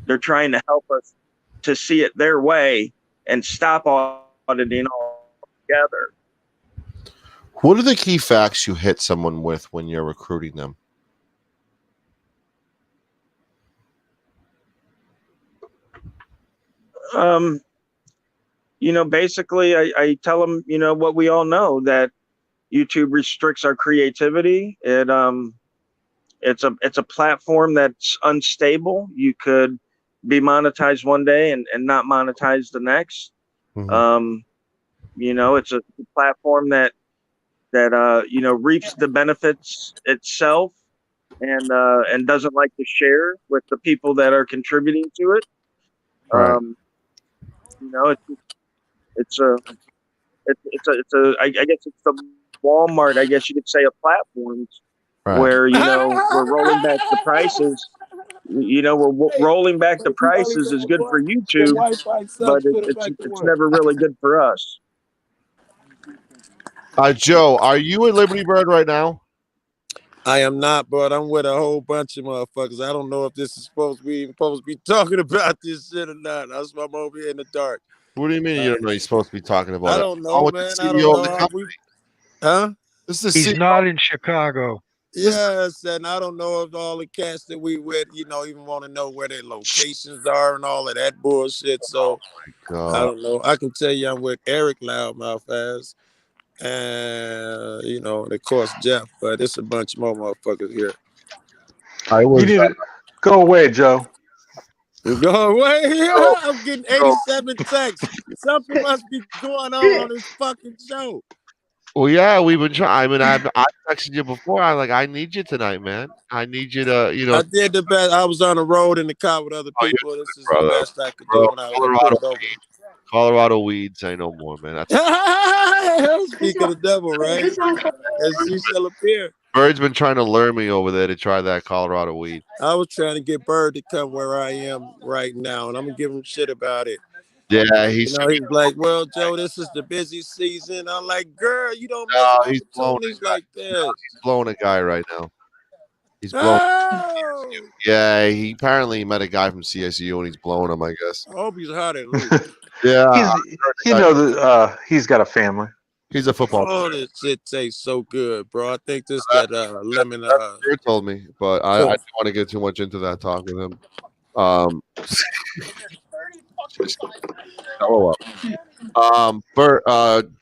They're trying to help us to see it their way and stop auditing altogether. What are the key facts you hit someone with when you're recruiting them? Basically I tell them, what we all know, that YouTube restricts our creativity. It's a platform that's unstable. You could be monetized one day and not monetized the next. It's a platform that reaps the benefits itself and doesn't like to share with the people that are contributing to it. Right. I guess it's the Walmart, I guess you could say, of platforms, Right. where we're rolling back the prices. We're rolling back the prices is good for YouTube, but it's never really good for us. Joe, are you a Liberty Bird right now? I am not, but I'm with a whole bunch of motherfuckers. I don't know if this is supposed to be talking about this shit or not. That's why I'm over here in the dark. What do you mean you don't know you're supposed to be talking about I don't know, man. I don't know. Huh? This is He's not in Chicago. Yes, and I don't know if all the cats that we with, even want to know where their locations are and all of that bullshit. So I don't know. I can tell you I'm with Eric Loudmouth ass, and and of course Jeff, but it's a bunch more motherfuckers here. You need to go away, Joe. Go away. I'm getting 87 texts. Something must be going on this fucking show. Well, yeah, we've been trying. I texted you before. I'm like, I need you tonight, man. I need you to, I did the best. I was on the road in the car with other people. This is the best I could do when I pulled over. Colorado weeds, I know more, man. That's speak of the devil, right? And she shall appear. Bird's been trying to lure me over there to try that Colorado weed. I was trying to get Bird to come where I am right now, and I'm gonna give him shit about it. Yeah, he's like, well, Joe, this is the busy season. I'm like, girl, you don't miss opportunities like this. He's blowing a guy right now. He's blowing. Yeah, he apparently met a guy from CSU and he's blowing him, I guess. I hope he's hot at least. Yeah, he's got a family. He's a football player. Oh, this shit tastes so good, bro. I think this that lemon. You told me, but I don't want to get too much into that talk with him.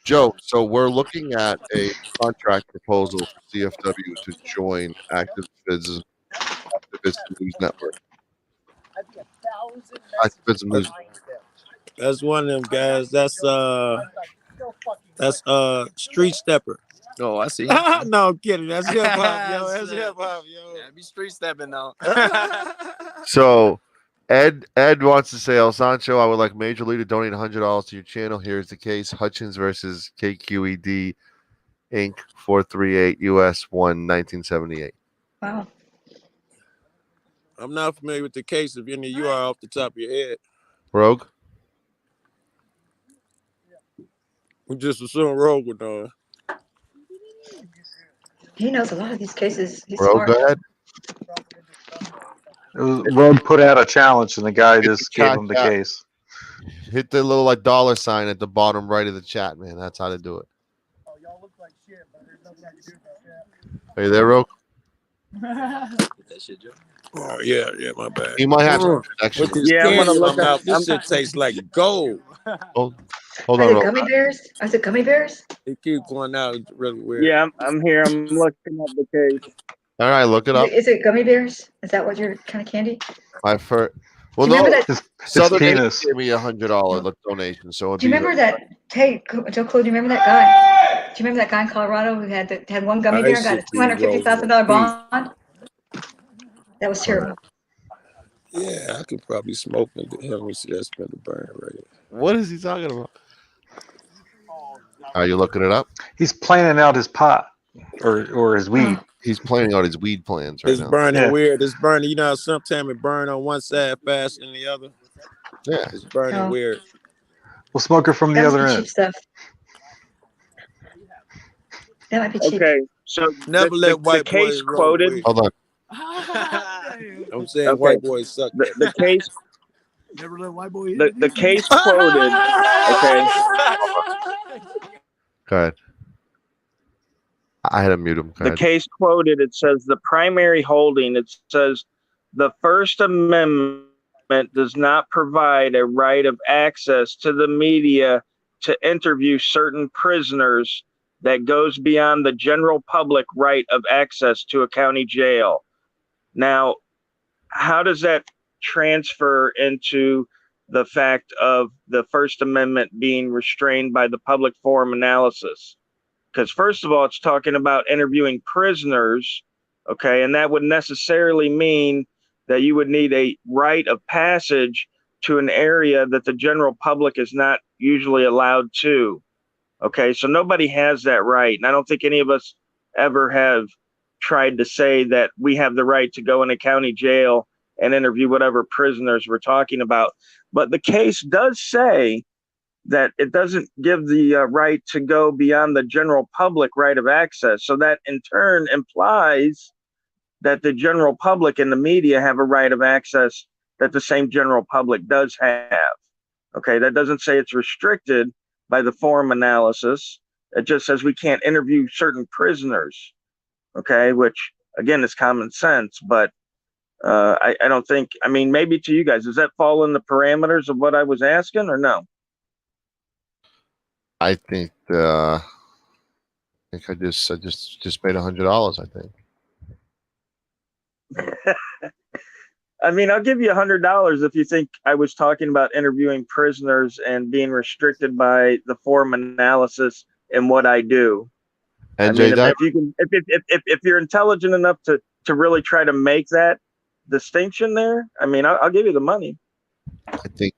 Joe, so we're looking at a contract proposal for CFW to join Activism News Network. Activism News. That's one of them guys. That's Street Stepper. Oh, I see. No, I'm kidding. That's hip hop, yo. That's hip hop, yo. Yeah, be street stepping now. So Ed wants to say, El Sancho, I would like Major League to donate $100 to your channel. Here's the case: Hutchins versus KQED Inc. 438 US 1 1978. Wow. I'm not familiar with the case. If any of you are off the top of your head, Rogue. We just assume Rogue would know. He knows a lot of these cases. He's Rogue, smart. go ahead. Rogue put out a challenge, and the guy just gave him the case. Hit the little dollar sign at the bottom right of the chat, man. That's how to do it. Oh, y'all look like shit, but there's nothing I can do about that. Are you there, Rogue? That shit, Joe. Oh yeah, my bad. He might have some connection. Yeah, I'm gonna look up. This shit tastes like gold. Hold Are on, they Rogue. gummy bears? Is it gummy bears? It keeps going out. It's really weird. Yeah, I'm here. I'm looking up the case. All right, look it up. Is it gummy bears? Is that what your kind of candy? I've heard. Well, Do you no. remember that? Southern penis. gave me $100 donation. So Do you remember that? Hey, Joe Cole, do you remember that guy? Do you remember that guy in Colorado who had one gummy bear and got a $250,000 bond? That was terrible. Yeah, I could probably smoke and let me see that's been the burn right. What is he talking about? Are you looking it up? He's planning out his pot or his weed. He's planning out his weed plans right It's now. burning weird. It's burning. You know how sometimes it burn on one side faster than the other? Yeah. It's burning weird. We'll smoke her from the That must other be end. cheap stuff. That might be cheap. Okay, so Never let the white case boys roll quoted. with. Hold on. I'm saying Okay, white boys suck. the case Never let white boy the case quoted. Okay, Go ahead. I had to mute him. Go the ahead. case quoted. It says the primary holding. It says the First Amendment does not provide a right of access to the media to interview certain prisoners that goes beyond the general public right of access to a county jail. Now, how does that transfer into the fact of the First Amendment being restrained by the public forum analysis? Because first of all, it's talking about interviewing prisoners, okay, and that would necessarily mean that you would need a rite of passage to an area that the general public is not usually allowed to. Okay, so nobody has that right. And I don't think any of us ever have tried to say that we have the right to go in a county jail and interview whatever prisoners we're talking about. But the case does say that it doesn't give the right to go beyond the general public right of access. So that in turn implies that the general public and the media have a right of access that the same general public does have. Okay, that doesn't say it's restricted by the forum analysis. It just says we can't interview certain prisoners. Okay, which again is common sense, but I don't think, I mean, maybe to you guys, does that fall in the parameters of what I was asking or no? I think I just made $100. I think. I mean, I'll give you $100 if you think I was talking about interviewing prisoners and being restricted by the forum analysis and what I do. And I mean, if you can, if you're intelligent enough to really try to make that distinction there, I mean, I'll give you the money. I think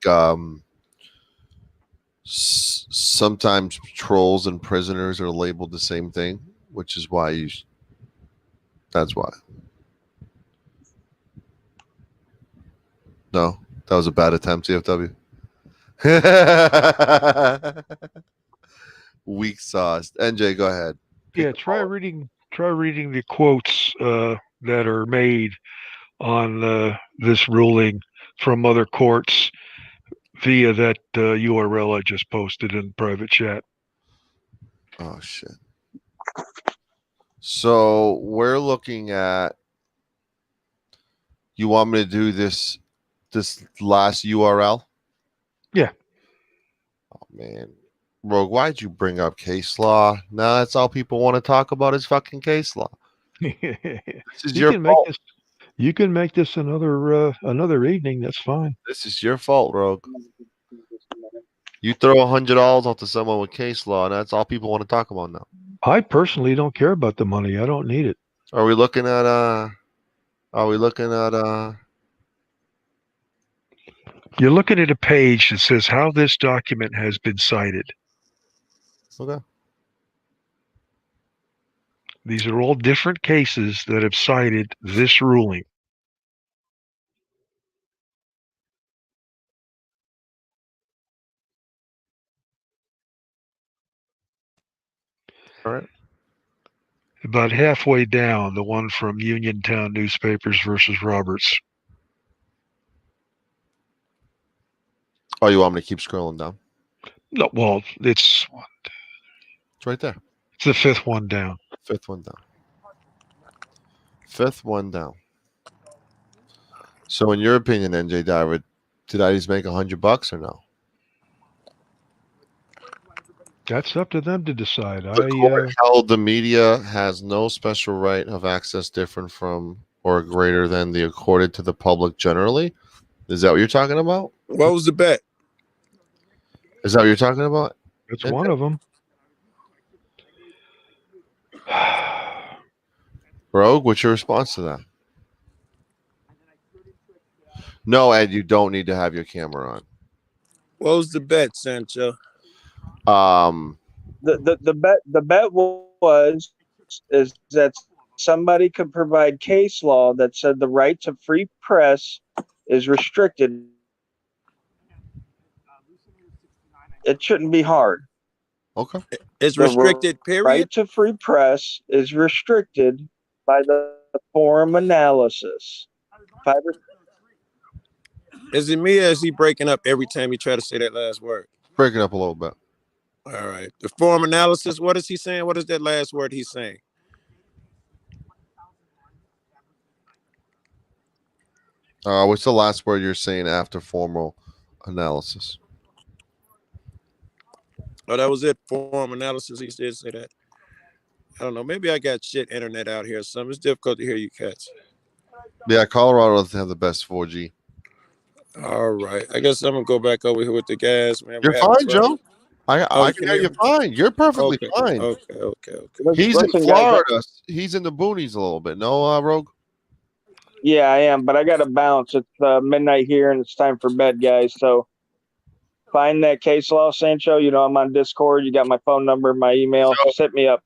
sometimes trolls and prisoners are labeled the same thing, which is why that's why. No, that was a bad attempt, CFW. Weak sauce. NJ, go ahead. Yeah, try reading the quotes that are made on this ruling from other courts via that URL I just posted in private chat. Oh shit. So we're looking at. You want me to do this last URL? Yeah. Oh man, Rogue, why'd you bring up case law? Now that's all people want to talk about is fucking case law. This is your fault. You can make this another evening. That's fine. This is your fault, Rogue. You throw $100 off to someone with case law, and that's all people want to talk about now. I personally don't care about the money. I don't need it. Are we looking at You're looking at a page that says how this document has been cited. Okay. These are all different cases that have cited this ruling. All right. About halfway down, the one from Uniontown Newspapers versus Roberts. Oh, you want me to keep scrolling down? No, well, it's right there. It's the fifth one down. Fifth one down. Fifth one down. So, in your opinion, NJ Diver, did I just make $100 or no? That's up to them to decide. The court held the media has no special right of access different from or greater than the accorded to the public generally. Is that what you're talking about? What was the bet? Is that what you're talking about? That's one of them. Rogue, what's your response to that? No, Ed, you don't need to have your camera on. What was the bet, Sancho? The bet was that somebody could provide case law that said the right to free press is restricted it shouldn't be hard. Okay. It's restricted, The period. right to free press is restricted by the forum analysis. Is it me or is he breaking up every time you try to say that last word? Breaking up a little bit. All right. The forum analysis, what is he saying? What is that last word he's saying? What's the last word you're saying after formal analysis? Oh, that was it. Forum analysis. He did say that. I don't know. Maybe I got shit internet out here or something. It's difficult to hear you cats. Yeah, Colorado doesn't have the best 4G. All right. I guess I'm gonna go back over here with the guys, man. You're fine, Joe. I you can hear you fine. You're perfectly fine. Okay. He's in Listen, Florida. guys, He's in the boonies a little bit. No, Rogue? yeah, I am, but I got to bounce. It's midnight here, and it's time for bed, guys. So find that case law, Sancho. You know, I'm on Discord. You got my phone number, my email. Just hit me up.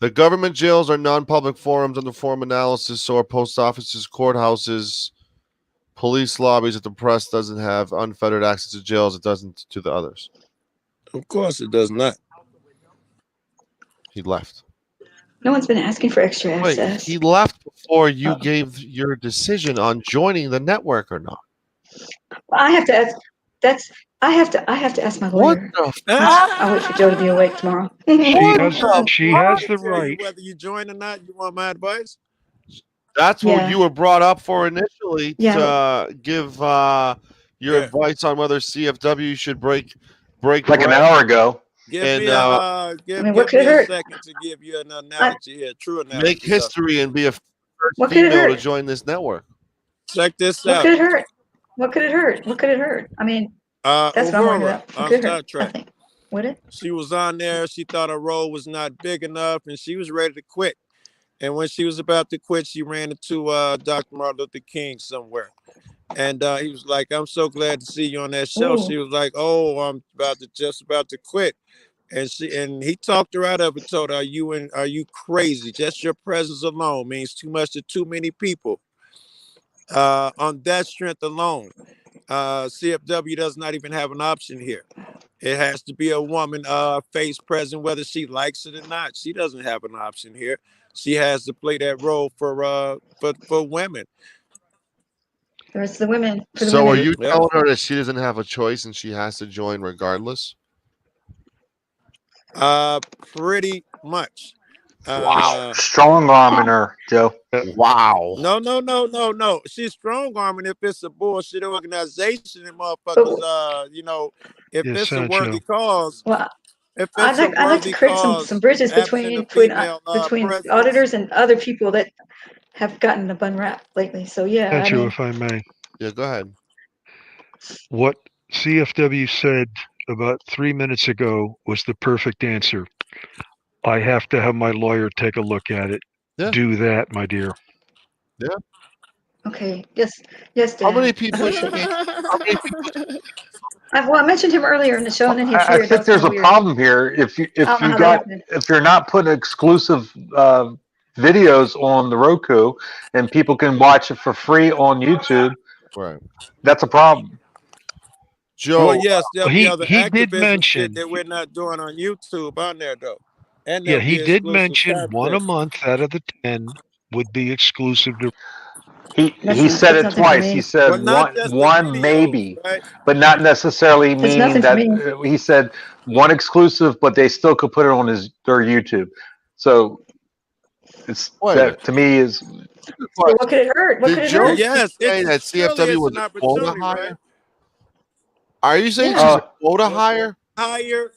The government jails are non-public forums under forum analysis, so are post offices, courthouses, police lobbies. That the press doesn't have unfettered access to jails, it doesn't to the others. Of course it does not. He left. No one's been asking for extra Wait, access. he left before you gave your decision on joining the network or not. I have to ask. I have to ask my lawyer. What the I'll wait for Joe to be awake tomorrow. She has the Tell you right. whether you join or not. You want my advice? That's what Yeah. you were brought up for initially Yeah. to give your advice on whether CFW should break Like bread. an hour ago. Give And, me a give, I mean, give what could me it a hurt? second to give you an analogy here, true analogy. Make history and be a first What could it female to hurt? join this network. Check this What out. could it hurt? What could it hurt? What could it hurt? I mean, that's what I'm worried Aurora about. What on could it Star hurt? Trek. Nothing. Would it? She was on there. She thought her role was not big enough, and she was ready to quit. And when she was about to quit, she ran into Dr. Martin Luther King somewhere. And he was like, "I'm so glad to see you on that show." Ooh. She was like, "Oh, I'm just about to quit." And he talked her out of it. Told her, "Are you crazy? Just your presence alone means too much to too many people." On that strength alone, CFW does not even have an option here. It has to be a woman face present, whether she likes it or not. She doesn't have an option here. She has to play that role for women. The rest of the women. For the So women. are you Yeah. telling her that she doesn't have a choice and she has to join regardless? Pretty much. Wow. Strong arming her, Joe. Wow. No. She's strong arming if it's a bullshit organization and motherfuckers, if Yes, it's a Sancho. worthy cause. Well, If I'd it's a like to worthy create cause, some bridges absent between a between presence. auditors and other people that have gotten a bun rap lately. So yeah, I Sancho, mean, if I may. Yeah, go ahead. What CFW said about 3 minutes ago was the perfect answer. I have to have my lawyer take a look at it. Yeah. Do that, my dear. okay, yes, Dad. How many people I should appreciate be? it. How many people? I mentioned him earlier in the show, and then he I appeared. That think was there's kinda a weird. problem here. If I don't know how that happened. if you're not putting exclusive videos on the Roku and people can watch it for free on YouTube, Right. that's a problem. Joe, Well, yes, there'll be other he did activism shit mention, that we're not doing on YouTube on there though, and yeah, there'll he be did exclusive mention one a content. month out of the 10 would be exclusive to. He said That's it nothing for twice. He me. said Well, not just the one videos, maybe, right? but not necessarily It's meaning nothing for that me. he said one exclusive, but they still could put it on their YouTube. So it's wait. that to me is Good So what question. could it hurt? What Did could it Joe hurt? Yes, say that surely CFW it's was an a quota opportunity, right? hire? Are you saying Yeah. she's a quota hire? Higher.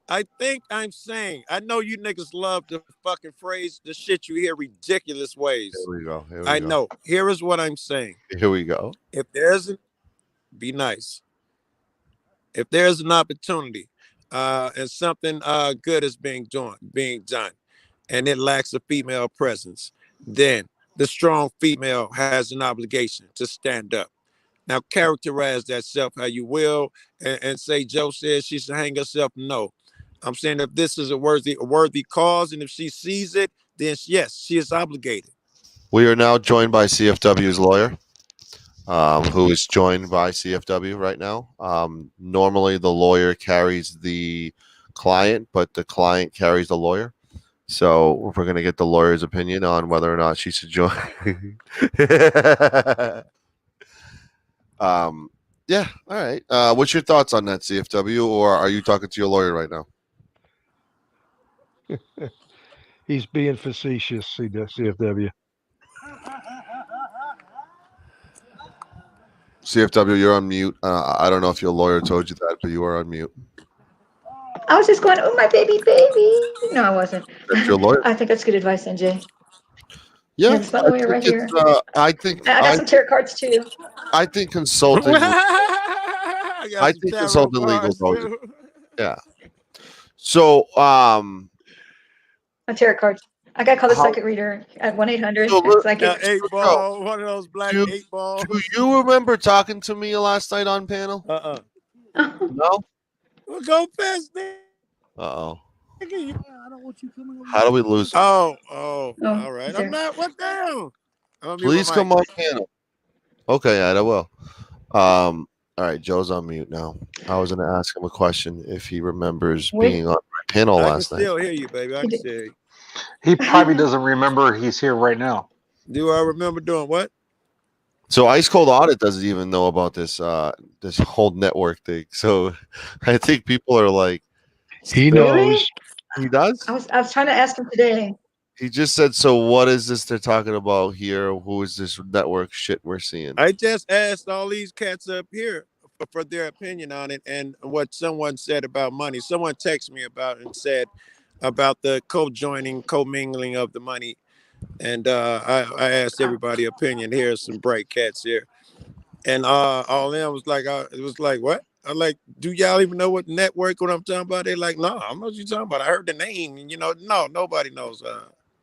I think I'm saying. I know you niggas love the fucking phrase, the shit you hear ridiculous ways. Here we go. I know. Here is what I'm saying. Here we go. If there's be nice. If there's an opportunity and something good is being done, and it lacks a female presence, then the strong female has an obligation to stand up. Now, characterize that self how you will, and say Joe says she should hang herself. No, I'm saying if this is a worthy cause, and if she sees it, then yes, she is obligated. We are now joined by CFW's lawyer. who is joined by CFW right now. Normally, the lawyer carries the client, but the client carries the lawyer. So we're going to get the lawyer's opinion on whether or not she should join. Yeah. All right. What's your thoughts on that, CFW, or are you talking to your lawyer right now? He's being facetious, CFW. CFW, you're on mute. I don't know if your lawyer told you that, but you are on mute. I was just going, oh, my baby. No, I wasn't. That's your lawyer. I think that's good advice, NJ. Yeah, it's my lawyer right here. I think I got some tarot cards too. I think consulting. I think consulting legal goes. Yeah. So, My tarot cards. I got to call the psychic reader at 1-800 psychic. 8-ball, one of those black 8 balls. Do you remember talking to me last night on panel? No. We'll go fast then. Uh-oh. I don't want you coming over. How do we lose? Oh, all right. I'm not. What down? Please come on panel. Okay, I will. All right, Joe's on mute now. I was going to ask him a question if he remembers being on my panel last night. I can still hear you, baby. I can still hear you. He probably doesn't remember he's here right now. Do I remember doing what? So Ice Cold Audit doesn't even know about this this whole network thing. So I think people are like, he knows. He does? I was trying to ask him today. He just said, so what is this they're talking about here? Who is this network shit we're seeing? I just asked all these cats up here for their opinion on it and what someone said about money. Someone texted me about it and said about the co-mingling of the money. And I asked everybody opinion. Here's some bright cats here. And all them was like, it was like, what? I'm like, do y'all even know what network, what I'm talking about? They're like, no, I don't know what you're talking about. I heard the name. And, no, nobody knows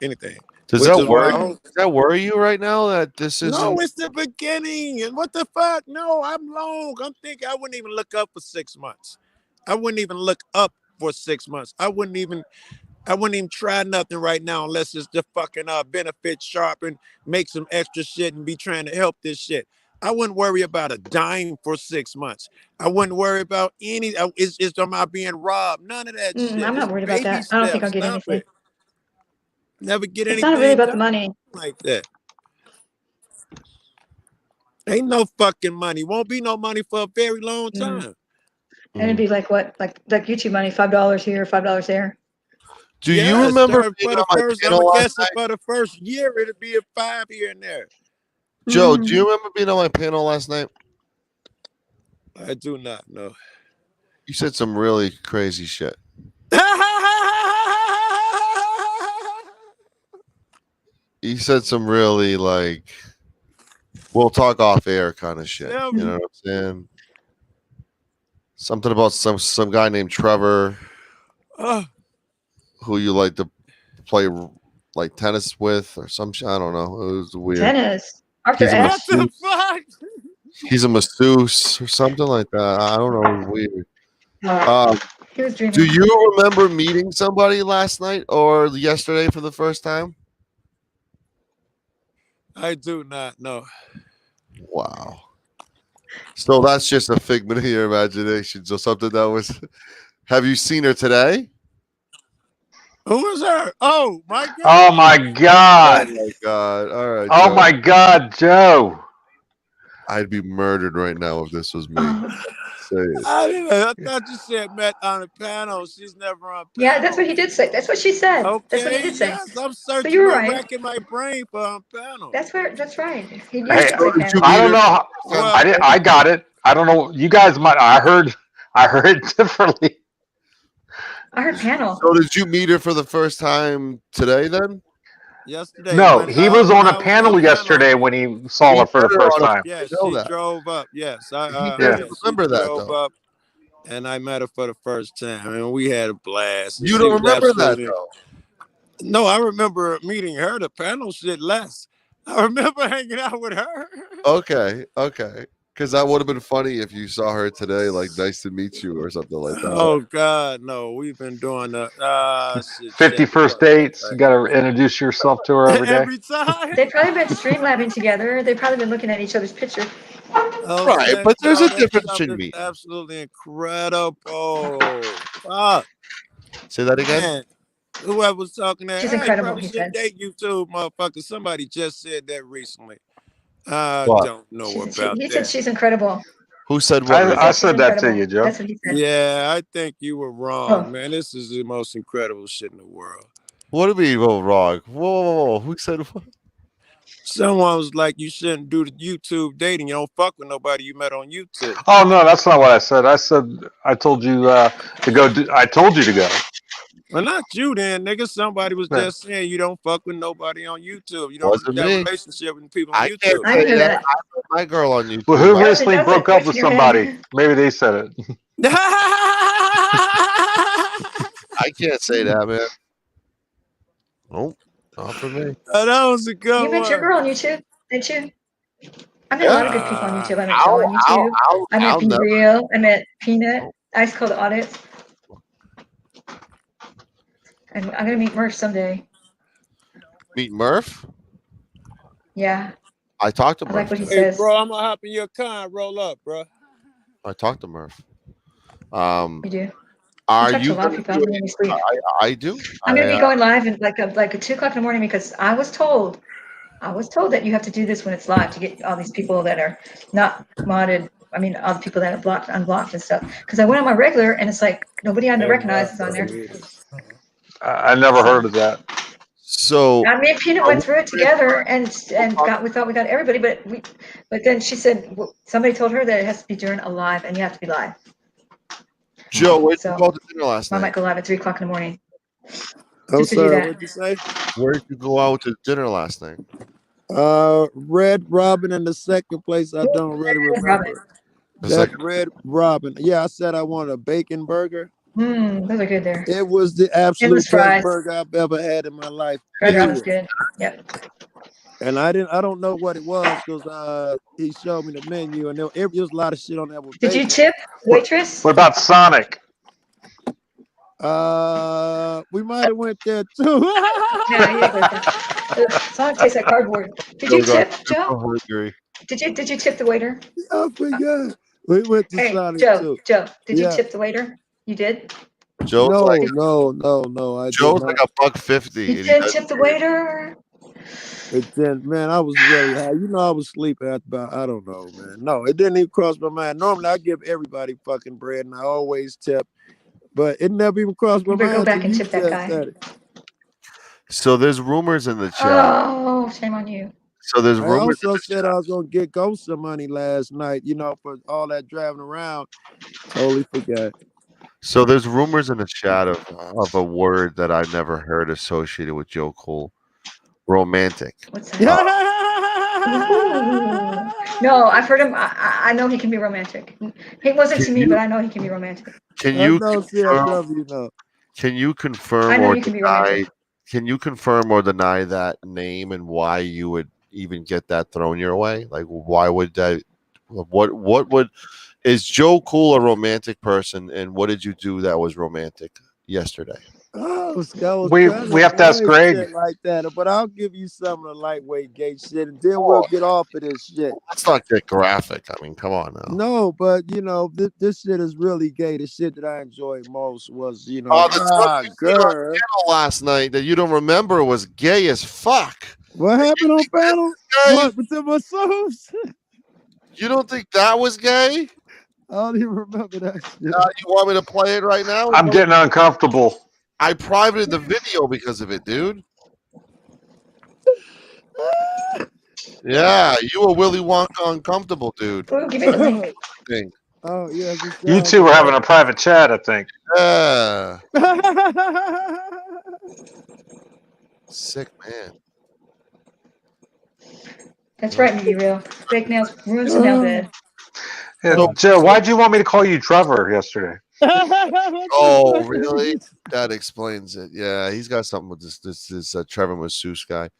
anything. Does that worry you right now that this is? No, it's the beginning. And what the fuck? No, I'm long. I'm thinking I wouldn't even look up for 6 months. I wouldn't even look up for 6 months. I wouldn't even try nothing right now unless it's the fucking benefit sharp and make some extra shit and be trying to help this shit. I wouldn't worry about a dime for 6 months. I wouldn't worry about any. Am I being robbed? None of that shit. I'm not worried about that. I don't think I'll get anything. Never get anything. It's not really about the money. Like that. Ain't no fucking money. Won't be no money for a very long time. And it'd be like what? Like YouTube money, $5 here, $5 there. Do you remember for the first year it'd be a 5 here and there. Joe, do you remember being on my panel last night? I do not know. You said some really crazy shit. You said some really we'll talk off air kind of shit. You know what I'm saying? Something about some guy named Trevor who you like to play like tennis with or some shit. I don't know. It was weird. Tennis. Arthur What the fuck? He's a masseuse or something like that. I don't know. It was weird. He was dreaming. Do you remember meeting somebody last night or yesterday for the first time? I do not know. Wow. So that's just a figment of your imagination. So something that was. Have you seen her today? Who was her? Oh my god! Oh my god! Oh my god! All right. Oh Joe. my god, Joe! I'd be murdered right now if this was me. Say it. I thought you said met on a panel. She's never on panel. Yeah, that's what he did say. That's what she said. Okay, that's what he did say. Yes, I'm searching. You're right. Racking my brain for on panel. That's right. He used Hey, panel. I don't know. I got it. I don't know. You guys might. I heard it differently. I heard panel. So did you meet her for the first time today then? Yesterday. No, he was on a panel yesterday when he saw her for the first time. Yes, she drove up. Yes, I remember that drove up, and I met her for the first time, and we had a blast. You don't remember that though? No, I remember meeting her. The panel shit less. I remember hanging out with her. Okay. Because that would have been funny if you saw her today, like nice to meet you or something like that. Oh God, no! We've been doing the 51st dates. You got to introduce yourself to her every day. Every time. They've probably been streamlabbing together. They've probably been looking at each other's picture. Oh, Right, but there's a Sancho, that difference stuff between is me. absolutely incredible. Fuck, Say that again. man. Whoever was talking that, She's hey, you incredible, probably he shouldn't said. date YouTube, motherfucker. Somebody just said that recently. I What? don't know He about said that. she's incredible. Who said what? I She's said that to incredible. you, Joe. That's what he said. Yeah, I think you were wrong, Oh. man. This is the most incredible shit in the world. What do we go wrong? Whoa, who said what? Someone was like, you shouldn't do the YouTube dating. You don't fuck with nobody you met on YouTube. Oh no, that's not what I said. I said I told you to go. I told you to go. Well, not you then, nigga. Somebody was Yeah. just saying you don't fuck with nobody on YouTube. You don't Wasn't got a me. relationship with people on I can't YouTube. I say didn't know that. that. I met my girl on YouTube. Well, who That was recently a broke up voice with in your somebody? head. Maybe they said it. I can't say that, man. Nope, not for me. Oh, that was a good You met your one. girl on YouTube, didn't you? I met a lot of good people on YouTube. I met Joe I'll, on YouTube. I met I'll Be never Real. I met Peanut. Ice Cold Audits. And I'm gonna meet Murph someday. meet Murph. Yeah, I talked to I like Murph. what he Hey, says. bro, I'm gonna hop in your car and roll up, bro. I talked to Murph. You do. Are You talk to you a lot of gonna people. do I'm it? gonna sleep. I do. I'm gonna be going live in like at 2 o'clock in the morning because I was told that you have to do this when it's live to get all these people that are not modded. I mean, all the people that are blocked, unblocked, and stuff. Because I went on my regular and it's like nobody I recognize is on there. I never heard of that. So I mean, Peanut went through it together and we thought we got everybody, but then she said somebody told her that it has to be during a live and you have to be live. Joe, where'd you So go to dinner last I might night? go live at 3 o'clock in the morning. I'm Just to do sorry, that. what'd you say? Where'd you go out to dinner last night? Red Robin in the second place. I don't really remember. That Red Robin. Yeah, I said I wanted a bacon burger. Those are good there. It was the absolute best burger I've ever had in my life. Red Robin's good. Yep. And I don't know what it was because he showed me the menu and there was a lot of shit on there with Did bacon. you tip waitress? What about Sonic? We might have went there too. No, you didn't go there. Sonic tastes like cardboard. Did you tip, Joe? Did you tip the waiter? I forgot. We went to Sonic too. Joe, did you tip the waiter? You did? Joe's no, like I Joe's did like not. $1.50. You did tip the waiter? It didn't, man. I was really high. You know, I was sleeping at about, I don't know, man. No, it didn't even cross my mind. Normally, I give everybody fucking bread, and I always tip, but it never even crossed my mind. Go back and tip that guy. So there's rumors in the chat. Oh, shame on you. So there's rumors. I also said I was gonna get Ghost some money last night. You know, for all that driving around. Totally forgot. So there's rumors in the chat of a word that I've never heard associated with Joe Cool. Romantic. What's that? No, I've heard him. I know he can be romantic. He wasn't to me, but I know he can be romantic. Can you CFW, Can you confirm or deny? Can you confirm or deny that name and why you would even get that thrown your way? Like, why would that? What would? Is Joe Cool a romantic person? And what did you do that was romantic yesterday? Oh, we have to ask Greg like that, but I'll give you some of the lightweight gay shit, and then we'll get off of this shit. Let's not get graphic. I mean, come on now. No, but you know, this shit is really gay. The shit that I enjoyed most was, you know, the girl last night that you don't remember was gay as fuck. What happened on panel? What with my souls? You don't think that was gay? I don't even remember that shit. You want me to play it right now? I'm getting uncomfortable. I privated the video because of it, dude. Yeah, you were Willy Wonka uncomfortable, dude. Ooh, give me the link. Oh yeah, you two were having a private chat, I think. Yeah. Sick man. That's right, Be Real. Fake nails ruins the nail bed. Yeah, Joe, why'd you want me to call you Trevor yesterday? Oh, really? That explains it. Yeah, he's got something with this Trevor Masseuse guy.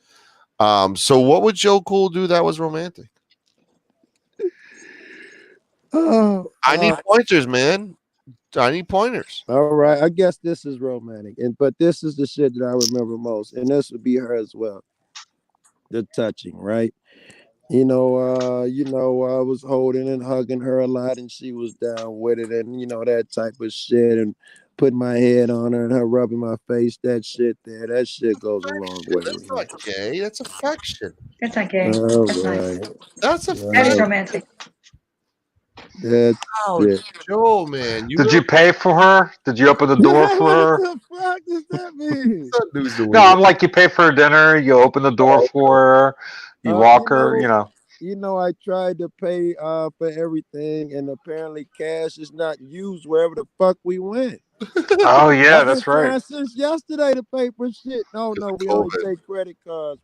So what would Joe Cool do that was romantic? I need pointers, man. I need pointers. All right, I guess this is romantic, but this is the shit that I remember most, and this would be her as well. The touching, right? I was holding and hugging her a lot, and she was down with it, and that type of shit, and putting my head on her and her rubbing my face. That shit goes a long way That's with me. not gay. That's affection. That's not gay. All That's right, nice. That's That is affection. romantic. that's Oh, it. Joe, man. Did you pay for her? Did you open the door for her? What the fuck does that mean? news to No, I'm like you pay for her dinner. You open the door for her. You walk her. I tried to pay for everything, and apparently cash is not used wherever the fuck we went. Oh yeah, I've been that's right. trying since yesterday to pay for shit. No, we only take credit cards.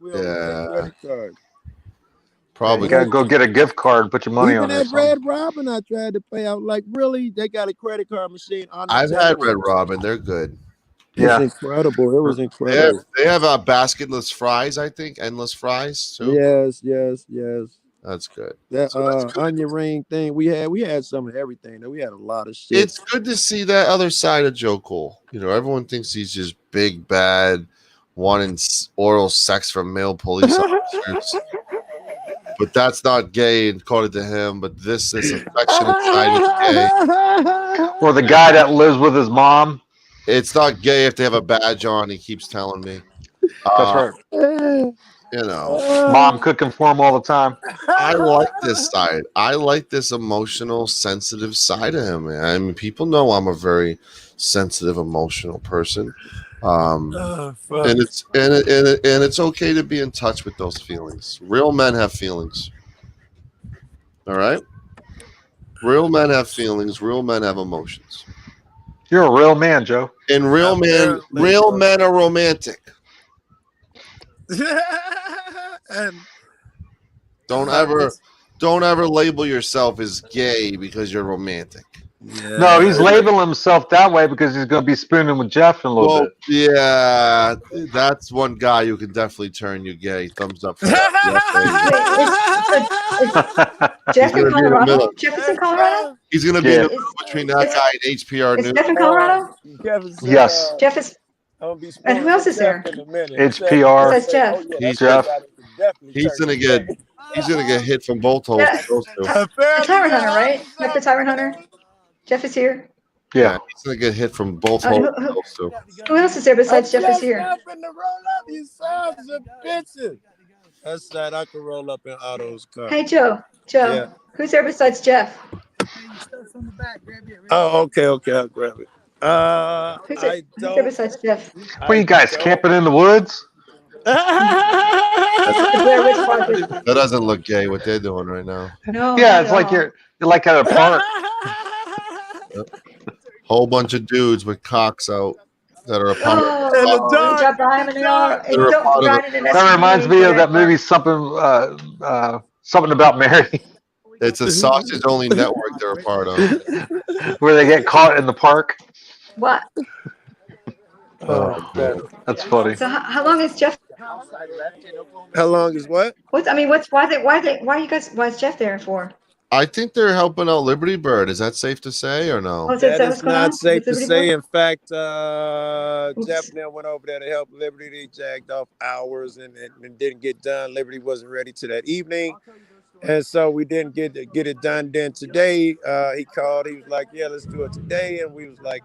Probably. You gotta go get a gift card and put your money Even on at it. Red Robin, I tried to pay out. Like, really? They got a credit card machine on the I've till? had Red Robin. They're good. It's incredible. It was They incredible. have basketless fries, I think. Endless fries, too. Yes. That's good. That So that's good. onion ring thing. We had some of everything. We had a lot of shit. It's good to see that other side of Joe Cole. Everyone thinks he's just big, bad, wanting oral sex from male police officers. But that's not gay, according to him. But this affectionate side is gay. Or the guy that lives with his mom. It's not gay if they have a badge on. He keeps telling me. That's right. Mom cooking for him all the time. I like this side. I like this emotional, sensitive side of him, man. I mean, people know I'm a very sensitive, emotional person. And it's okay to be in touch with those feelings. Real men have feelings. All right? Real men have feelings. Real men have emotions. You're a real man, Joe. And real men are romantic. And Don't ever label yourself as gay because you're romantic. Yeah. No, he's labeling himself that way because he's going to be spooning with Jeff in a little bit. Yeah, that's one guy who can definitely turn you gay. Thumbs up for that. Jeff in Colorado? Jeff is in Colorado? He's going to be in the middle between that guy and HPR News. Is Jeff in Colorado? Yes. Jeff is. And who else is there? HPR. Besides Jeff. Jeff. He's gonna get hit from both holes. Yeah. The Tyrant Hunter, right? Jeff the Tyrant Hunter? Jeff is here. Yeah. He's gonna get hit from both holes. Who else is there besides Jeff is here? That's that I can roll up in Otto's car. Hey, Joe. Yeah. Who's there besides Jeff? Oh, okay, I'll grab it. Who's there besides Jeff? What are you guys camping in the woods? That doesn't look gay. What they're doing right now. No. Yeah, it's like you're like at a park. Whole bunch of dudes with cocks out that are a part of That reminds me of that movie, something about Mary. It's a sausage only network they're a part of. Where they get caught in the park. What? That's funny. So how long is Jeff? How long is what? Why is Jeff there for? I think they're helping out Liberty Bird. Is that safe to say or no? That is not safe to say. In fact, Jeff now went over there to help Liberty. They jagged off hours and didn't get done. Liberty wasn't ready to that evening. And so we didn't get it done. Then today, he called. He was like, "Yeah, let's do it today." And we was like,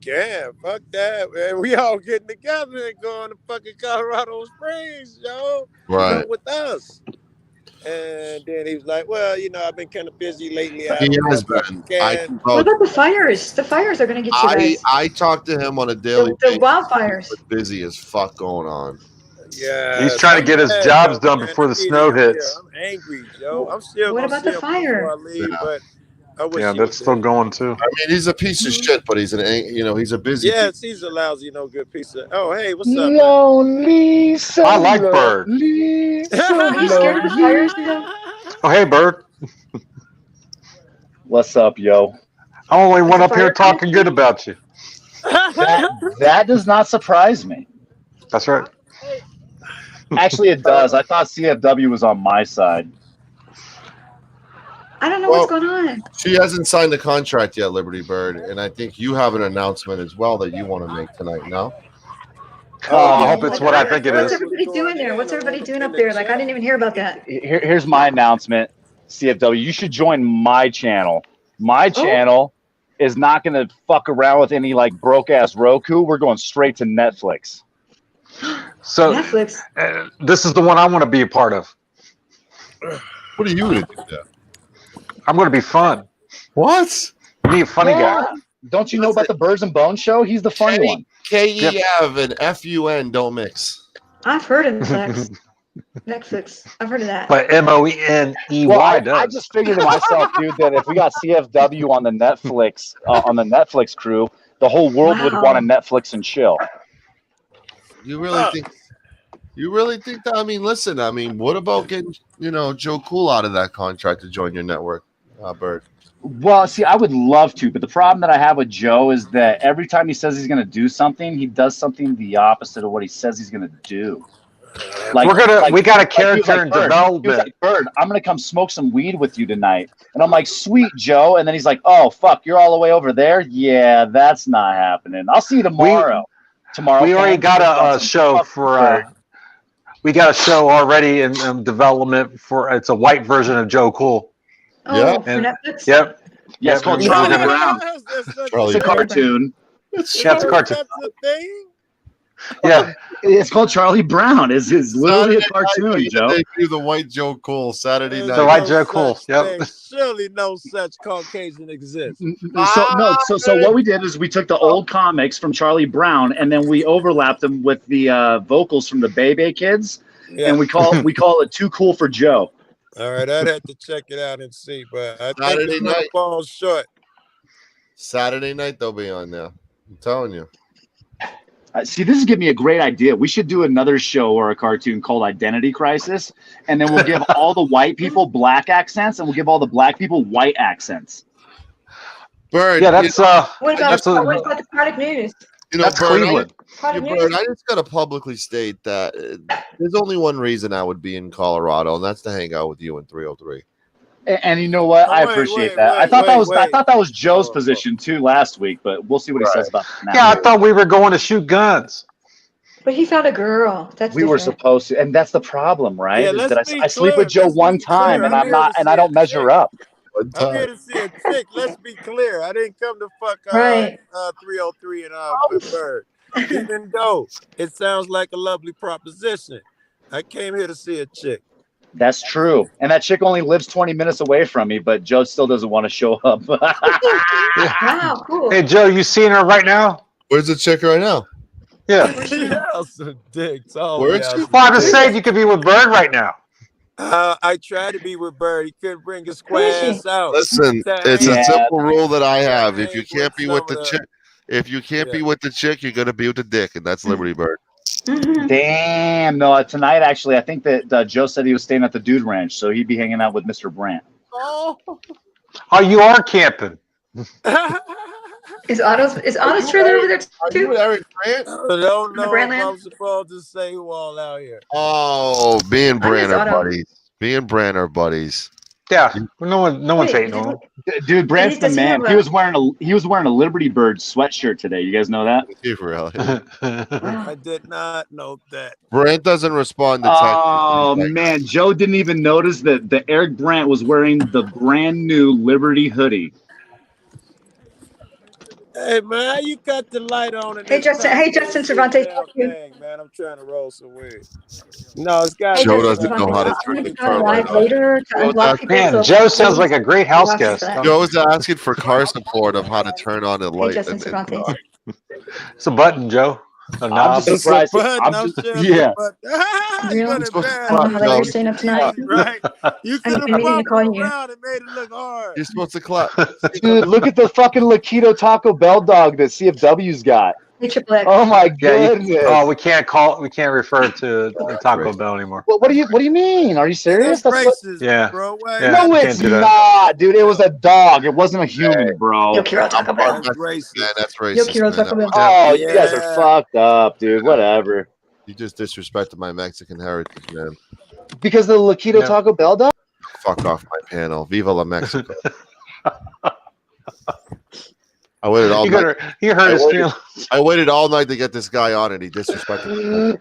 "Damn, fuck that, man. We all getting together and going to fucking Colorado Springs, yo. Right. Come with us." And then he was like, "Well, I've been kind of busy lately." He has been. What about the fires? The fires are going to get you guys. I talk to him on a daily basis. The wildfires. Busy as fuck going on. Yeah, he's trying to get his jobs done before the sno hits. I'm angry, Joe. I'm still. What about the fire? But yeah, that's still going too. I mean, he's a piece of shit, but he's he's a busy. Yes, he's a lousy, good piece of. Oh, hey, what's up? Lonely. I like Bird. Are you scared of the fires? Oh, hey, Bird. What's up, yo? I'm only one up here talking good about you. That does not surprise me. That's right. Actually, it does. I thought CFW was on my side. I don't know what's going on. She hasn't signed the contract yet, Liberty Bird, and I think you have an announcement as well that you want to make tonight. No? I hope it's what I think it What's is. everybody doing there? What's everybody doing up there? Like, I didn't even hear about that. Here's my announcement, CFW. You should join my channel. My channel is not going to fuck around with any like broke ass Roku. We're going straight to Netflix. So Netflix. This is the one I want to be a part of. What are you going to do there? I'm going to be fun. What? Be a funny guy. Don't you know about the Birds and Bones show? He's the funny one. K-E-F and F-U-N don't mix. I've heard of Netflix. Netflix. I've heard of that. But M-O-N-E-Y Well, does. I just figured to myself, dude, that if we got CFW on the Netflix crew, the whole world would want to Netflix and chill. You really think? You really think that? I mean, listen. I mean, what about getting Joe Cool out of that contract to join your network, Bert? Well, see, I would love to, but the problem that I have with Joe is that every time he says he's going to do something, he does something the opposite of what he says he's going to do. We got a character in development. He was like, Bird, I'm going to come smoke some weed with you tonight. And I'm like, sweet, Joe. And then he's like, oh, fuck, you're all the way over there? Yeah, that's not happening. I'll see you tomorrow. We already got a show for... we got a show already in development for... It's a white version of Joe Cool. Oh, for Netflix? Yep. Yeah, it's called Charlie Brown. It's a cartoon. It's a cartoon. That's the thing. Yeah, it's called Charlie Brown. It's literally a cartoon, Joe. They do the white Joe Cool Saturday night. The white Joe Cool. Yep. Surely no such Caucasian exists. So what we did is we took the old comics from Charlie Brown and then we overlapped them with the vocals from the Bebe Kids, and we call it Too Cool for Joe. All right, I'd have to check it out and see, but I Saturday think night falls short. Saturday night they'll be on there. I'm telling you. See, this is giving me a great idea. We should do another show or a cartoon called Identity Crisis, and then we'll give all the white people black accents, and we'll give all the black people white accents. Bird, yeah, that's what about the product news? That's Cleveland. Bird, I just gotta publicly state that there's only one reason I would be in Colorado, and that's to hang out with you in 303. And you know what? I appreciate that. I thought that was Joe's position too last week, but we'll see what he says about that now. Yeah, I thought we were going to shoot guns. But he found a girl. That's we were supposed to, and that's the problem, right? Yeah, is that I sleep with Joe one time, and I don't measure up. I'm here to see a chick. Let's be clear. I didn't come to fuck 303 and with Bird. Even though it sounds like a lovely proposition, I came here to see a chick. That's true. And that chick only lives 20 minutes away from me, but Joe still doesn't want to show up. Wow, cool. Hey, Joe, you seeing her right now? Where's the chick right now? Yeah. Some dicks. Where's she? Well, I'm just saying you could be with Bird right now. I tried to be with Bird. He couldn't bring his square ass out. Listen, it's a simple rule that I have. If you can't be with the chick, be with the chick, you're gonna be with the dick, and that's Liberty Bird. Damn. No, tonight, actually, I think that Joe said he was staying at the Dude Ranch, so he'd be hanging out with Mr. Brandt. Oh, you are camping. Is Otto's trailer over there too? I don't know if I'm supposed to say who all out here. Oh, me and Brandt are buddies. Me and Brandt are buddies. Yeah, no one's hating on him. Dude, Brandt's the man. He was wearing a Liberty Bird sweatshirt today. You guys know that? I did not know that. Brandt doesn't respond to text. Oh man, Joe didn't even notice that Eric Brandt was wearing the brand new Liberty hoodie. Hey man, how you got the light on? Hey Justin Cervantes. Dang, man, I'm trying to roll some weed. No, it's got. Joe doesn't know how to turn the car light on. Man, Joe sounds like a great house guest. Joe is asking for car support of how to turn on the light. Hey, Justin Cervantes. It's a button, Joe. I'm just surprised. Yeah. Really? I don't know how you're staying up tonight. Right? You could have bumped around and made it look hard. You're supposed to clap. Dude, look at the fucking Laquito Taco Bell dog that CFW's got. Hey, Triple X. Oh my goodness! We can't refer to Taco Bell anymore. What do you mean? Are you serious? That's racist, bro. No, it's not, dude. It was a dog. It wasn't a human, bro. Yo quiero Taco Bell. That's racist. Yeah, that's racist. Yo quiero Taco Bell. Oh, you guys are fucked up, dude. Whatever. You just disrespected my Mexican heritage, man. Because the Laquito Taco Bell dog? Fuck off my panel. Viva la Mexico. I waited all night. You hurt his feelings. I waited all night to get this guy on, and he disrespected me.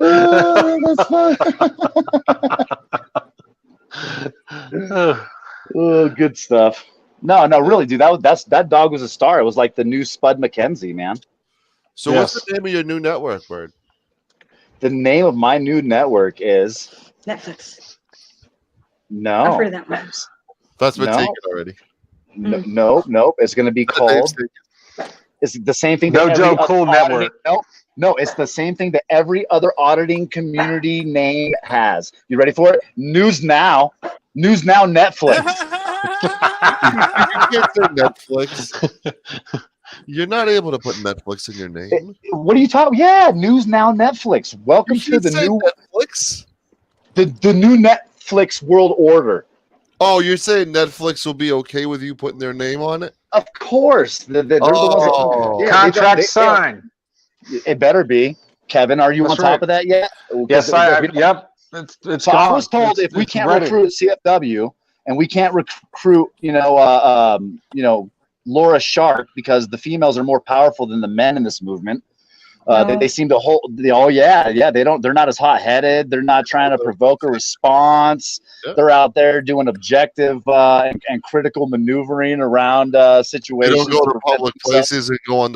Oh, good stuff. No, really, dude. That dog was a star. It was like the new Spud McKenzie, man. So, what's the name of your new network, Bird? The name of my new network is Netflix. No. I've heard of that one. That's been taken already. Nope. It's going to be called. It's the same thing. No Joe Cool Network. No, it's the same thing that every other auditing community name has. You ready for it? News Now Netflix. You can't say Netflix. You're not able to put Netflix in your name. What are you talking? Yeah, News Now Netflix. Welcome to the new Netflix. The new Netflix world order. Oh, you're saying Netflix will be okay with you putting their name on it? Of course. They're the ones that contract signed. It better be. Kevin, are you on top of that yet? Yes, yep. It's so I was told if we can't recruit CFW and we can't recruit, Laura Shark because the females are more powerful than the men in this movement. They seem to hold. They're not as hot-headed. They're not trying to provoke a response. Yep. They're out there doing objective and critical maneuvering around situations. They don't go to public places and go on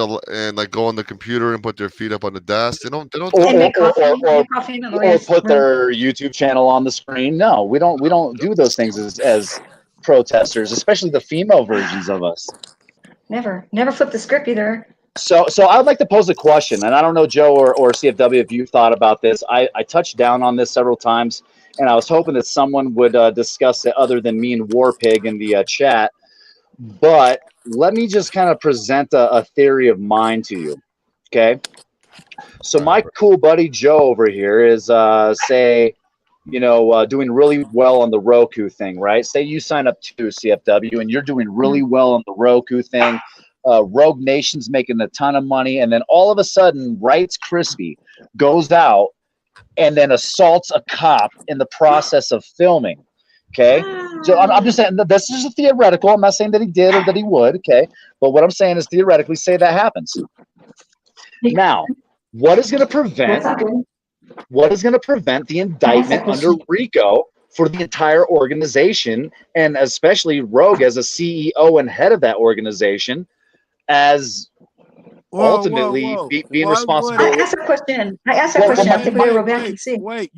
the computer and put their feet up on the desk. They don't. Or put their YouTube channel on the screen. No, we don't do those things as protesters, especially the female versions of us. Never flip the script either. So I'd like to pose a question, and I don't know, Joe or CFW, if you've thought about this. I touched down on this several times, and I was hoping that someone would discuss it other than me and Warpig in the chat. But let me just kind of present a theory of mine to you, okay? So my cool buddy Joe over here is, doing really well on the Roku thing, right? Say you sign up to CFW, and you're doing really well on the Roku thing. Rogue Nation's making a ton of money, and then all of a sudden, Wright's Krispy goes out and then assaults a cop in the process of filming. Okay, so I'm just saying that this is a theoretical. I'm not saying that he did or that he would. Okay, but what I'm saying is theoretically, say that happens. Now, what is going to prevent the indictment under RICO for the entire organization, and especially Rogue as a CEO and head of that organization? As ultimately being responsible. I asked that question. I think we go back and see. Wait,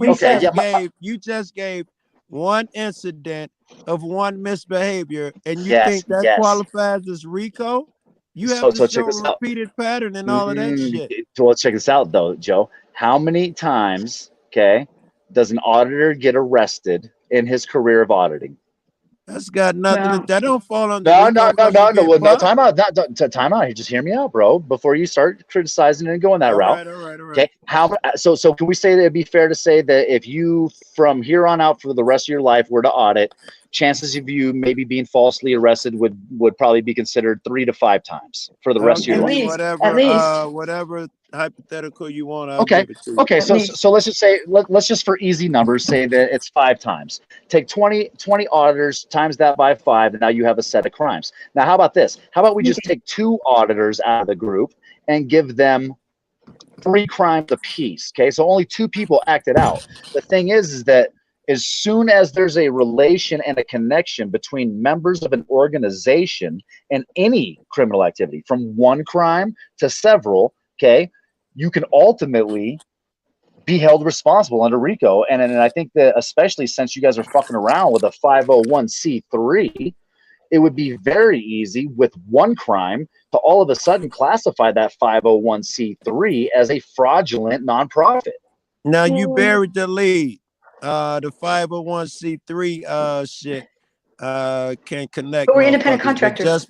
you just gave one incident of one misbehavior, and you think that qualifies as RICO? You have to show a repeated pattern and all of that shit. Well, check this out, though, Joe. How many times, does an auditor get arrested in his career of auditing? That's got nothing. That don't fall under. No. Time out. Time out. Just hear me out, bro. Before you start criticizing and going that route. All right. Okay. So can we say that it'd be fair to say that if you from here on out for the rest of your life were to audit, chances of you maybe being falsely arrested would probably be considered 3 to 5 times for the rest of your life. Whatever hypothetical you want. Okay. So let's just say let's just for easy numbers say that it's 5 times. Take 20 auditors times that by 5, and now you have a set of crimes. Now, how about this? How about we just take 2 auditors out of the group and give them 3 crimes apiece? Okay, so only 2 people acted out. The thing is that as soon as there's a relation and a connection between members of an organization and any criminal activity, from one crime to several, you can ultimately be held responsible under RICO. And I think that especially since you guys are fucking around with a 501c3, it would be very easy with one crime to all of a sudden classify that 501c3 as a fraudulent nonprofit. Now you buried the lead. The 501c3 shit can connect. But we're independent contractors.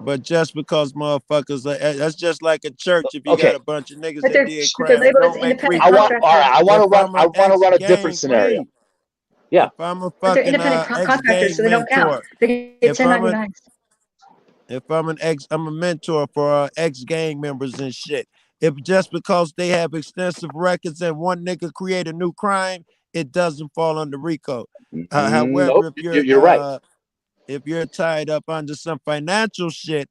But just because motherfuckers, that's just like a church. If you got a bunch of niggas that did crap, I want to run a different scenario. Yeah. If I'm a fucking contractors, so they don't count. They get 1099s. If I'm a mentor for ex-gang members and shit. If just because they have extensive records and one nigga create a new crime, it doesn't fall under RICO. However, if you're right. If you're tied up under some financial shit,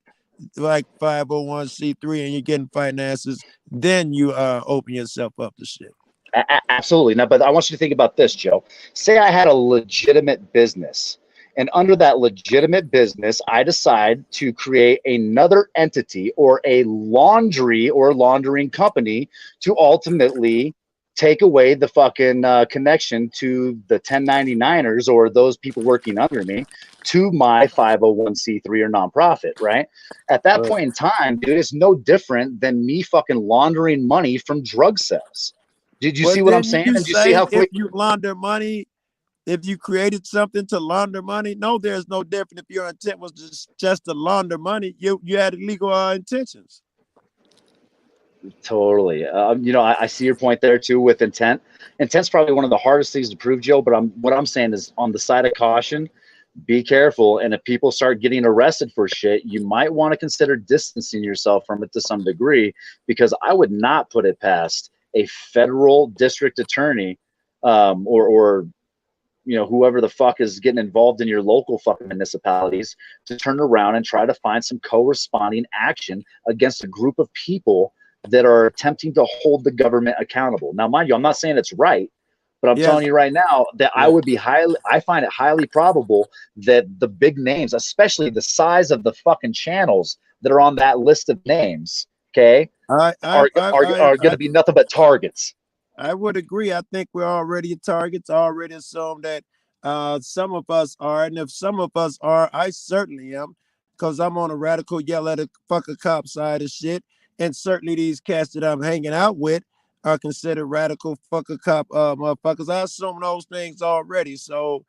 like 501c3 and you're getting finances, then you open yourself up to shit. Absolutely. Now, but I want you to think about this, Joe. Say I had a legitimate business, and under that legitimate business, I decide to create another entity or a laundry or laundering company to ultimately take away the fucking connection to the 1099ers or those people working under me to my 501c3 or nonprofit, right? At that point in time, dude, it's no different than me fucking laundering money from drug sales. Did you see what I'm saying? You Did you see how quick? If you launder money, if you created something to launder money, no, there's no difference. If your intent was just to launder money, you had illegal intentions. Totally. You know, I see your point there too with intent. Intent's probably one of the hardest things to prove, Joe. But what I'm saying is, on the side of caution, be careful. And if people start getting arrested for shit, you might want to consider distancing yourself from it to some degree, because I would not put it past a federal district attorney or you know, whoever the fuck is getting involved in your local fucking municipalities to turn around and try to find some corresponding action against a group of people that are attempting to hold the government accountable. Now, mind you, I'm not saying it's right, but I'm telling you right now that I find it highly probable that the big names, especially the size of the fucking channels that are on that list of names, okay, are going to be nothing but targets. I would agree. I think we're already targets. I already assume that some of us are, and if some of us are, I certainly am, because I'm on a radical yell at a fucker cop side of shit. And certainly these cats that I'm hanging out with are considered radical fucker cop motherfuckers. I assume those things already. So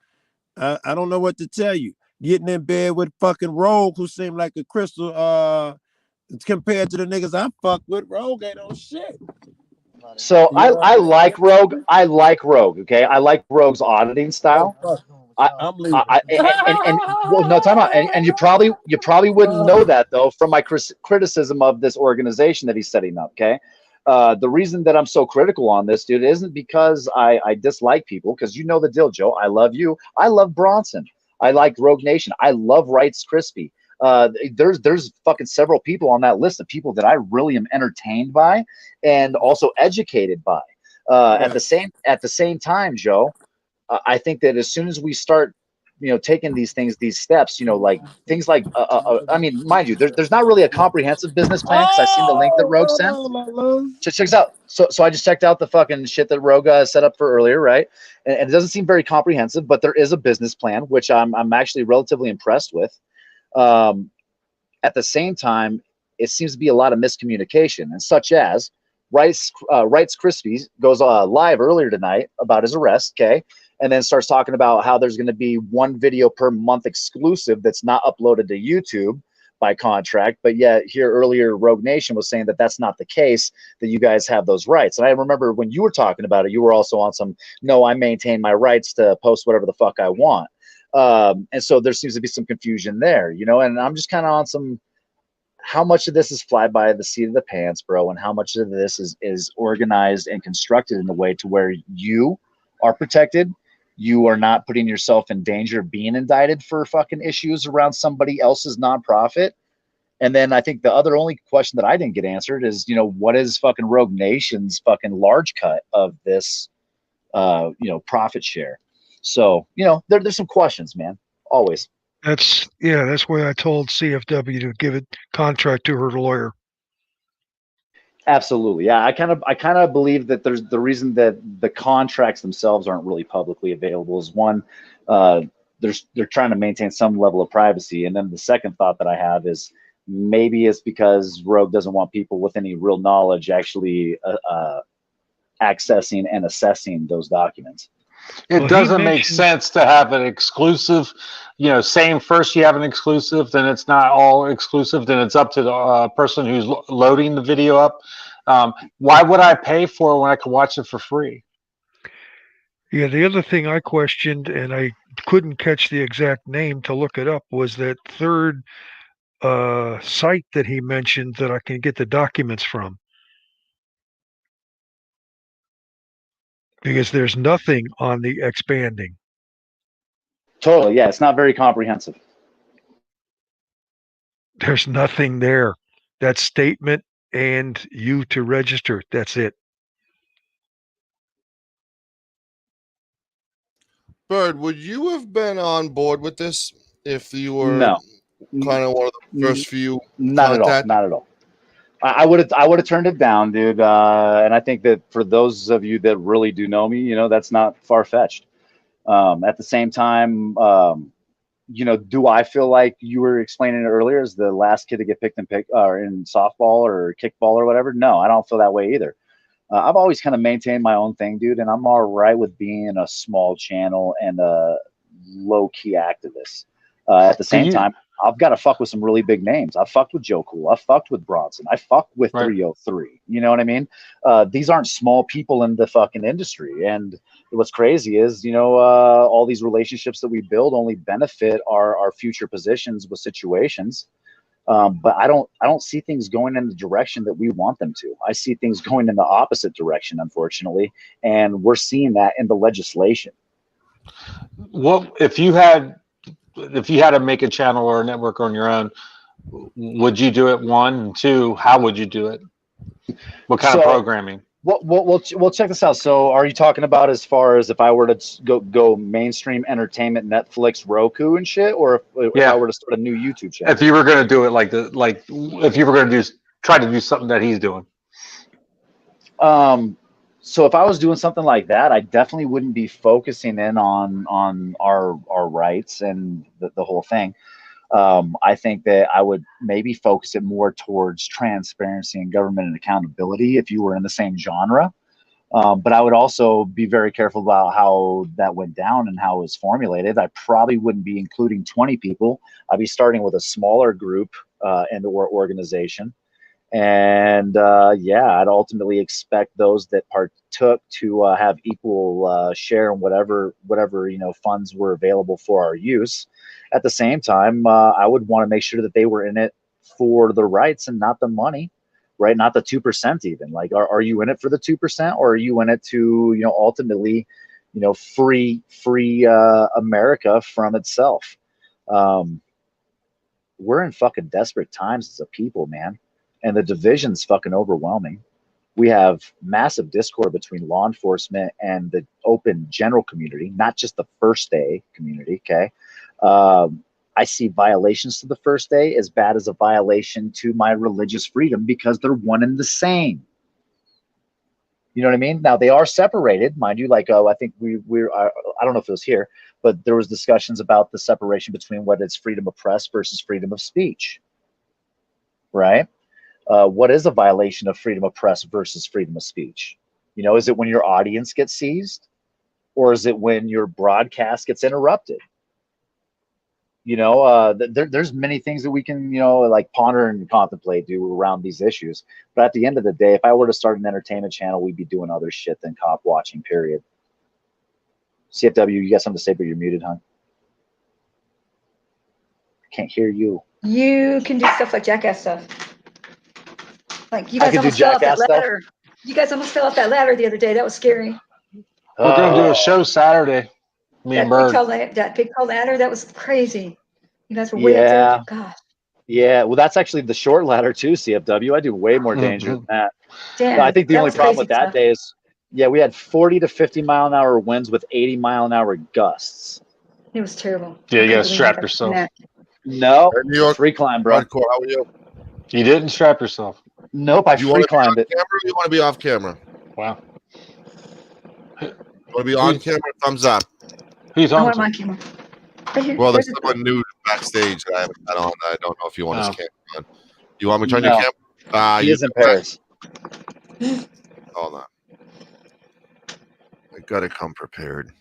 I don't know what to tell you. Getting in bed with fucking Rogue, who seemed like a crystal compared to the niggas I fuck with. Rogue ain't on shit. So I like Rogue. I like Rogue. Okay, I like Rogue's auditing style. I'm leaving. Well, no, time out. And you probably wouldn't know that though from my criticism of this organization that he's setting up. Okay, the reason that I'm so critical on this, dude, isn't because I dislike people, because you know the deal, Joe. I love you. I love Bronson. I like Rogue Nation. I love Rights Krispy. There's fucking several people on that list of people that I really am entertained by and also educated by. At the same time, Joe, I think that as soon as we start, you know, taking these steps, you know, like things like, I mean, mind you, there's not really a comprehensive business plan, because I seen the link that Rogue sent. Check this out. So I just checked out the fucking shit that Rogue set up for earlier, right? And it doesn't seem very comprehensive, but there is a business plan, which I'm actually relatively impressed with. At the same time, it seems to be a lot of miscommunication, and such as Rights Krispy goes live earlier tonight about his arrest, okay, and then starts talking about how there's going to be one video per month exclusive that's not uploaded to YouTube by contract, but yet here earlier Rogue Nation was saying that that's not the case, that you guys have those rights. And I remember when you were talking about it, you were also on some, no, I maintain my rights to post whatever the fuck I want. And so there seems to be some confusion there, you know, and I'm just kind of on some, how much of this is fly by the seat of the pants, bro, and how much of this is organized and constructed in a way to where you are protected. You are not putting yourself in danger of being indicted for fucking issues around somebody else's nonprofit. And then I think the only question that I didn't get answered is, you know, what is fucking Rogue Nation's fucking large cut of this, you know, profit share? So, you know, there's some questions, man, always. That's why I told CFW to give it contract to her lawyer. Absolutely. Yeah, I kind of believe that there's the reason that the contracts themselves aren't really publicly available is one, they're trying to maintain some level of privacy. And then the second thought that I have is maybe it's because Rogue doesn't want people with any real knowledge actually accessing and assessing those documents. It doesn't make sense to have an exclusive, you know, saying first you have an exclusive, then it's not all exclusive, then it's up to the person who's loading the video up. Why would I pay for it when I can watch it for free? Yeah, the other thing I questioned, and I couldn't catch the exact name to look it up, was that third site that he mentioned that I can get the documents from. Because there's nothing on the expanding. Totally, yeah, it's not very comprehensive. There's nothing there. That statement and you to register. That's it. Bird, would you have been on board with this if you were No, kind of one of the first few not at all. contacted? Not at all. I would have turned it down, dude. And I think that for those of you that really do know me, you know, that's not far fetched. At the same time, you know, do I feel like you were explaining it earlier as the last kid to get picked or in softball or kickball or whatever? No, I don't feel that way either. I've always kind of maintained my own thing, dude, and I'm all right with being a small channel and a low key activist. At the same time, I've got to fuck with some really big names. I've fucked with Joe Cool. I've fucked with Bronson. I fucked with 303. You know what I mean? These aren't small people in the fucking industry. And what's crazy is, you know, all these relationships that we build only benefit our future positions with situations. But I don't see things going in the direction that we want them to. I see things going in the opposite direction, unfortunately, and we're seeing that in the legislation. What if you had to make a channel or a network on your own? Would you do it? One and two, how would you do it? What kind of programming? We'll check this out. So, are you talking about as far as if I were to go mainstream entertainment, Netflix, Roku, and shit, or if I were to start a new YouTube channel? If you were going to do it if you were going to try to do something that he's doing. So if I was doing something like that, I definitely wouldn't be focusing in on our rights and the whole thing. I think that I would maybe focus it more towards transparency and government and accountability if you were in the same genre. But I would also be very careful about how that went down and how it was formulated. I probably wouldn't be including 20 people. I'd be starting with a smaller group and or organization. And I'd ultimately expect those that partook to have equal share in whatever you know funds were available for our use. At the same time, I would want to make sure that they were in it for the rights and not the money, right? Not the 2% even. Like, are you in it for the 2%, or are you in it to, you know, ultimately, you know, free America from itself? We're in fucking desperate times as a people, man. And the division's fucking overwhelming. We have massive discord between law enforcement and the open general community, not just the first day community, okay? I see violations to the first day as bad as a violation to my religious freedom because they're one and the same. You know what I mean? Now, they are separated, mind you, like, I think I don't know if it was here, but there was discussions about the separation between what is freedom of press versus freedom of speech, right? What is a violation of freedom of press versus freedom of speech? You know, is it when your audience gets seized, or is it when your broadcast gets interrupted? You know, there's many things that we can, you know, like ponder and contemplate, do around these issues. But at the end of the day, if I were to start an entertainment channel, we'd be doing other shit than cop watching, period. CFW, you got something to say, but you're muted, hon. Can't hear you. You can do stuff like jackass stuff. Like, you guys almost fell off that ladder. You guys almost fell off that ladder the other day. That was scary. We're going to do a show Saturday. Me and Bird. That big tall ladder, that was crazy. You guys were way up there. Gosh. Yeah, well, that's actually the short ladder too, CFW. I do way more danger than that. Damn, I think the only problem with that day is, we had 40 to 50 mile an hour winds with 80 mile an hour gusts. It was terrible. Yeah, you got to strap yourself. No, New York free climb, bro. Hardcore, how are you? You didn't strap yourself. Nope, I free climbed it. Camera, you want to be off camera? Wow. You want to be on camera? Thumbs up. Who's on? I'm on camera. Right here. Well, there's someone new backstage that I haven't had on. I don't know if you want his camera on. You want me to turn your camera? He is in Paris. Hold on. I gotta come prepared.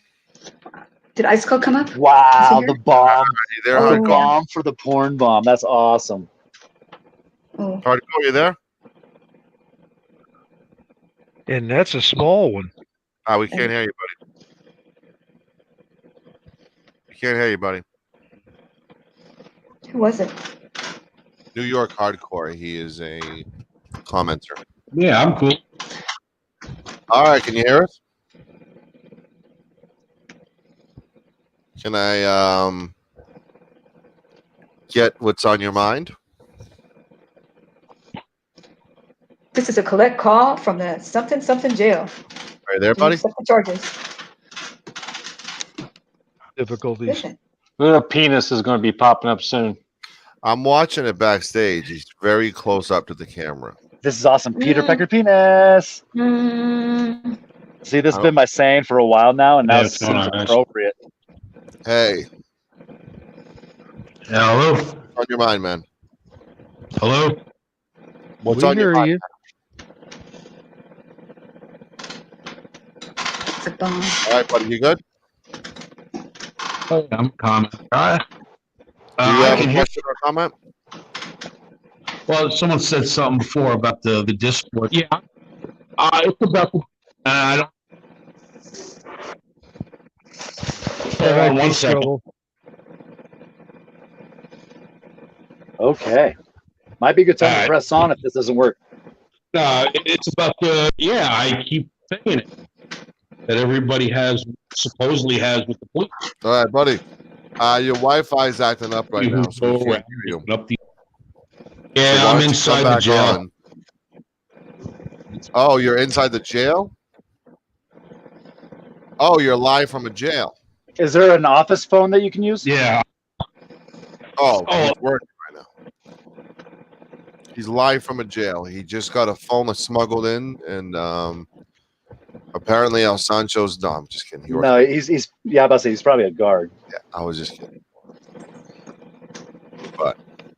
Did Ice Cold come up? Wow, the bomb. The bomb for the porn bomb. That's awesome. Oh. Hardcore, you there? And that's a small one. We can't hear you, buddy. We can't hear you, buddy. Who was it? New York Hardcore. He is a commenter. Yeah, I'm cool. All right, can you hear us? Can I get what's on your mind? This is a collect call from the something jail. Right there, buddy. Accept the charges. Difficulties. Listen. Little penis is going to be popping up soon. I'm watching it backstage. He's very close up to the camera. This is awesome. Peter Pecker penis. See, this has been my saying for a while now, and now it seems appropriate. Hey. Yeah, hello. What's on your mind, man? Hello. What's on your mind? It's a bomb. All right, buddy, you good? Hey, I'm comment. Do you have a question or comment? Well, someone said something before about the Discord. Yeah. It's about I don't. Hold on 1 second. Okay. Might be a good time to press on if this doesn't work. It's about I keep saying it. That everybody supposedly has with the police. All right, buddy. Your Wi-Fi is acting up right now, so we can't hear you. Yeah, I'm inside the jail. Oh, you're inside the jail? Oh, you're live from a jail. Is there an office phone that you can use? Yeah. Oh, he's working right now. He's live from a jail. He just got a phone smuggled in, and apparently El Sancho's dumb. Just kidding. No, he's I'm about to say he's probably a guard. Yeah, I was just kidding. But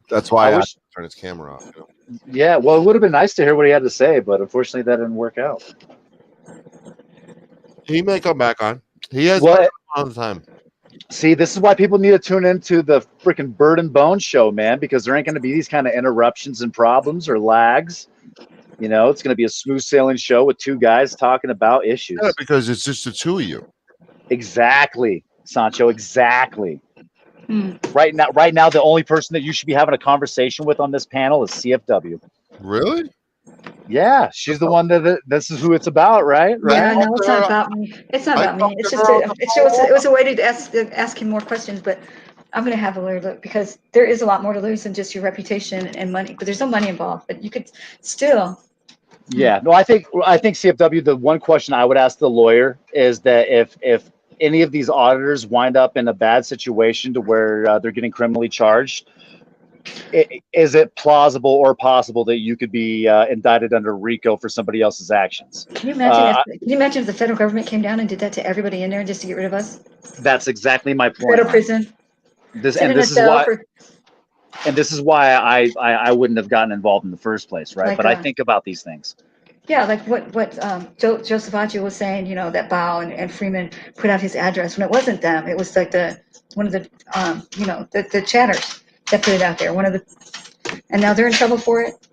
that's why I had to turn his camera off. You know? Yeah, well, it would have been nice to hear what he had to say, but unfortunately that didn't work out. He may come back on. He has all the time. See, this is why people need to tune into the freaking Bird and Bone show, man, because there ain't going to be these kind of interruptions and problems or lags. You know, it's going to be a smooth sailing show with two guys talking about issues. Yeah, because it's just the two of you. Exactly, Sancho. Exactly. Right now, the only person that you should be having a conversation with on this panel is CFW. Really? Yeah, she's the one that this is who it's about, right? Yeah, no, it's not about me. It's not about me. It's just it was a way to ask him more questions, but I'm going to have a lawyer look because there is a lot more to lose than just your reputation and money. But there's no money involved. But you could still. Yeah, no, I think CFW. The one question I would ask the lawyer is that if any of these auditors wind up in a bad situation to where they're getting criminally charged, is it plausible or possible that you could be indicted under RICO for somebody else's actions? Can you imagine? Can you imagine if the federal government came down and did that to everybody in there just to get rid of us? That's exactly my point. Federal prison. This is why I wouldn't have gotten involved in the first place, right? But I think about these things. Yeah, like what Joseph Agio was saying, you know, that Bao and Freeman put out his address when it wasn't them. It was like one of the the chatters that put it out there. And now they're in trouble for it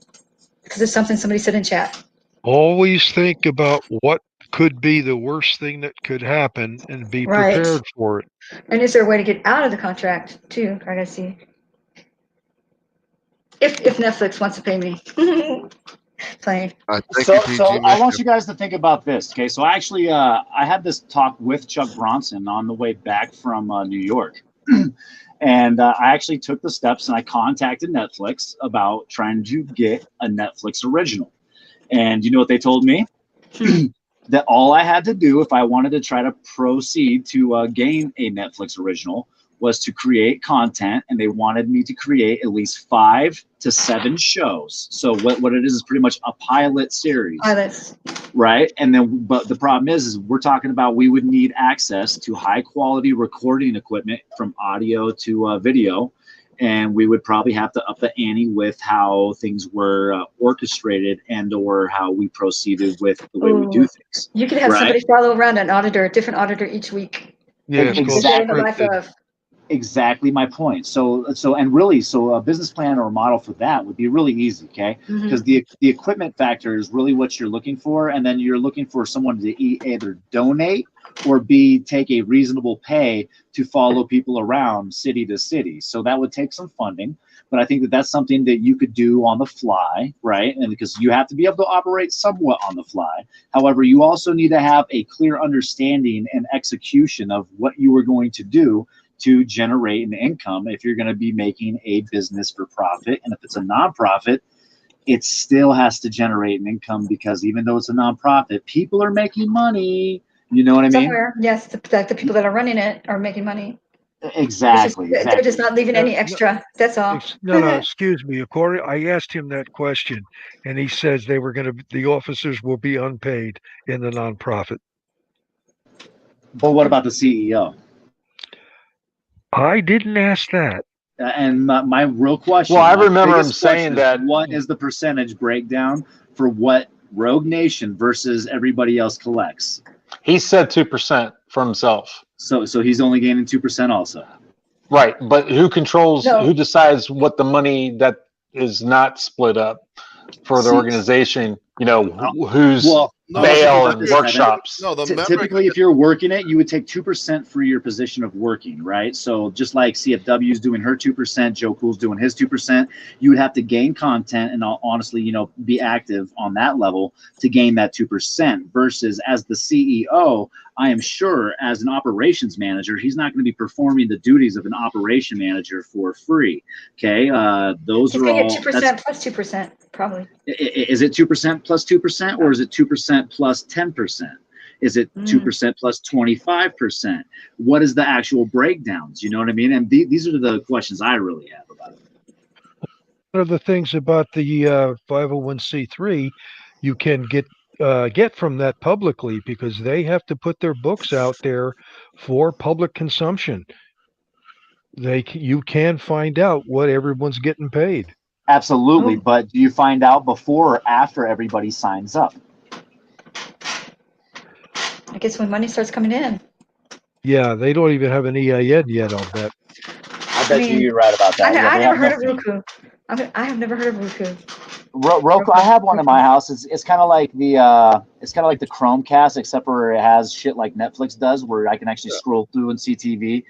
because it's something somebody said in chat. Always think about what could be the worst thing that could happen and be prepared for it. And is there a way to get out of the contract too? I gotta see. If Netflix wants to pay me. Playing. So I want you guys to think about this. Okay, so actually I had this talk with Chuck Bronson on the way back from New York. And I actually took the steps and I contacted Netflix about trying to get a Netflix original. And you know what they told me? That all I had to do if I wanted to try to proceed to gain a Netflix original was to create content, and they wanted me to create at least 5 to 7 shows. So what it is pretty much a pilot series. Pilots. Right? And then, but the problem is we're talking about we would need access to high quality recording equipment from audio to video. And we would probably have to up the ante with how things were orchestrated and or how we proceeded with the way we do things. You could have somebody follow around a different auditor each week. Yeah, exactly my point. So a business plan or a model for that would be really easy, okay? Because the equipment factor is really what you're looking for, and then you're looking for someone to either donate or B, take a reasonable pay to follow people around city to city. So that would take some funding, but I think that that's something that you could do on the fly, right? And because you have to be able to operate somewhat on the fly. However, you also need to have a clear understanding and execution of what you are going to do to generate an income if you're going to be making a business for profit. And if it's a nonprofit, it still has to generate an income, because even though it's a nonprofit, people are making money. You know what I mean? Somewhere, yes, the people that are running it are making money. Exactly. They're just not leaving any extra. That's all. No, excuse me. According, I asked him that question, and he says they were going to. The officers will be unpaid in the nonprofit. But what about the CEO? I didn't ask that. And my real question. Well, I remember him saying that. What is the percentage breakdown for what Rogue Nation versus everybody else collects? He said 2% for himself. So he's only gaining 2% also. Right, but who controls? Who decides what the money that is not split up for the organization? You know, who's bail and workshops. Typically, if you're working it, you would take 2% for your position of working, right? So just like CFW is doing her 2%, Joe Cool's doing his 2%, you would have to gain content and honestly, you know, be active on that level to gain that 2%. Versus as the CEO, I am sure as an operations manager, he's not going to be performing the duties of an operation manager for free. Okay, those are all 2% plus 2%, probably. Is it 2% plus 2%, or is it 2% plus 10%? Is it 2% plus 25%? What is the actual breakdowns? You know what I mean? And these are the questions I really have about it. One of the things about the 501c3, you can get from that publicly, because they have to put their books out there for public consumption. You can find out what everyone's getting paid. Absolutely, but do you find out before or after everybody signs up? I guess when money starts coming in. Yeah, they don't even have an EIN yet, I'll bet. I bet you're right about that. I never heard of Roku. I have never heard of Roku. Roku, I have one in my house. It's kind of like the Chromecast, except for it has shit like Netflix does, where I can actually scroll through and see TV.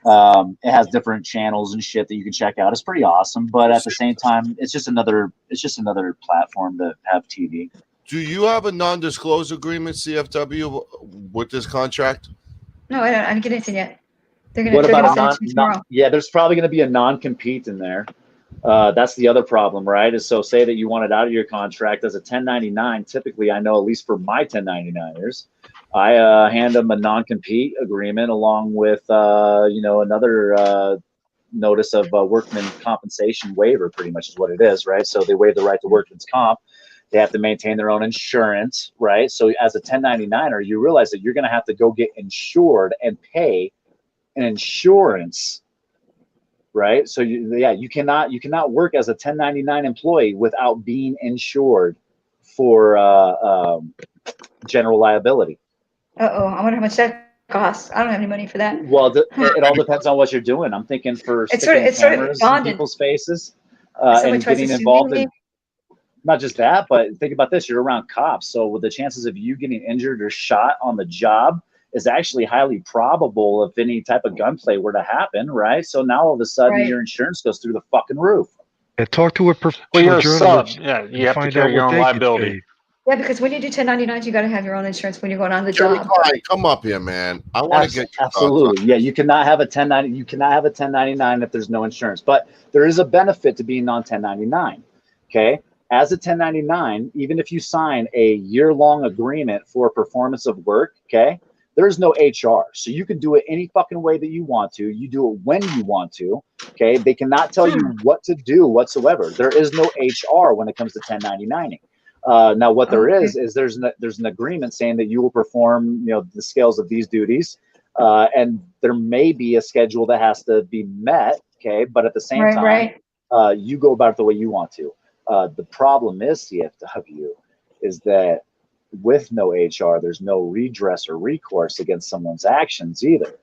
It has different channels and shit that you can check out. It's pretty awesome, but at the same time, it's just another platform to have TV. Do you have a non-disclosure agreement, CFW, with this contract? No, I didn't get anything yet. What about yeah, there's probably going to be a non-compete in there. That's the other problem, right? Is so say that you want it out of your contract as a 1099. Typically, I know at least for my 1099ers, I hand them a non-compete agreement along with another notice of workman compensation waiver. Pretty much is what it is, right? So they waive the right to workman's comp. They have to maintain their own insurance, right? So as a 1099er, you realize that you're going to have to go get insured and pay an insurance, right? So you cannot work as a 1099 employee without being insured for general liability. I wonder how much that costs. I don't have any money for that. Well, it all depends on what you're doing. I'm thinking for sticking cameras in people's faces and getting involved in. Not just that, but think about this. You're around cops. So with the chances of you getting injured or shot on the job is actually highly probable if any type of gunplay were to happen, right? So now all of a sudden your insurance goes through the fucking roof. Yeah, talk to a professional journalist. Yeah, you have to carry your own liability. Yeah, because when you do 1099s, you got to have your own insurance when you're going on the job. Come up here, man. I want to get your absolutely. Yeah, you cannot have a 1099. You cannot have a 1099 if there's no insurance. But there is a benefit to being on 1099. Okay. As a 1099, even if you sign a year-long agreement for performance of work, okay, there's no HR. So you can do it any fucking way that you want to. You do it when you want to, okay? They cannot tell you what to do whatsoever. There is no HR when it comes to 1099ing. Now, what there is there's an agreement saying that you will perform, the scales of these duties, and there may be a schedule that has to be met, okay? But at the same time, you go about it the way you want to. The problem is, CFW, is that with no HR, there's no redress or recourse against someone's actions either,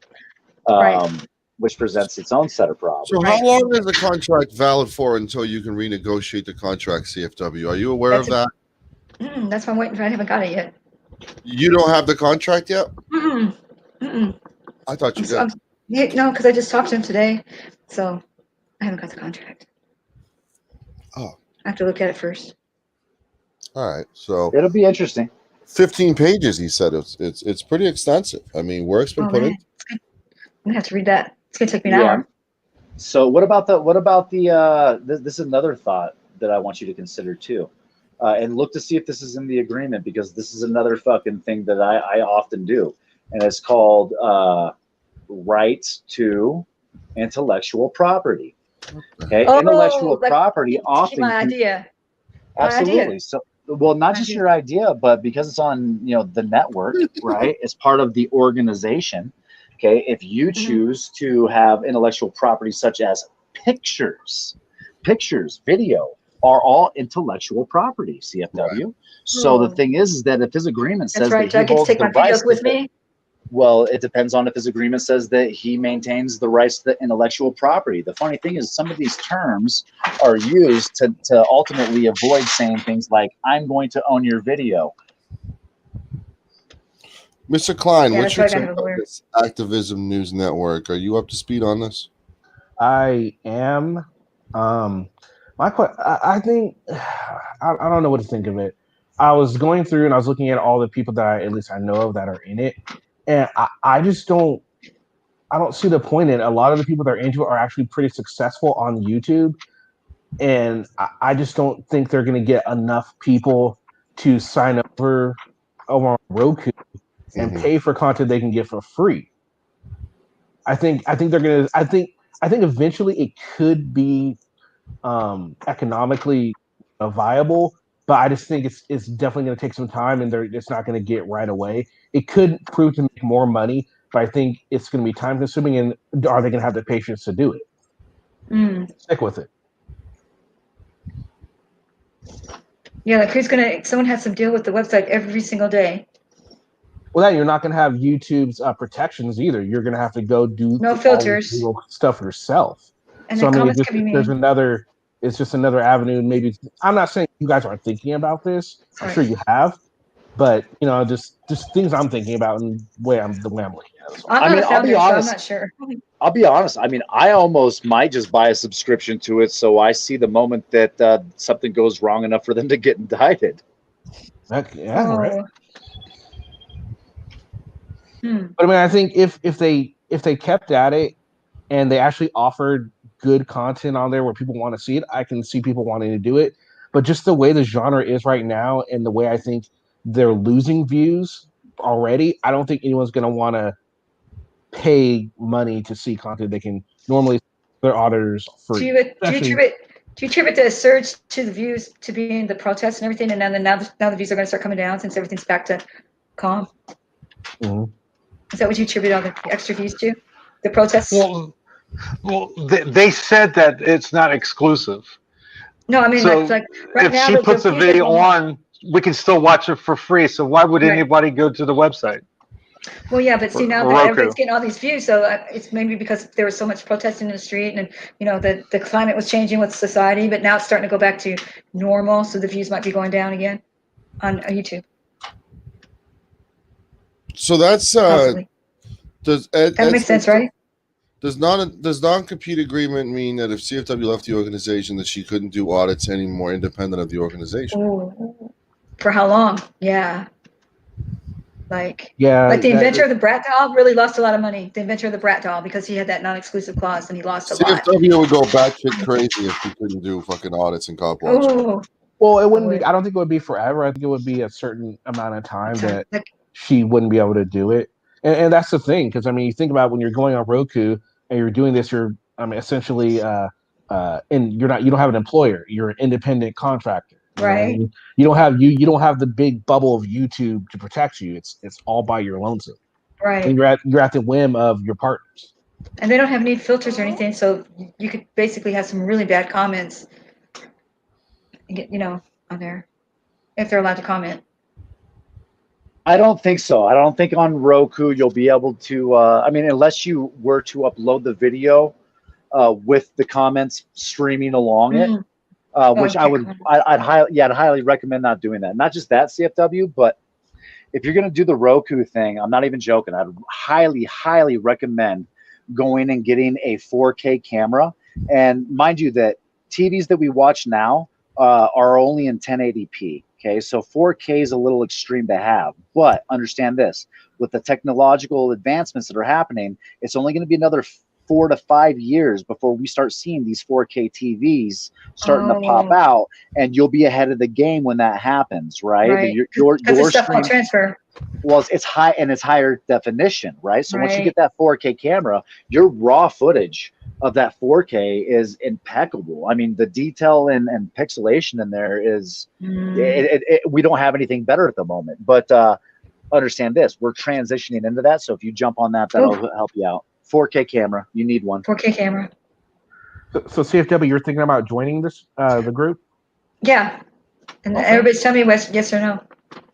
which presents its own set of problems. So how long is the contract valid for until you can renegotiate the contract, CFW? Are you aware of that? That's why I'm waiting for. I haven't got it yet. You don't have the contract yet? I thought you did. No, because I just talked to him today, so I haven't got the contract. Oh. I have to look at it first. All right, so it'll be interesting. 15 pages, he said. It's pretty extensive. I mean, work's been put in. I'm gonna have to read that. It's gonna take me an hour. So what about the this is another thought that I want you to consider too. And look to see if this is in the agreement, because this is another fucking thing that I often do. And it's called rights to intellectual property. Okay, intellectual property often my idea. Absolutely. So, well, not just your idea, but because it's on, the network, right? It's part of the organization. Okay, if you choose to have intellectual property such as pictures, video are all intellectual property, CFW. Right. So the thing is that if his agreement says that he holds the rights with me. Well, it depends on if his agreement says that he maintains the rights to the intellectual property. The funny thing is some of these terms are used to ultimately avoid saying things like, I'm going to own your video. Mr. Klein, what's your take on this Activism News Network? Are you up to speed on this? I am. I think, I don't know what to think of it. I was going through and I was looking at all the people that at least I know of that are in it. And I just don't see the point in it. A lot of the people that are into it are actually pretty successful on YouTube. And I just don't think they're going to get enough people to sign over on Roku and pay for content they can get for free. I think they're going to, I think eventually it could be economically viable, but I just think it's definitely going to take some time, and it's not going to get right away. It could prove to make more money, but I think it's going to be time consuming, and are they going to have the patience to do it? Stick with it. Yeah, like someone has to deal with the website every single day. Well, then you're not going to have YouTube's protections either. You're going to have to go do no filters stuff yourself. And so comments can be made. It's just another avenue. Maybe I'm not saying you guys aren't thinking about this. I'm sure you have, but just things I'm thinking about and the way I'm looking at it. I'll be honest. So I'm not sure. I'll be honest. I mean, I almost might just buy a subscription to it, so I see the moment that something goes wrong enough for them to get indicted. Right. But I mean, I think if they kept at it and they actually offered good content on there where people want to see it, I can see people wanting to do it. But just the way the genre is right now and the way I think they're losing views already, I don't think anyone's going to want to pay money to see content they can normally their auditors free. Do you attribute the surge to the views to being the protests and everything, and now the views are going to start coming down since everything's back to calm? Is that what you attribute all the extra views to? The protests? Well, they said that it's not exclusive. No, I mean, so like right if now, she puts a video on, we can still watch it for free. So why would anybody go to the website? Well, yeah, but see, now that everybody's getting all these views, so it's maybe because there was so much protesting in the street, and the climate was changing with society, but now it's starting to go back to normal, so the views might be going down again on YouTube. So that's that makes sense, right? Does non-compete agreement mean that if CFW left the organization that she couldn't do audits anymore independent of the organization? Ooh. For how long? Yeah. Like the inventor of the Brat doll really lost a lot of money. The inventor of the Brat doll, because he had that non-exclusive clause and he lost a lot. CFW would go batshit crazy if she couldn't do fucking audits and cop watch. Well, it wouldn't be. I don't think it would be forever. I think it would be a certain amount of time that she wouldn't be able to do it. And that's the thing, because I mean, you think about when you're going on Roku and you're doing this, you're essentially and you don't have an employer. You're an independent contractor. Right. You don't have the big bubble of YouTube to protect you. It's all by your lonesome. Right. And you're at the whim of your partners. And they don't have any filters or anything, so you could basically have some really bad comments, on there, if they're allowed to comment. I don't think so. I don't think on Roku you'll be able to. Unless you were to upload the video with the comments streaming along it. Which I'd highly recommend not doing that. Not just that, CFW, but if you're going to do the Roku thing, I'm not even joking. I'd highly recommend going and getting a 4K camera. And mind you that TVs that we watch now are only in 1080p. Okay, so 4K is a little extreme to have, but understand this: with the technological advancements that are happening, it's only going to be another 4 to 5 years before we start seeing these 4K TVs starting to pop out, and you'll be ahead of the game when that happens, right? Right. Your stuff stream, will transfer. well, it's high and it's higher definition, right? So once you Right. get that 4K camera, your raw footage of that 4K is impeccable. I mean, the detail and pixelation in there is, we don't have anything better at the moment. But understand this, we're transitioning into that. So if you jump on that, that'll help you out. 4K camera, you need one. 4K camera. So CFW, you're thinking about joining this the group? Yeah. And everybody's telling me yes or no.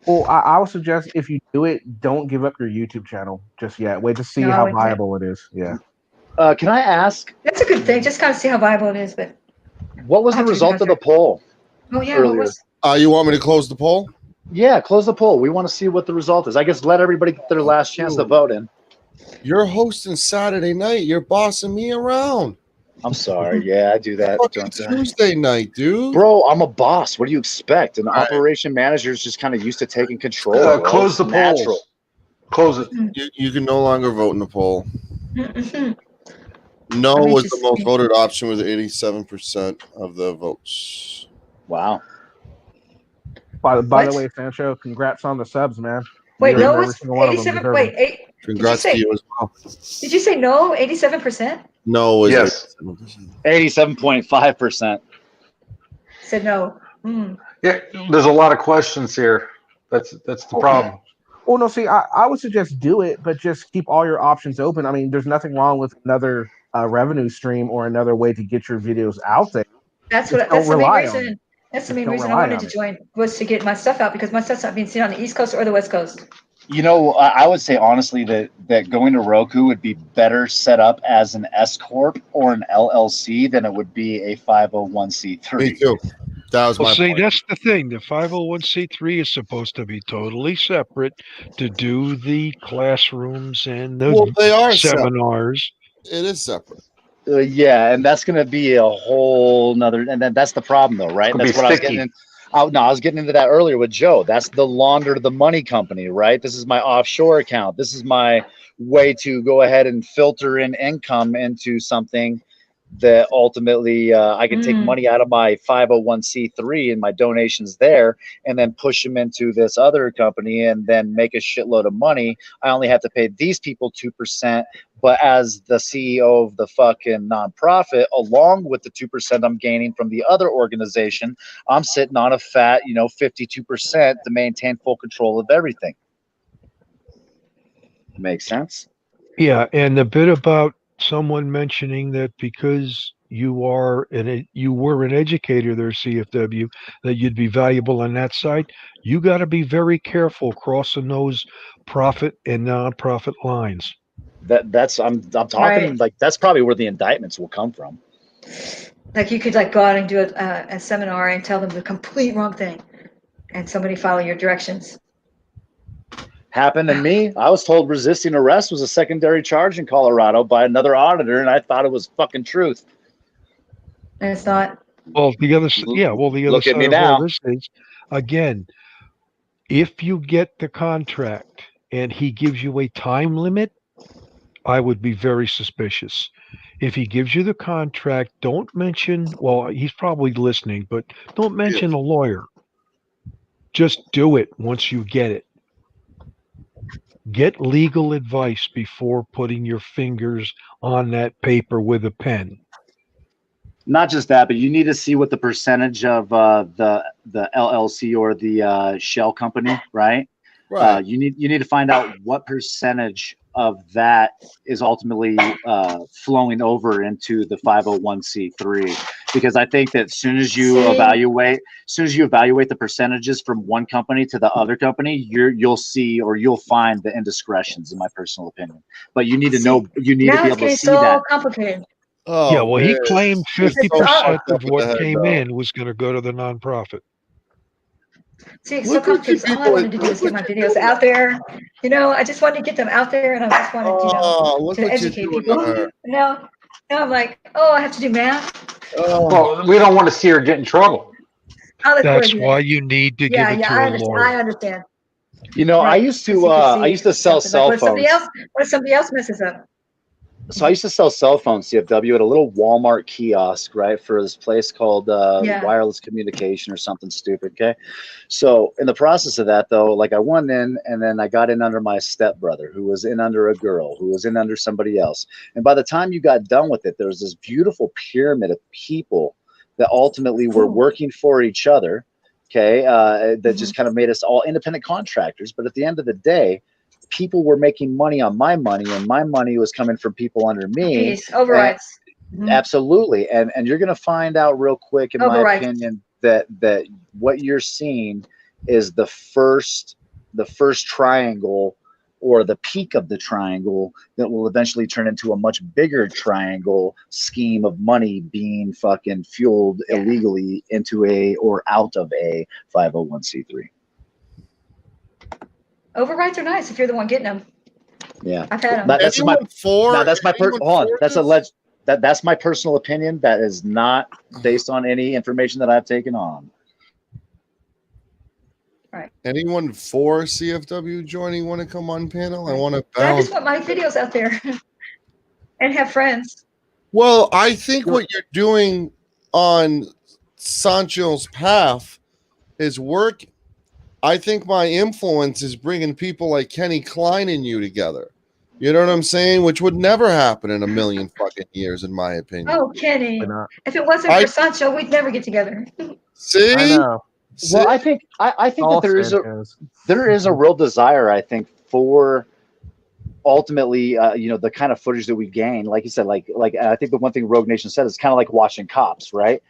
Well, I would suggest if you do it, don't give up your YouTube channel just yet. Wait to see how viable it is. Yeah. Can I ask? That's a good thing. Just kind of see how viable it is. But what was the result of the poll? Oh yeah. Earlier? What was? You want me to close the poll? Yeah, close the poll. We want to see what the result is. I guess let everybody get their last chance to vote in. You're hosting Saturday night. You're bossing me around. I'm sorry. Yeah, I do that. Tuesday night, dude. Bro, I'm a boss. What do you expect? An operation manager is just kind of used to taking control. Close the poll. Close it. You can no longer vote in the poll. No was the most voted option with 87% of the votes. Wow. By the way, Sancho, congrats on the subs, man. Wait, no, was 87. Wait, congrats to you as well. Did you say no? 87%? No, yes. 87.5%. Said no. Yeah, there's a lot of questions here. That's the problem. Well, no, see, I would suggest do it, but just keep all your options open. I mean, there's nothing wrong with another revenue stream or another way to get your videos out there. That's the main reason. That's the main reason I wanted to join, was to get my stuff out, because my stuff's not being seen on the East Coast or the West Coast. You know, I would say honestly that going to Roku would be better set up as an S corp or an LLC than it would be a 501c3. Me too. That was my point. That's the thing. The 501c3 is supposed to be totally separate to do the classrooms and the seminars. It is separate. Yeah, and that's going to be a whole nother, and then that's the problem though, right? That's what I was getting in. I was getting into that earlier with Joe. That's the launder the money company, right? This is my offshore account. This is my way to go ahead and filter in income into something that ultimately I can take money out of my 501c3 and my donations there and then push them into this other company and then make a shitload of money. I only have to pay these people 2%, but as the CEO of the fucking nonprofit, along with the 2% I'm gaining from the other organization, I'm sitting on a fat, 52% to maintain full control of everything. Makes sense? Yeah, and the bit about someone mentioning that because you were an educator there, CFW, that you'd be valuable on that side, you got to be very careful crossing those profit and non-profit lines. I'm talking like that's probably where the indictments will come from. Like you could go out and do a seminar and tell them the complete wrong thing, and somebody follow your directions. Happened to me. I was told resisting arrest was a secondary charge in Colorado by another auditor, and I thought it was fucking truth. And it's not. Well, the other side of all this is, again, if you get the contract and he gives you a time limit, I would be very suspicious. If he gives you the contract, don't mention, well, he's probably listening, but don't mention a lawyer. Just do it once you get it. Get legal advice before putting your fingers on that paper with a pen. Not just that, but you need to see what the percentage of the LLC or the shell company, right? Right. You need to find out what percentage of that is ultimately flowing over into the 501c3, because I think that as soon as you evaluate the percentages from one company to the other company, you'll see or you'll find the indiscretions, in my personal opinion. But you need to know, you need to be able to see that. Complicated. Oh, yeah, well, he claimed 50% of what came in was going to go to the nonprofit. See, it's so complicated. All I wanted to do was get my videos out there. I just wanted to get them out there, and I just wanted, to educate people. Now I'm like, I have to do math. Well, we don't want to see her get in trouble. That's why you need to give it to a lawyer. I understand. I used to sell cell phones. What if somebody else messes up? So I used to sell cell phones, CFW, at a little Walmart kiosk, right, for this place called Wireless Communication or something stupid. Okay. So in the process of that, though, like I went in and then I got in under my stepbrother, who was in under a girl, who was in under somebody else. And by the time you got done with it, there was this beautiful pyramid of people that ultimately were working for each other. Okay. That just kind of made us all independent contractors. But at the end of the day, people were making money on my money, and my money was coming from people under me. Overrides. Absolutely. And you're going to find out real quick, in my opinion, that what you're seeing is the first triangle, or the peak of the triangle, that will eventually turn into a much bigger triangle scheme of money being fucking fueled illegally into or out of a 501c3. Overrides are nice if you're the one getting them. Yeah, I've had them. That's my that's my personal opinion. That is not based on any information that I've taken on. Right. Anyone for CFW joining want to come on panel? I want to I balance. just want my videos out there and have friends. Well, I think what you're doing on Sancho's path is working. I think my influence is bringing people like Kenny Klein and you together. You know what I'm saying? Which would never happen in a million fucking years, in my opinion. Oh, Kenny. If it wasn't for Sancho, we'd never get together. See? I know. Well, I think that there is a real desire, I think, for ultimately, the kind of footage that we gain. Like you said, like I think the one thing Rogue Nation said is kind of like watching Cops, right?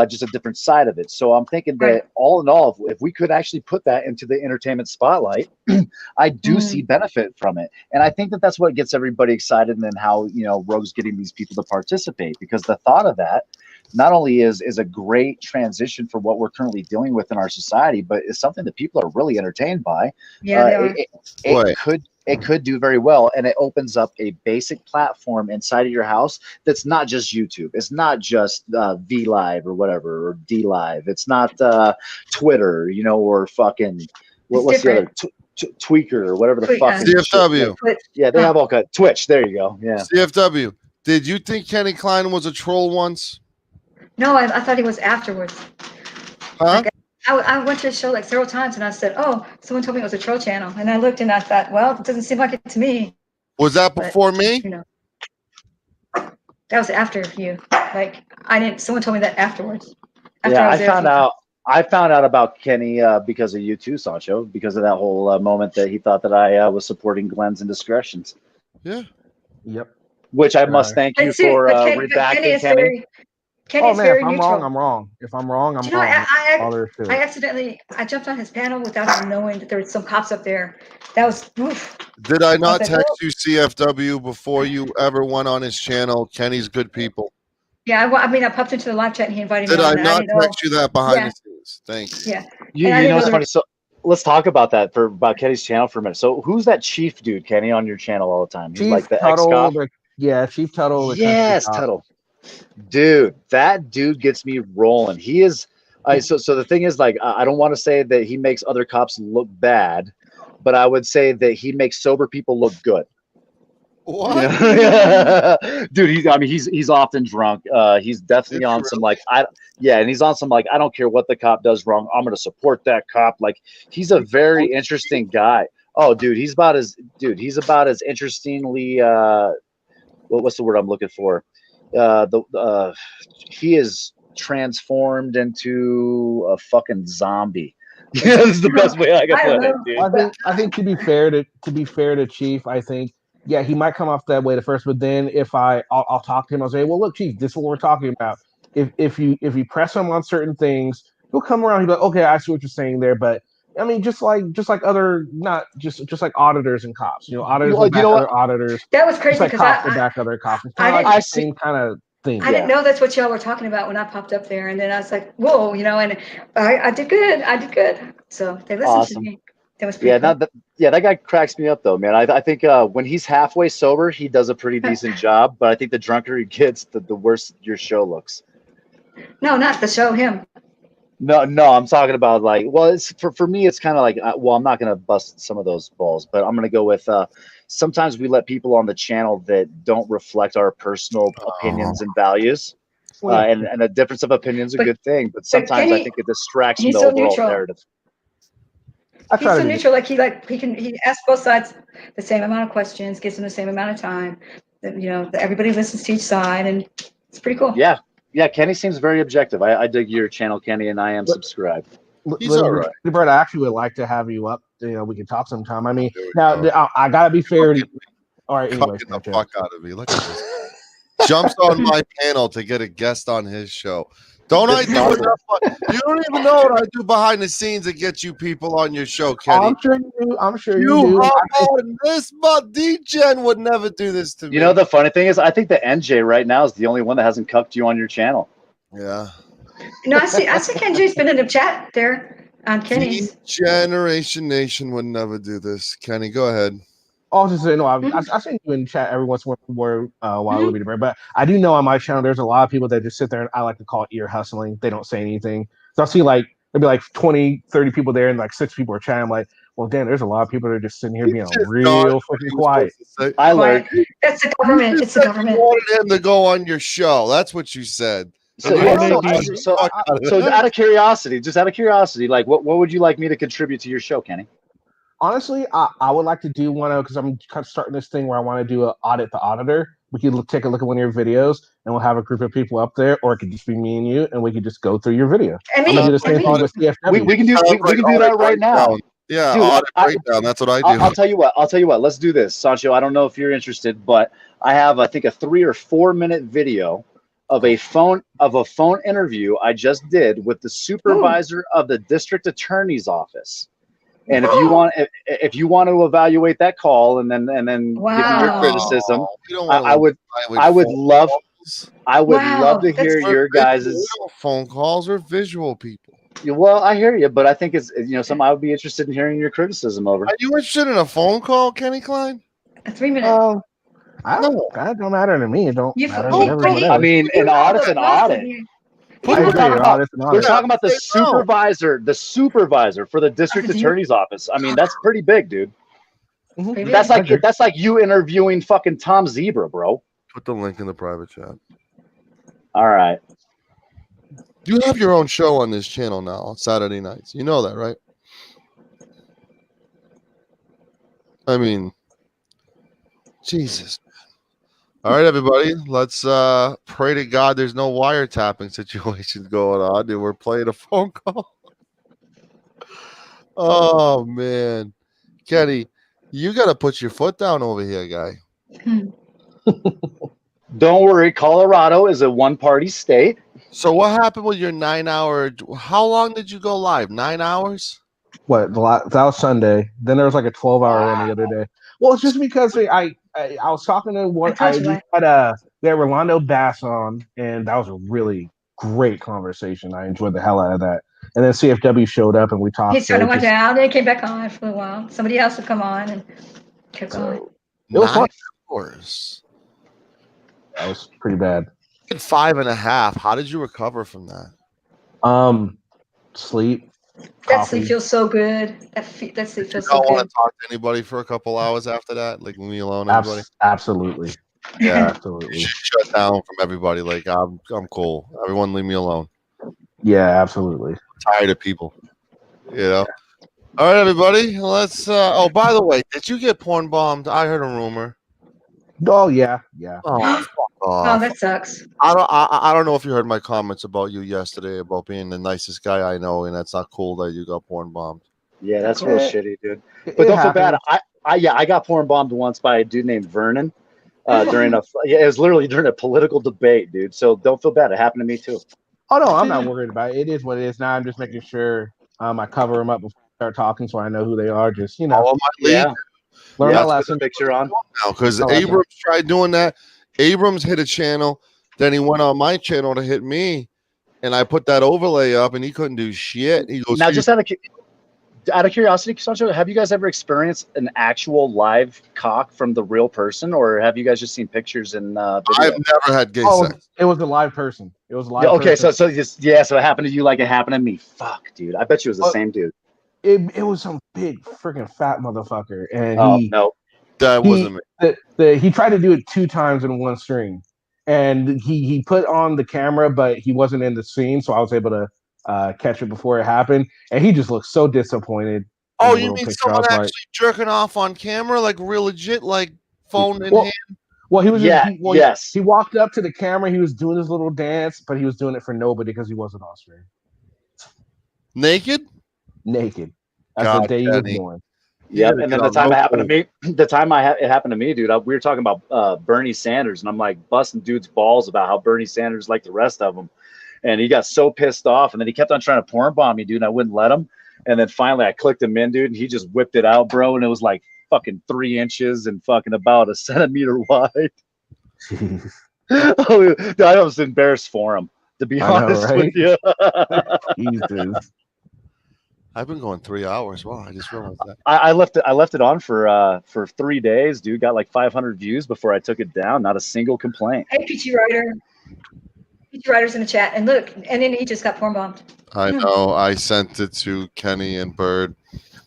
Just a different side of it. So I'm thinking that all in all, if we could actually put that into the entertainment spotlight, I do see benefit from it. And I think that that's what gets everybody excited, and then how, Rogue's getting these people to participate, because the thought of that not only is a great transition for what we're currently dealing with in our society, but it's something that people are really entertained by. Yeah, it could do very well, and it opens up a basic platform inside of your house that's not just YouTube. It's not just V Live or whatever, or D Live. It's not Twitter, or fucking what's the other Tweaker or whatever the fucking CFW. Yeah, they have all kinds. Twitch. There you go. Yeah. CFW. Did you think Kenny Klein was a troll once? No, I thought he was afterwards. Huh? I went to his show like several times, and I said, "Oh, someone told me it was a troll channel." And I looked, and I thought, "Well, it doesn't seem like it to me." Was that before me? That was after you. Like, someone told me that afterwards. I found out about Kenny because of you too, Sancho, because of that whole moment that he thought that I was supporting Glenn's indiscretions. Yeah. Yep. Which I must thank you for redacting, Kenny. Kenny's very neutral. I'm wrong. If I'm wrong, I'm wrong. I jumped on his panel without even knowing that there was some cops up there. That was oof. Did I not text you CFW before you ever went on his channel? Kenny's good people. Yeah, I popped into the live chat and he invited me. Did I not text you that behind the scenes? Thank you. Yeah. You know what's funny? So let's talk about Kenny's channel for a minute. So who's that chief dude, Kenny, on your channel all the time? He's like the ex-cop? Chief Tuttle. Yes, Tuttle. Dude, that dude gets me rolling. He is so the thing is, like, I don't want to say that he makes other cops look bad, but I would say that he makes sober people look good. What? Dude, he's often drunk. He's definitely on some and he's on some I don't care what the cop does wrong, I'm gonna support that cop. Like, he's a very interesting guy. Oh, dude, he's about as interestingly what's the word I'm looking for? He is transformed into a fucking zombie. That's the best way I can put it, dude. I think to be fair to Chief, I think he might come off that way at first, but then if I'll talk to him, I'll say, well, look, Chief, this is what we're talking about. If you press him on certain things, he'll come around. He'll be like, okay, I see what you're saying there, but I mean, just like other, not just like auditors and cops. Auditors back other auditors. That was crazy because cops will back other cops. It's kind of like the same kind of thing. I didn't know that's what y'all were talking about when I popped up there, and then I was like, whoa, and I did good. So they listened to me. That was pretty cool. That guy cracks me up though, man. I think when he's halfway sober, he does a pretty decent job. But I think the drunker he gets, the worse your show looks. No, not the show. Him. No, I'm talking about like, well, it's for me, it's kind of like, well, I'm not going to bust some of those balls, but I'm going to go with, sometimes we let people on the channel that don't reflect our personal opinions and values. And a difference of opinion is a good thing, but sometimes I think it distracts from the overall narrative. He's so neutral. He asks both sides the same amount of questions, gives them the same amount of time. Everybody listens to each side, and it's pretty cool. Yeah, Kenny seems very objective. I dig your channel, Kenny, and I am subscribed. He's all right. Brett, I actually would like to have you up. We can talk sometime. I mean, I gotta be fair. All right, anyway, the fuck out of me. Look at this. Jumps on my panel to get a guest on his show. Don't I do enough? You don't even know what I do behind the scenes to get you people on your show, Kenny. I'm sure you do. I'm sure you do. This, but D-Gen would never do this to me. You know, the funny thing is, I think the NJ right now is the only one that hasn't cucked you on your channel. Yeah. No, I see Kenji's been in the chat there on Kenny's. Generation Nation would never do this. Kenny, go ahead. I was just saying, I seen you in chat every once in a while, but I do know on my channel there's a lot of people that just sit there and I like to call it ear hustling. They don't say anything. So I see like there'll be like 20, 30 people there and like 6 people are chatting. I'm like, well, damn, there's a lot of people that are just sitting here being real fucking quiet. I learned. That's the government. It's the government. You wanted him to go on your show. That's what you said. So out of curiosity, like what would you like me to contribute to your show, Kenny? Honestly, I would like to do one because I'm kind of starting this thing where I want to do an audit the auditor. We could take a look at one of your videos and we'll have a group of people up there, or it could just be me and you, and we could just go through your video. I'm gonna do the same thing with CFW. We can do that right now. Yeah, dude, audit breakdown. That's what I do. I'll tell you what. Let's do this, Sancho. I don't know if you're interested, but I have, I think, a 3 or 4 minute video of a phone interview I just did with the supervisor of the district attorney's office. And if you want to evaluate that call and then give me your criticism, I would love to hear your guys' phone calls or visual people. Well, I hear you, but I think it's something I would be interested in hearing your criticism over. Are you interested in a phone call, Kenny Klein? 3 minutes. That don't matter to me. It don't matter. I mean, an audit's an audit. We're talking about the supervisor for the district attorney's office. I mean, that's pretty big, dude. That's like you interviewing fucking Tom Zebra, bro. Put the link in the private chat. All right. You have your own show on this channel now on Saturday nights. You know that, right? I mean, Jesus. All right, everybody. Let's pray to God there's no wiretapping situations going on. Dude, we're playing a phone call. Oh, man. Kenny, you got to put your foot down over here, guy. Don't worry. Colorado is a one-party state. So what happened with your 9-hour? How long did you go live? 9 hours? What? That was Sunday. Then there was like a 12-hour one the other day. Well, it's just because I was talking to one. We had Rolando Bass on, and that was a really great conversation. I enjoyed the hell out of that. And then CFW showed up, and we talked. He sort of went down. They came back on for a while. Somebody else would come on and kept going. It was 9 fun. hours. That was pretty bad. 5.5. How did you recover from that? Sleep. That sleep feels so good. That sleep feels so good. You don't want to talk to anybody for a couple hours after that? Like, leave me alone, everybody? Absolutely. Yeah, absolutely. Shut down from everybody. Like, I'm cool. Everyone leave me alone. Yeah, absolutely. I'm tired of people. You know? All right, everybody. Let's oh, by the way, did you get porn bombed? I heard a rumor. Oh yeah. Oh, fuck off. Oh, that sucks. I don't know if you heard my comments about you yesterday about being the nicest guy I know, and that's not cool that you got porn bombed. Yeah, that's real shitty, dude. But don't feel bad. I got porn bombed once by a dude named Vernon during it was literally during a political debate, dude. So don't feel bad. It happened to me too. Oh no, I'm not worried about it. It is what it is. Now I'm just making sure I cover them up before I start talking, so I know who they are. Just Learn my lesson. Picture on now, because Abrams tried doing that. Abrams hit a channel, then he went on my channel to hit me, and I put that overlay up, and he couldn't do shit. He goes, now, just out of curiosity, Sancho, have you guys ever experienced an actual live cock from the real person, or have you guys just seen pictures and video? I've never had gay sex. It was a live person. It was a live Yeah, okay, person. so it happened to you like it happened to me. Fuck, dude. I bet you it was the same dude. It was some big freaking fat motherfucker, and Oh no, that wasn't me. he tried to do it 2 times in one stream, and he put on the camera, but he wasn't in the scene, so I was able to catch it before it happened, and he just looked so disappointed. Oh, you mean someone actually jerking off on camera, like real legit, like phone in hand? Well, he was yes. He walked up to the camera. He was doing his little dance, but he was doing it for nobody because he wasn't on stream. Naked. That's the day he was born. Yeah, and then the time it happened to me, it happened to me, dude. We were talking about Bernie Sanders, and I'm like busting dude's balls about how Bernie Sanders like the rest of them, and he got so pissed off, and then he kept on trying to porn bomb me, dude, and I wouldn't let him. And then finally I clicked him in, dude, and he just whipped it out, bro, and it was like fucking 3 inches and fucking about a centimeter wide. Oh, dude, I was embarrassed for him, to be honest with you. Jesus. I've been going 3 hours. Wow, I just realized that. I left it on for 3 days, dude. Got like 500 views before I took it down. Not a single complaint. Hey, PT Ryder. PT Ryder's in the chat, and look, and then he just got porn bombed. I know. I sent it to Kenny and Bird.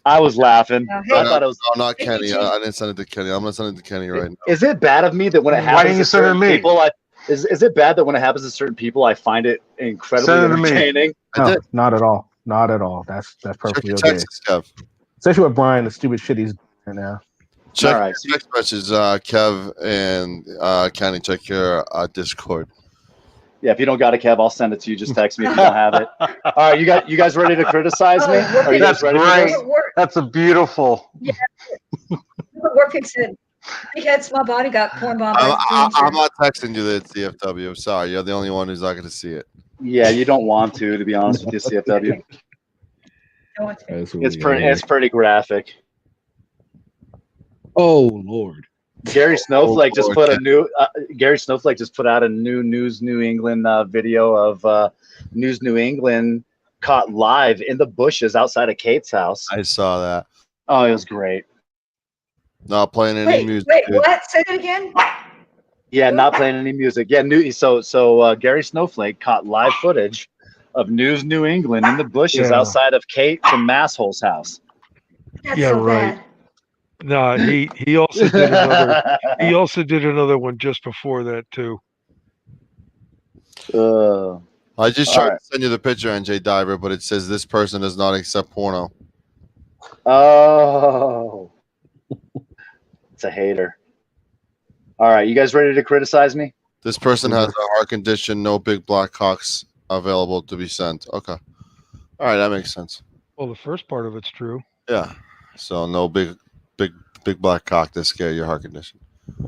I was laughing. Hey, I thought it was not Kenny. I didn't send it to Kenny. I'm gonna send it to Kenny right now. Is it bad of me that when it happens to certain people, is it bad that when it happens to certain people, I find it incredibly entertaining? No, not at all. Not at all. That's perfectly okay. Especially with Brian, the stupid shit he's doing now. Check text message, Kev and Kenny. Check your Discord. Yeah, if you don't got it, Kev, I'll send it to you. Just text me if you don't have it. All right, you guys ready to criticize me? Are you guys ready for this? That's a beautiful. Yeah. Warpig said, big head, small body got porn bombed. I'm not texting you the CFW. Sorry, you're the only one who's not going to see it. Yeah, you don't want to be honest with you, CFW. It's pretty graphic. Oh Lord. Gary Snowflake just put Gary Snowflake just put out a new News New England video of News New England caught live in the bushes outside of Kate's house. I saw that. Oh, it was great. Not playing any music. Wait, what? Say that again. Yeah, not playing any music. Yeah, so Gary Snowflake caught live footage of News New England in the bushes outside of Kate from Masshole's house. That's so right. bad. No, he also did another. He also did another one just before that too. I just tried to send you the picture, NJ Diver, but it says this person does not accept porno. Oh, it's a hater. All right, you guys ready to criticize me? This person has a heart condition, no big black cocks available to be sent. Okay. All right, that makes sense. Well, the first part of it's true. Yeah. So no big black cock to scare your heart condition. Is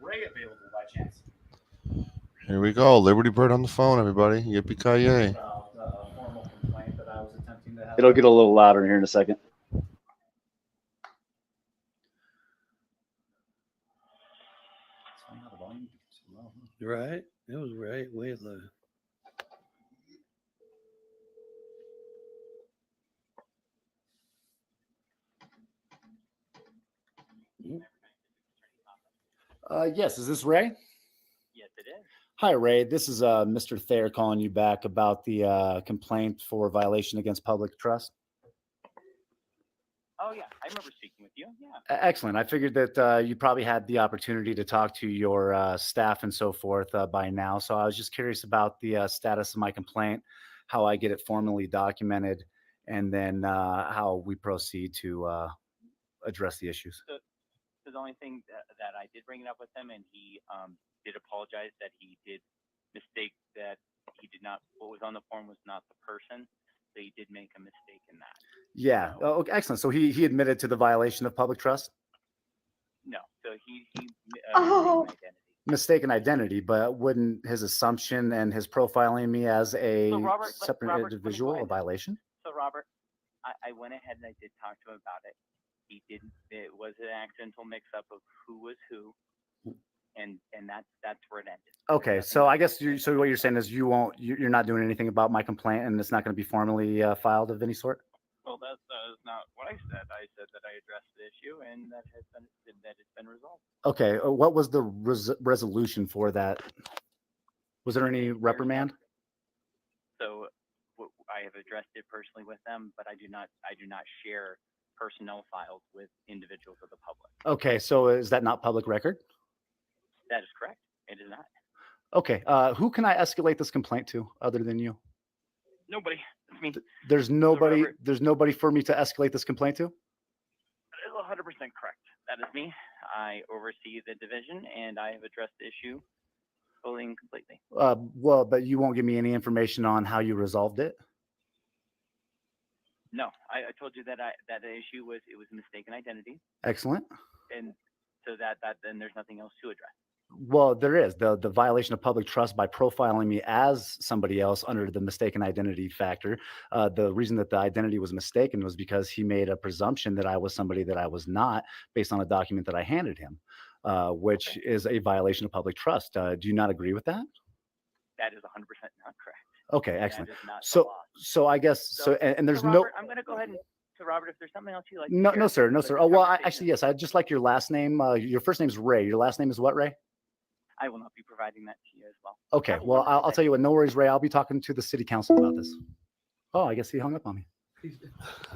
Ray available by chance? Here we go. Liberty Bird on the phone, everybody. Yippee-ki-yay. Formal complaint that I was attempting to have. It'll get a little louder here in a second. Right? It was right way low. Yes, is this Ray? Yes, it is. Hi, Ray. This is Mr. Thayer calling you back about the complaint for violation against public trust. Oh, yeah. I remember speaking with you. Yeah. Excellent. I figured that you probably had the opportunity to talk to your staff and so forth by now. So I was just curious about the status of my complaint, how I get it formally documented, and then how we proceed to address the issues. So the only thing that I did bring it up with him, and he did apologize that he did mistake that he did not, what was on the form was not the person. So he did make a mistake in that. Yeah. So, okay, excellent. So he admitted to the violation of public trust? No. So he mistaken identity, but wouldn't his assumption and his profiling me as a separate individual a violation? So Robert, I went ahead and I did talk to him about it. He didn't. It was an accidental mix-up of who was who, and that's where it ended. Okay, so I guess so. What you're saying is you're not doing anything about my complaint, and it's not going to be formally filed of any sort. Well, that is not what I said. I said that I addressed the issue and that it's been resolved. Okay, what was the resolution for that? Was there any reprimand? So I have addressed it personally with them, but I do not share personnel files with individuals of the public. Okay, so is that not public record? That is correct. It is not. Okay, who can I escalate this complaint to other than you? Nobody. It's me. There's nobody for me to escalate this complaint to? That is 100% correct. That is me. I oversee the division, and I have addressed the issue fully and completely. Well, but you won't give me any information on how you resolved it? No, I told you that that the issue was a mistaken identity, Excellent. and so that then there's nothing else to address. Well, there is the violation of public trust by profiling me as somebody else under the mistaken identity factor. The reason that the identity was mistaken was because he made a presumption that I was somebody that I was not based on a document that I handed him, which is a violation of public trust. Do you not agree with that? That is 100% not correct. Okay, excellent. That is not the So, law. so I guess So, and there's Robert, I'm going to go ahead and to Robert, if there's something else you like. no, to no, share, sir, no, let's sir. have Oh, well, conversation. actually, yes. I'd just like your last name. Your first name is Ray. Your last name is what, Ray? I will not be providing that to you as well. Okay. Have a Well, wonderful I'll day. tell you what. No worries, Ray. I'll be talking to the city council about this. Oh, I guess he hung up on me. He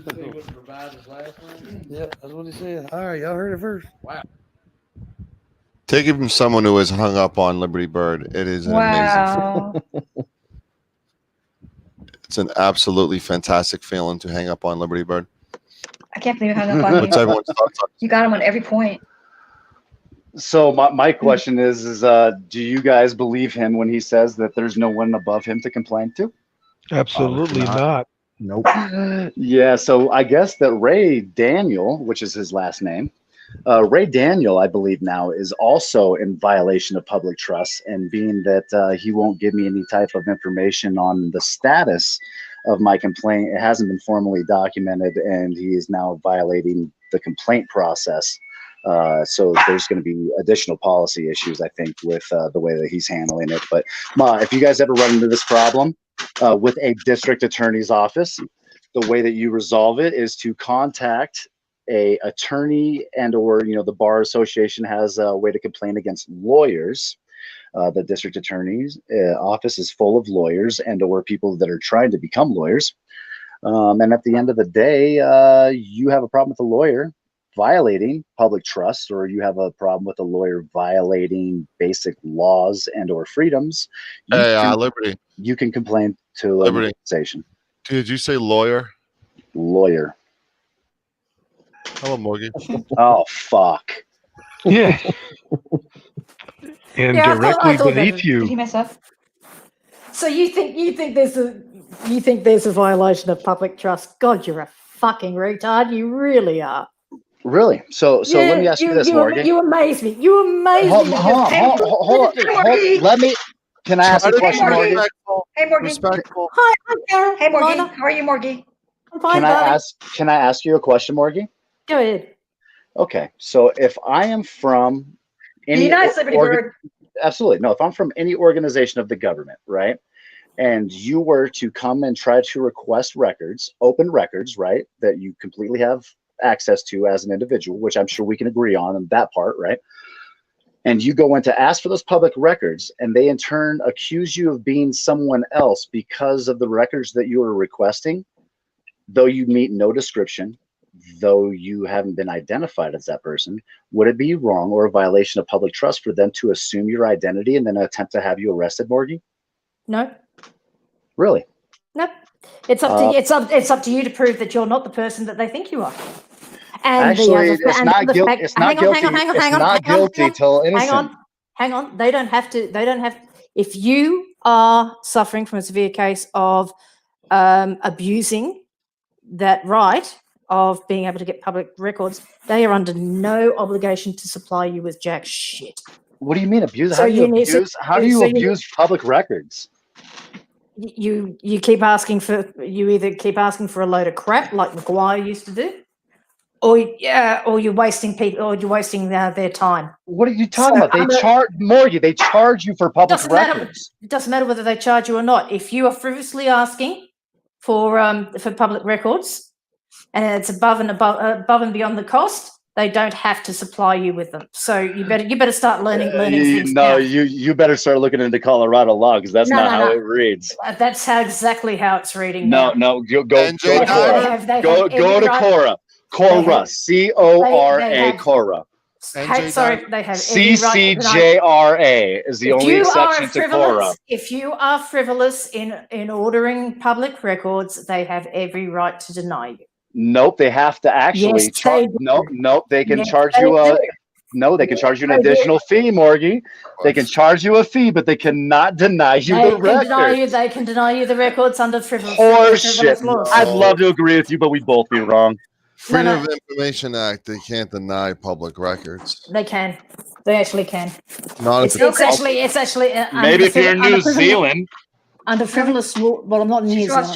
wouldn't provide his last name? Yeah, that's what he said. All right, y'all heard it first. Wow. Take it from someone who is hung up on Liberty Bird. It is an amazing. It's an absolutely fantastic feeling to hang up on Liberty Bird. I can't believe you hung up on What's me. everyone's thoughts on You got him on every point. So my question is do you guys believe him when he says that there's no one above him to complain to? Absolutely not. Nope. Yeah, so I guess that Ray Daniel, which is his last name, Ray Daniel, I believe now, is also in violation of public trust, and being that he won't give me any type of information on the status of my complaint, it hasn't been formally documented, and he is now violating the complaint process. So there's going to be additional policy issues, I think, with the way that he's handling it. But Ma, if you guys ever run into this problem with a district attorney's office, the way that you resolve it is to contact a attorney, and or the bar association has a way to complain against lawyers. The district attorney's office is full of lawyers and or people that are trying to become lawyers. And at the end of the day, you have a problem with a lawyer violating public trust, or you have a problem with a lawyer violating basic laws and or freedoms, Liberty. You can complain to Liberty. an organization. Did you say lawyer? Lawyer. Hello, Morgan. Oh, fuck. Yeah. And Yeah, directly I thought beneath that- you. Did he mess up? So you think there's a violation of public trust? God, you're a fucking retard. You really are. Really? So let me ask you this, Morgan. You amaze me. You amaze Hold me. on. Let me. Can I ask a question, Morgan? Hey, Morgan. Respectful. Hi, I'm Karen. Hey, Morgan. Lana. How are you, Morgan? I'm fine, buddy. Can I ask you a question, Morgan? Go ahead. Okay. So if I am from any Be nice, Liberty Bird. absolutely no, if I'm from any organization of the government, right? And you were to come and try to request records, open records, right, that you completely have access to as an individual, which I'm sure we can agree on that part, right? And you go in to ask for those public records, and they in turn accuse you of being someone else because of the records that you are requesting, though you meet no description, though you haven't been identified as that person. Would it be wrong or a violation of public trust for them to assume your identity and then attempt to have you arrested, Morgie? No. Really? Nope. It's up to you. It's up to you to prove that you're not the person that they think you are. And actually, it's not guilty. It's not guilty. It's not guilty till innocent. Hang on. They don't have to. If you are suffering from a severe case of abusing that right of being able to get public records, they are under no obligation to supply you with jack shit. What do you mean abuse? So How do you abuse public records? You keep asking for. You either keep asking for a load of crap like McGuire used to do, or you're wasting people, or you're wasting their time. What are you talking about? They charge Morgie. They charge you for public records. It doesn't matter whether they charge you or not. If you are frivolously asking for public records, and it's above and beyond the cost, they don't have to supply you with them. So you better start learning things No, now. you better start looking into Colorado law because that's not how it reads. That's exactly how it's reading No, now. no, go to Go Cora. Cora, C-O-R-A, Cora. They have every right to CCJRA is the only exception to Cora. If you are frivolous in ordering public records, they have every right to deny you. Nope, they have to actually charge. Nope, they can charge you a. No, they can charge you an additional fee, Morgie. They can charge you a fee, but they cannot deny you the records. They can deny you the records under frivolous laws. I'd love to agree with you, but we both be wrong. Freedom of Information Act, they can't deny public records. They can. They actually can. Not it's actually maybe if you're in New Zealand. Under frivolous law. Well, I'm not in New Zealand.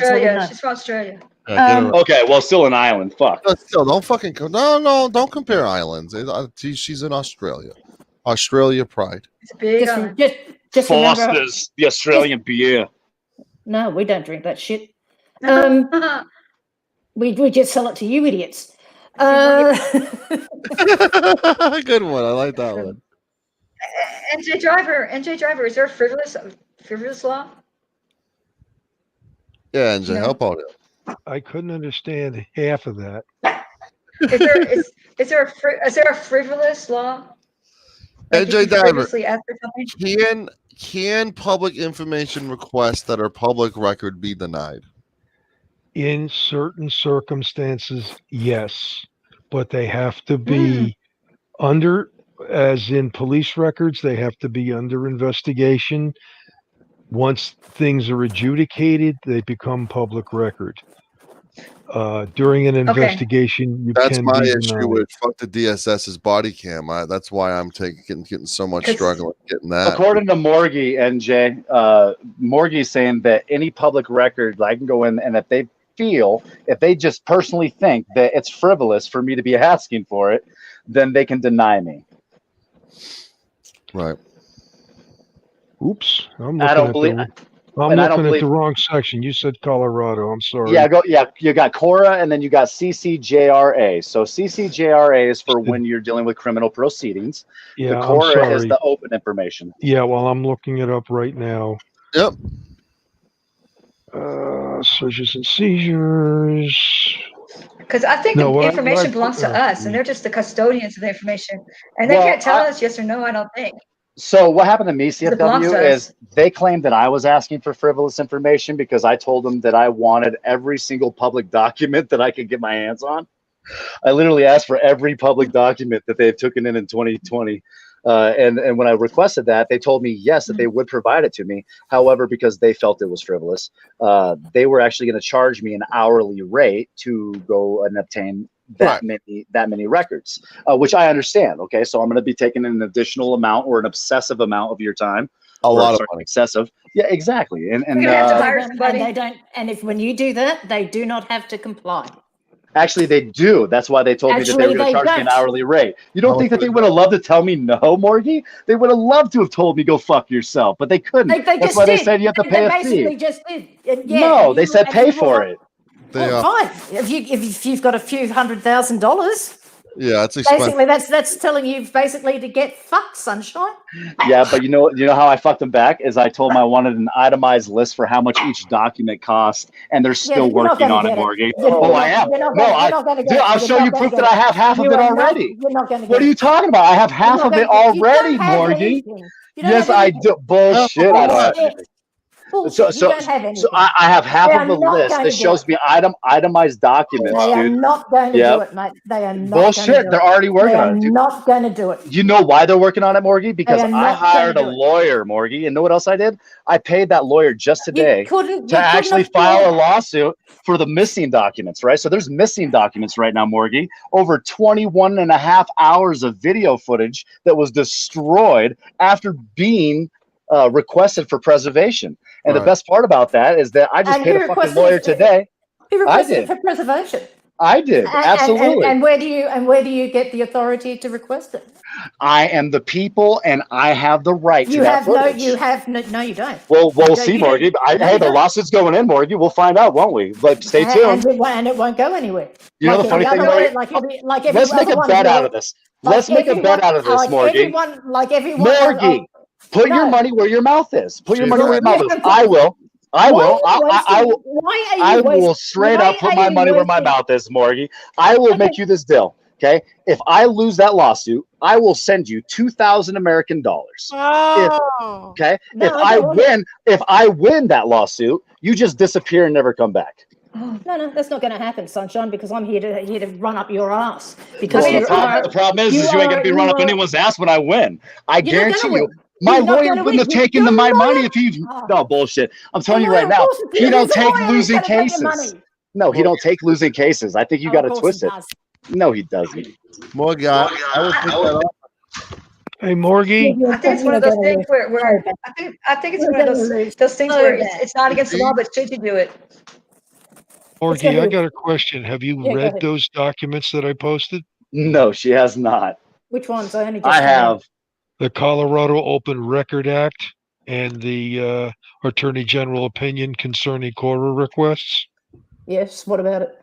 She's from Australia. Okay, well, still an island. Fuck. But still, don't fucking don't compare islands. She's in Australia. Australia pride. It's a big island. Just Foster's, the Australian beer. No, we don't drink that shit. We just sell it to you idiots. Good one. I like that one. NJ Driver, is there a frivolous law? Yeah, NJ, help out. I couldn't understand half of that. Is there a frivolous law? NJ Diver, can public information requests that are public record be denied? In certain circumstances, yes, but they have to be under, as in police records, they have to be under investigation. Once things are adjudicated, they become public record. During an investigation, that's my issue with fuck the DSS's body cam. That's why I'm getting so much struggle getting that. According to Morgie, NJ, Morgie's saying that any public record, I can go in, and if they just personally think that it's frivolous for me to be asking for it, then they can deny me. Right. Oops. I'm looking at the wrong section. You said Colorado. I'm sorry. Yeah, you got Cora and then you got CCJRA. So CCJRA is for when you're dealing with criminal proceedings. Yeah, the Cora is the open information. Yeah, well, I'm looking it up right now. Yep. Searches and seizures. Because I think the information belongs to us, and they're just the custodians of the information, and they can't tell us yes or no. I don't think. So what happened to me, CFW, is they claimed that I was asking for frivolous information because I told them that I wanted every single public document that I could get my hands on. I literally asked for every public document that they've taken in 2020. And when I requested that, they told me, yes, that they would provide it to me. However, because they felt it was frivolous, they were actually going to charge me an hourly rate to go and obtain that many records, which I understand. Okay, so I'm going to be taking an additional amount or an obsessive amount of your time. A lot of money. Excessive. Yeah, exactly. And they don't. And if when you do that, they do not have to comply. Actually, they do. That's why they told me that they were going to charge me an hourly rate. You don't think that they would have loved to tell me no, Morgie? They would have loved to have told me go fuck yourself, but they couldn't. That's why they said you have to pay a fee. No, they said pay for it. Fine. If you've got a few $100,000. Yeah, it's expensive. Basically, that's telling you basically to get fucked, sunshine. Yeah, but you know how I fucked them back is I told them I wanted an itemized list for how much each document cost, and they're still working on it, Morgie. I am. I'll show you proof that I have half of it already. What are you talking about? I have half of it already, Morgie. Yes, I do. Bullshit. I don't have anything. So I have half of the list that shows me itemized documents, dude. They are not going to do it, mate. They are not. Bullshit. They're already working on it. They're not going to do it. You know why they're working on it, Morgie? Because I hired a lawyer, Morgie. And know what else I did? I paid that lawyer just today to actually file a lawsuit for the missing documents, right? So there's missing documents right now, Morgie. Over 21 and a half hours of video footage that was destroyed after being requested for preservation. And the best part about that is that I just paid a fucking lawyer today. He requested for preservation. I did, absolutely. And where do you get the authority to request it? I am the people, and I have the right to that footage. No, you don't. Well, we'll see, Morgie. Hey, the lawsuit's going in, Morgie. We'll find out, won't we? But stay tuned. And it won't go anywhere. You know the funny thing, let's make a bet out of this. Let's make a bet out of this, Morgie. Morgie, put your money where your mouth is. Put your money where your mouth is. I will. I will straight up put my money where my mouth is, Morgie. I will make you this deal. Okay. If I lose that lawsuit, I will send you $2,000 American dollars. Oh. Okay. No, if I win that lawsuit, you just disappear and never come back. No, that's not going to happen, Sunshine, because I'm here to run up your ass. Because the problem is you ain't going to be run up anyone's ass when I win. I guarantee you. My lawyer wouldn't have taken my money if he. No bullshit. I'm telling you right now, he don't take losing cases. No, he don't take losing cases. I think you got to twist it. No, he doesn't. Morgie, I would take that off. Hey, Morgie. I think it's one of those things where I think it's one of those things where it's not against the law, but should you do it? Morgie, I got a question. Have you read those documents that I posted? No, she has not. Which ones? I have. The Colorado Open Record Act and the Attorney General opinion concerning Cora requests. Yes. What about it?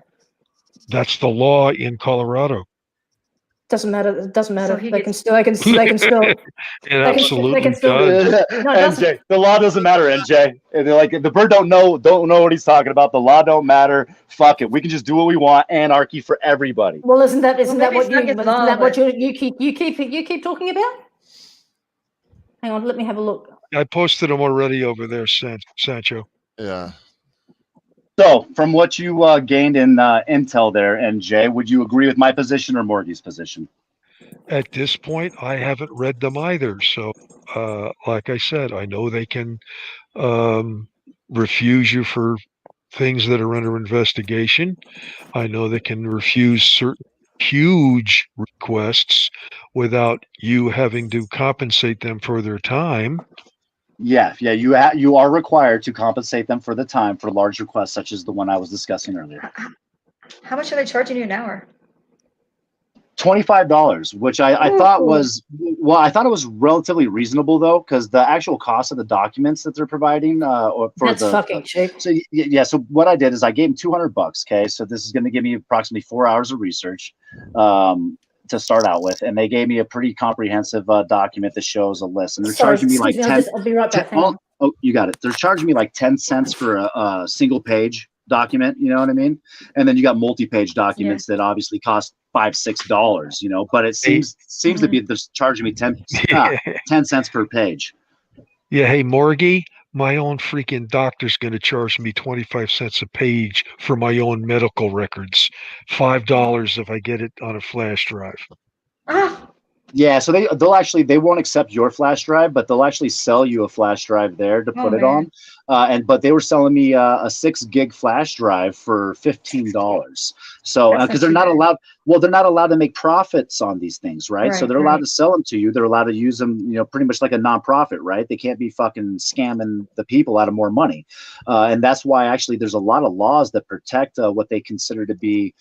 That's the law in Colorado. Doesn't matter. It doesn't matter. So they can still. It absolutely does. NJ, the law doesn't matter, NJ. And they're like, the bird don't know what he's talking about. The law don't matter. Fuck it. We can just do what we want. Anarchy for everybody. Well, isn't that what you keep talking about? Hang on, let me have a look. I posted them already over there, Sancho. Yeah. So, from what you gained in intel there, NJ, would you agree with my position or Morgie's position? At this point, I haven't read them either. So, like I said, I know they can refuse you for things that are under investigation. I know they can refuse certain huge requests without you having to compensate them for their time. Yeah, you are required to compensate them for the time for large requests such as the one I was discussing earlier. How much are they charging you an hour? $25, which I thought was I thought it was relatively reasonable though, because the actual cost of the documents that they're providing that's fucking cheap. So yeah, so what I did is I gave them $200. Okay, so this is going to give me approximately 4 hours of research to start out with, and they gave me a pretty comprehensive document that shows a list, and they're charging me like 10. I'll be right back. Oh, you got it. They're charging me like 10 cents for a single page document. You know what I mean? And then you got multi-page documents that obviously cost $5-6. You know, but it seems to be they're charging me 10 cents per page. Yeah. Hey, Morgie, my own freaking doctor's going to charge me 25 cents a page for my own medical records. $5 if I get it on a flash drive. Yeah, so they won't accept your flash drive, but they'll actually sell you a flash drive there to put it on. But they were selling me a 6 gig flash drive for $15. So because they're not allowed, they're not allowed to make profits on these things, right? So they're allowed to sell them to you. They're allowed to use them, you know, pretty much like a nonprofit, right? They can't be fucking scamming the people out of more money, and that's why actually there's a lot of laws that protect what they consider to be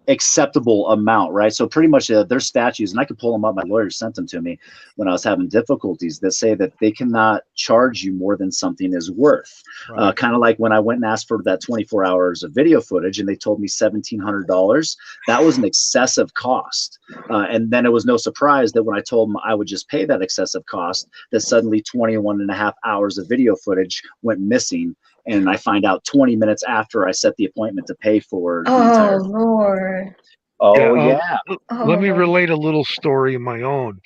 acceptable amount, right? So pretty much there's statutes, and I could pull them up. My lawyer sent them to me when I was having difficulties, that say that they cannot charge you more than something is worth. Kind of like when I went and asked for that 24 hours of video footage and they told me $1,700. That was an excessive cost. And then it was no surprise that when I told them I would just pay that excessive cost, that suddenly 21.5 hours of video footage went missing. And I find out 20 minutes after I set the appointment to pay for the entire thing. Lord. Let me relate a little story of my own.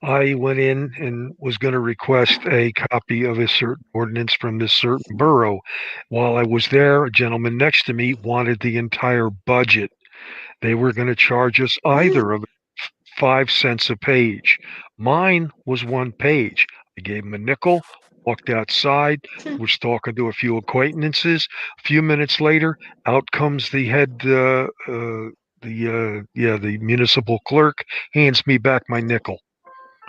I went in and was going to request a copy of a certain ordinance from this certain borough. While I was there, a gentleman next to me wanted the entire budget. They were going to charge us either of 5 cents a page. Mine was 1 page. I gave him a nickel. Walked outside, was talking to a few acquaintances. A few minutes later, out comes the head, the municipal clerk, hands me back my nickel.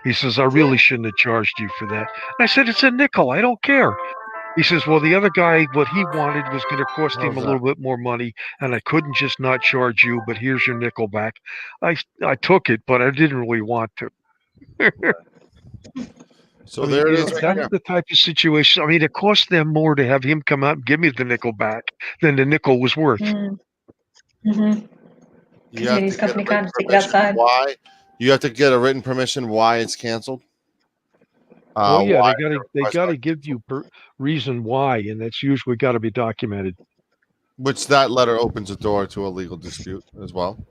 He says, I really shouldn't have charged you for that. And I said, it's a nickel. I don't care. He says, well, the other guy, what he wanted was going to cost him a How's little bit more money, and I couldn't just not charge you, but here's your nickel back. I took it, but I didn't really want to. So there it is right That's there. the type of situation. I mean, it cost them more to have him come out and give me the nickel back than the nickel was worth. Mm-hmm. You have These to get a company written contracts take it permission. outside. Why? You have to get a written permission why it's canceled. Oh yeah, why they gotta give you reason why, and that's usually got to be documented. Which that letter opens a door to a legal dispute as well,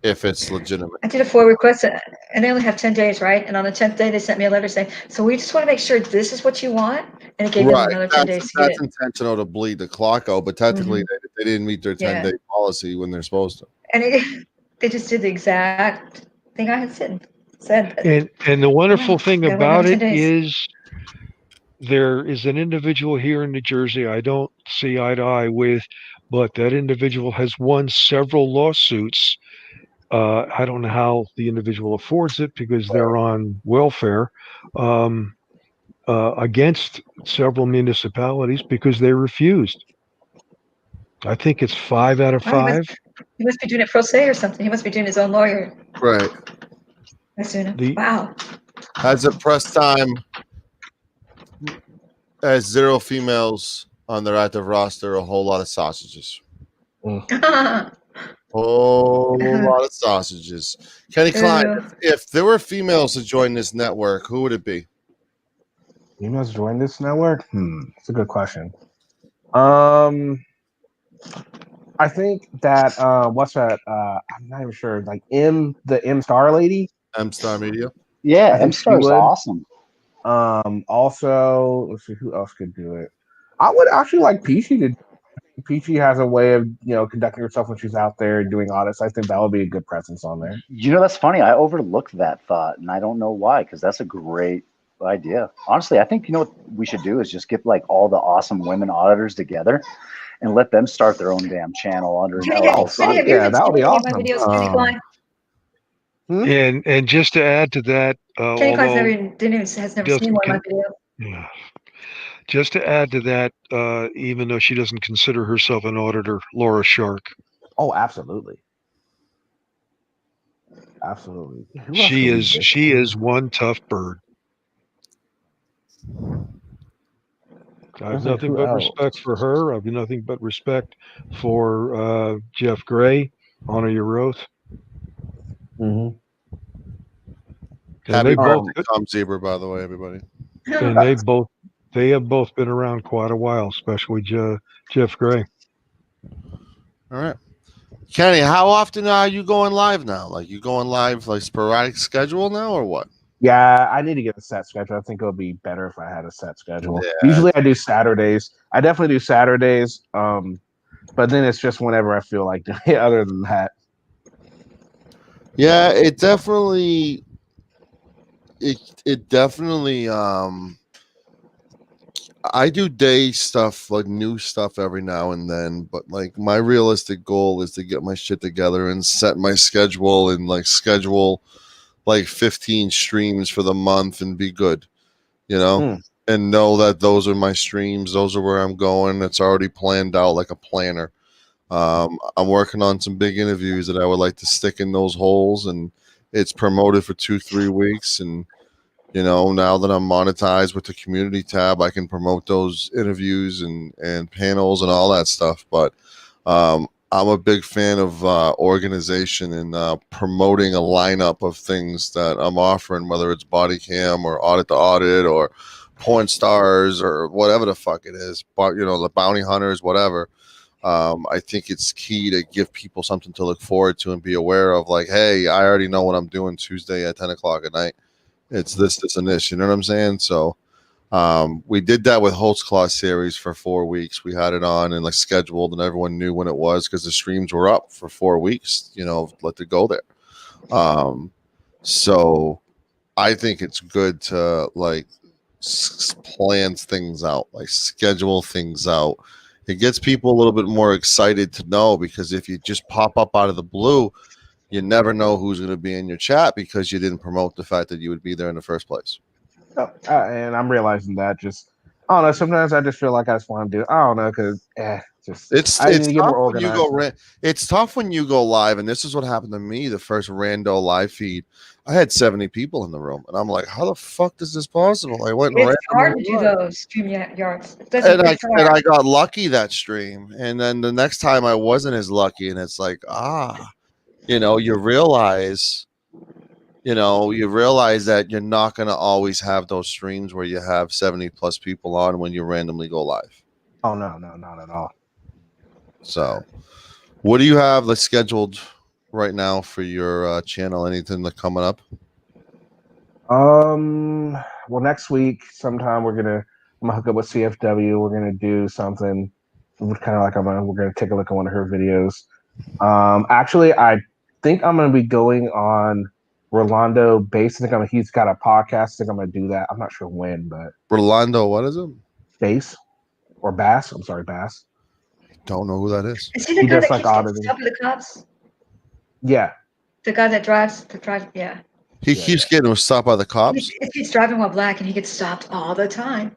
if it's legitimate. I did a FOIA request, and they only have 10 days, right? And on the 10th day, they sent me a letter saying, so we just want to make sure this is what you want, and it gave them another 10 days to get That's it. intentional to bleed the clock out, but technically they didn't meet their 10-day policy when they're supposed to. And they just did the exact thing I had said. And the wonderful thing they went about another it 10 days. is there is an individual here in New Jersey I don't see eye to eye with, but that individual has won several lawsuits. I don't know how the individual affords it because they're on welfare against several municipalities because they refused. I think it's 5 out of 5. He must be doing it pro se or something. He must be doing his own lawyer. Right. Wow. As of press time, as 0 females on their active roster, a whole lot of sausages. Whole lot of sausages. Kenny Klein, if there were females to join this network, who would it be? Females join this network? It's a good question. I think that what's that? I'm not even sure. Like the M Star lady. M Star Media. Yeah, M Star is awesome. Also, let's see who else could do it. I would actually like Peachy to. Peachy has a way of conducting herself when she's out there doing audits. I think that would be a good presence on there. That's funny. I overlooked that thought, and I don't know why, because that's a great idea. Honestly, I think what we should do is just get like all the awesome women auditors together and let them start their own damn channel under an LLC. Yeah, that would be awesome. And just to add to that, Kenny Klein's has never seen one of my videos. Yeah. Just to add to that, even though she doesn't consider herself an auditor, Laura Shark. Oh, absolutely. Absolutely. She is one tough bird. I have nothing but respect for her. I have nothing but respect for Jeff Gray. Honor your oath. Mm-hmm. Happy birthday, Tom Zebra, by the way, everybody. And they have both been around quite a while, especially Jeff Gray. All right. Kenny, how often are you going live now? Like you going live like sporadic schedule now or what? Yeah, I need to get a set schedule. I think it would be better if I had a set schedule. Yeah. Usually I do Saturdays. I definitely do Saturdays. But then it's just whenever I feel like doing it other than that. Yeah, it definitely I do day stuff, like new stuff every now and then, but like my realistic goal is to get my shit together and set my schedule and like schedule like 15 streams for the month and be good, and know that those are my streams. Those are where I'm going. It's already planned out like a planner. I'm working on some big interviews that I would like to stick in those holes, and it's promoted for 2-3 weeks. And now that I'm monetized with the community tab, I can promote those interviews and panels and all that stuff. But I'm a big fan of organization and promoting a lineup of things that I'm offering, whether it's body cam or audit to audit or porn stars or whatever the fuck it is. But the bounty hunters, whatever. I think it's key to give people something to look forward to and be aware of. Like, hey, I already know what I'm doing Tuesday at 10 o'clock at night. It's this, and this. You know what I'm saying? So we did that with Holt's Claw series for 4 weeks. We had it on and like scheduled, and everyone knew when it was because the streams were up for 4 weeks. Let it go there. So I think it's good to like plan things out, like schedule things out. It gets people a little bit more excited to know, because if you just pop up out of the blue, you never know who's going to be in your chat because you didn't promote the fact that you would be there in the first place. And I'm realizing that I don't know. Sometimes I just feel like I just want to do. I don't know because I need to get more when you organized. it's tough when you go live, and this is what happened to me the first rando live feed. I had 70 people in the room, and I'm like, how the fuck is this possible? I went and It's hard to randomly do live. those stream yards. And It's I hard. got lucky that stream, and then the next time I wasn't as lucky, and it's like you realize that you're not going to always have those streams where you have 70 plus people on when you randomly go live. Oh no, not at all. So what do you have scheduled right now for your channel? Anything that's coming up? Well, next week sometime I'm gonna hook up with CFW. We're gonna do something kind of like we're gonna take a look at one of her videos. Actually, I think I'm gonna be going on Rolando Bass. I think he's got a podcast. I think I'm gonna do that. I'm not sure when, but Rolando, what is it? Bass or Bass? I'm sorry, Bass. Don't know who that is. Is he the guy that keeps getting stopped with the cops? Yeah. The guy that drives. Yeah. He keeps getting stopped by the cops. He keeps driving while black, and he gets stopped all the time.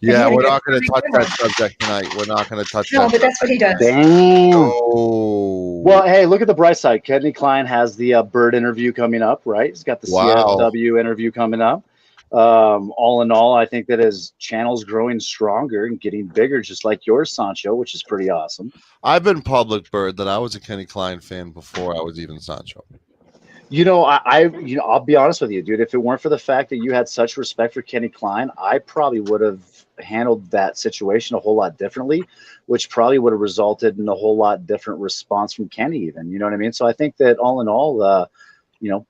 Yeah, we're not going to touch that subject tonight. We're not going to touch that. No, but that's what he does. Damn. Oh. Well, hey, look at the bright side. Kenny Klein has the Bird interview coming up, right? He's got the CFW interview coming up. All in all, I think that his channel's growing stronger and getting bigger, just like yours, Sancho, which is pretty awesome. I've been public, Bird, that I was a Kenny Klein fan before I was even Sancho. I'll be honest with you, dude. If it weren't for the fact that you had such respect for Kenny Klein, I probably would have handled that situation a whole lot differently, which probably would have resulted in a whole lot different response from Kenny even. You know what I mean? So I think that all in all,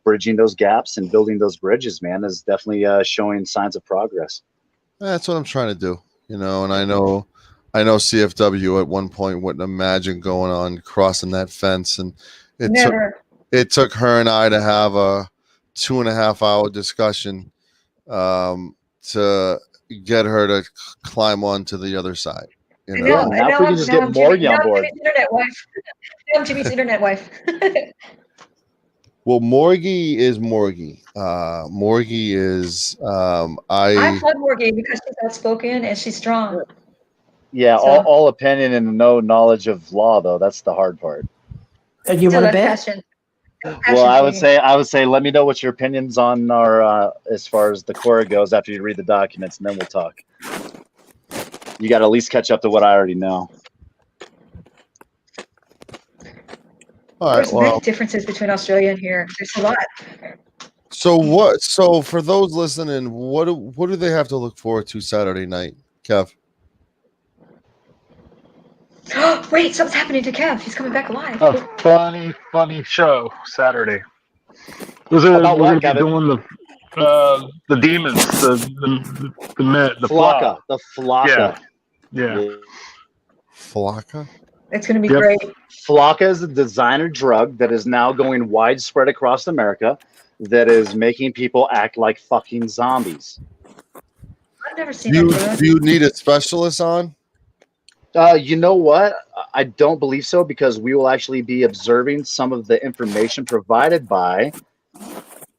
bridging those gaps and building those bridges, man, is definitely showing signs of progress. That's what I'm trying to do, and I know CFW at one point wouldn't imagine going on crossing that fence, and it took her and I to have a 2.5-hour discussion to get her to climb on to the other side. Now if we can just get Morgie on board. I'm Jimmy's internet wife. Well, Morgie is Morgie. Morgie is I plug Morgie because she's outspoken and she's strong. Yeah, so. all opinion and no knowledge of law, though. That's the hard part. And you want to bet? Well, I would say, let me know what your opinions on are as far as the core goes after you read the documents, and then we'll talk. You got to at least catch up to what I already know. All right. There's many differences between Australia and here. There's a lot. So for those listening, what do they have to look forward to Saturday night, Kev? Wait, something's happening to Kev.'s coming back alive. A funny show Saturday. We're going to be doing the demons, the Flocka. The Flocka. Yeah. Flocka? It's going to be great. Flocka is a designer drug that is now going widespread across America that is making people act like fucking zombies. I've never seen Do you need a specialist on? You know what? I don't believe so, because we will actually be observing some of the information provided by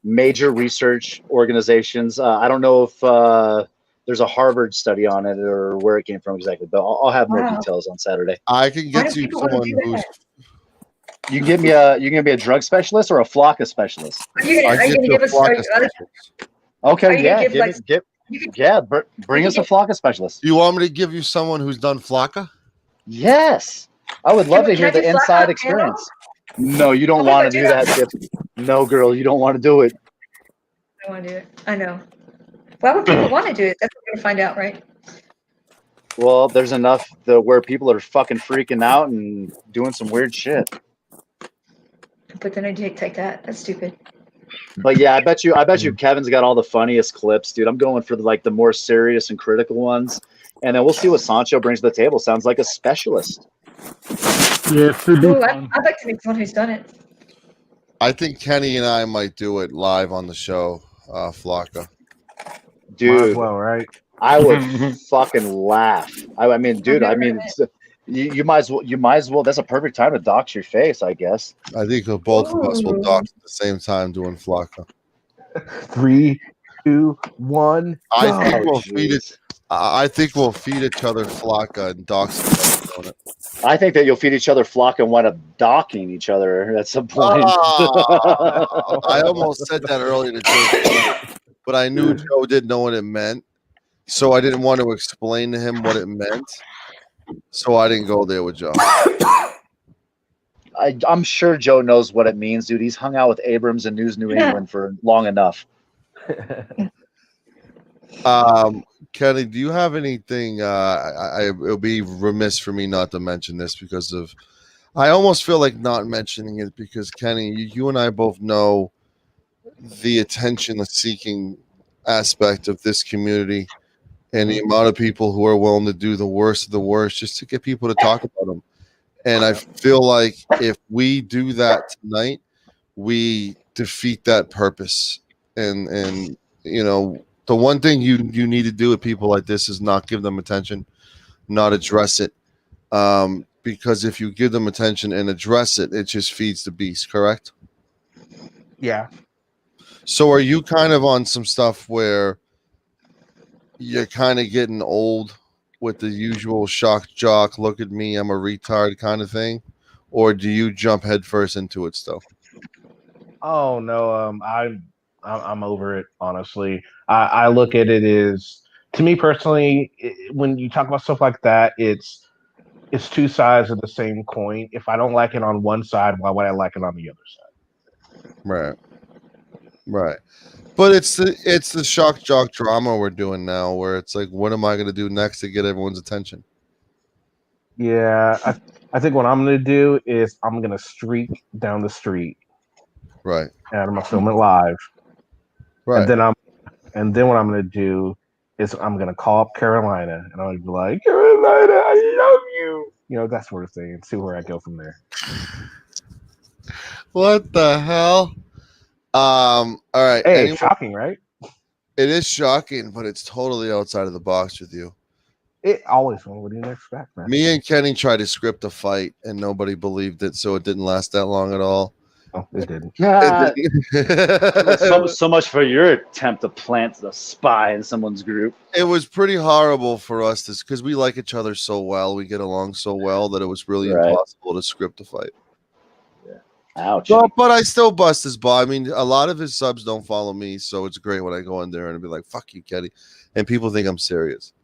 major research organizations. I don't know if there's a Harvard study on it or where it came from exactly, but I'll have more details on Saturday. I can get you someone who's. You can give me a drug specialist or a Flocka specialist. Are you going to give us? Okay, bring us a Flocka specialist. You want me to give you someone who's done Flocka? Yes, I would love to hear the inside experience. No, you don't want to do that. No, girl, you don't want to do it. I want to do it. I know. Why would people want to do it? That's what we're going to find out, right? Well, there's enough where people are fucking freaking out and doing some weird shit. But then I take that. That's stupid. But yeah, I bet you Kevin's got all the funniest clips, dude. I'm going for the more serious and critical ones. And then we'll see what Sancho brings to the table. Sounds like a specialist. Yeah, I'd like to meet someone who's done it. I think Kenny and I might do it live on the show, Flocka. Dude, well, right? I would fucking laugh. I mean, dude, you might as well. That's a perfect time to dox your face, I guess. I think both of us will dox at the same time doing Flocka. 3, 2, 1, I go. think we'll feed it. I think we'll feed each other flocka and dox each other on it. I think that you'll feed each other flock and wind up docking each other at some point. I almost said that earlier to Joe, but I knew Joe didn't know what it meant, so I didn't want to explain to him what it meant. So I didn't go there with Joe. I'm sure Joe knows what it means, dude. He's hung out with Abrams and News New England for long enough. Kenny, do you have anything? It'll be remiss for me not to mention this because of. I almost feel like not mentioning it because Kenny, you and I both know the attention-seeking aspect of this community and the amount of people who are willing to do the worst of the worst just to get people to talk about them. And I feel like if we do that tonight, we defeat that purpose. And you know, the one thing you need to do with people like this is not give them attention, not address it. Because if you give them attention and address it, it just feeds the beast, correct? Yeah. So are you kind of on some stuff where you're kind of getting old with the usual shock jock, look at me, I'm a retard kind of thing? Or do you jump headfirst into it still? Oh no, I'm over it, honestly. I look at it as, to me personally, when you talk about stuff like that, it's two sides of the same coin. If I don't like it on one side, why would I like it on the other side? Right. But it's the shock jock drama we're doing now, where it's like, what am I going to do next to get everyone's attention? Yeah, I think what I'm going to do is I'm going to streak down the street. Right. And I'm going to film it live. Right. And then what I'm going to do is I'm going to call up Carolina and I'm going to be like, Carolina, I love you. You know, that sort of thing, and see where I go from there. What the hell? All right. Hey, it's shocking, right? It is shocking, but it's totally outside of the box with you. It always. What do you expect, man? Me and Kenny tried to script a fight, and nobody believed it, so it didn't last that long at all. Oh, it didn't. So much for your attempt to plant the spy in someone's group. It was pretty horrible for us because we like each other so well, we get along so well that it was really impossible to script a fight. Ouch. But I still bust his ball. I mean, a lot of his subs don't follow me, so it's great when I go in there and be like, "Fuck you, Kenny," and people think I'm serious.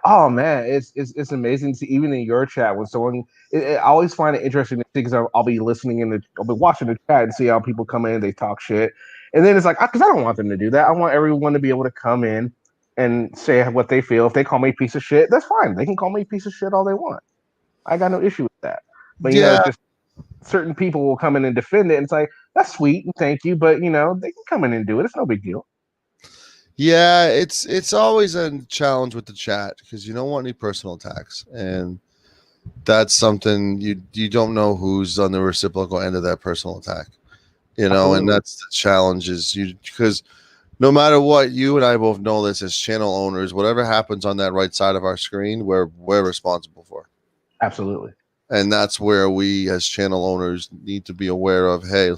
Oh man, it's amazing to, even in your chat, when someone, I always find it interesting because I'll be listening I'll be watching the chat and see how people come in, they talk shit, and then it's like, because I don't want them to do that. I want everyone to be able to come in and say what they feel. If they call me a piece of shit, that's fine. They can call me a piece of shit all they want. I got no issue with that. But you know, it's just certain people will come in and defend it, and it's like, that's sweet and thank you, but you know, they can come in and do it. It's no big deal. Yeah, it's always a challenge with the chat because you don't want any personal attacks, and that's something you don't know who's on the reciprocal end of that personal attack, you know. Absolutely. And that's the challenge is because no matter what, you and I both know this as channel owners, whatever happens on that right side of our screen, we're responsible for. Absolutely. And that's where we as channel owners need to be aware of, hey,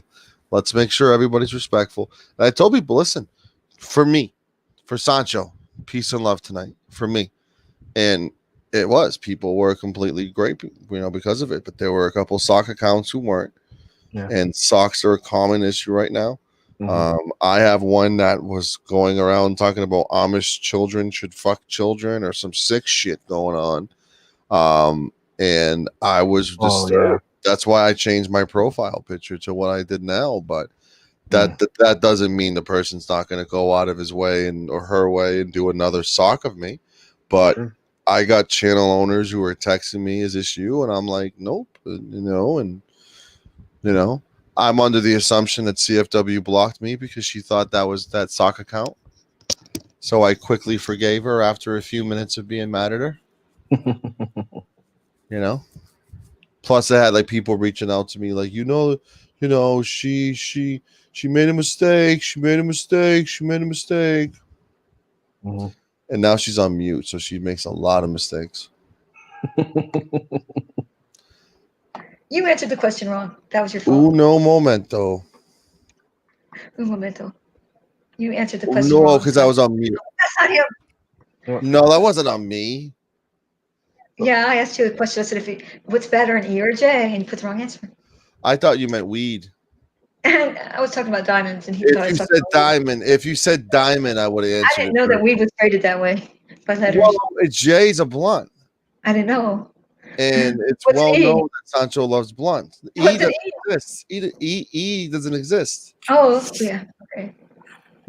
let's make sure everybody's respectful. And I told people, listen, for me, for Sancho, peace and love tonight, for me. And it was, people were completely great, you know, because of it. But there were a couple sock accounts who weren't. Yeah. And socks are a common issue right now. Mm-hmm. I have one that was going around talking about Amish children should fuck children or some sick shit going on. And I was disturbed. Yeah. That's why I changed my profile picture to what I did now. But that doesn't mean the person's not going to go out of his way or her way and do another sock of me. But I got channel owners who are texting me, is this you? And I'm like, nope, you know, and you know, I'm under the assumption that CFW blocked me because she thought that was that sock account. So I quickly forgave her after a few minutes of being mad at her. You know, plus I had like people reaching out to me like, you know, she made a mistake. She made a mistake. Mm-hmm. And now she's on mute, so she makes a lot of mistakes. You answered the question wrong. That was your fault. Uno momento. Un momento. You answered the question No, wrong. because I was on mute. That's not him. No, that wasn't on me. Yeah, I asked you a question. I said, what's better, an E or a J? And you put the wrong answer. I thought you meant weed. And I was talking about diamonds, and he If thought I you was said talking about weed. diamond, if you said diamond, I would have answered. I didn't know that weed was traded that way by letters. Well, J's a blunt, I didn't know. and it's What's well E? known that Sancho loves blunts. E What's an doesn't exist. E doesn't exist. Oh, yeah. Okay.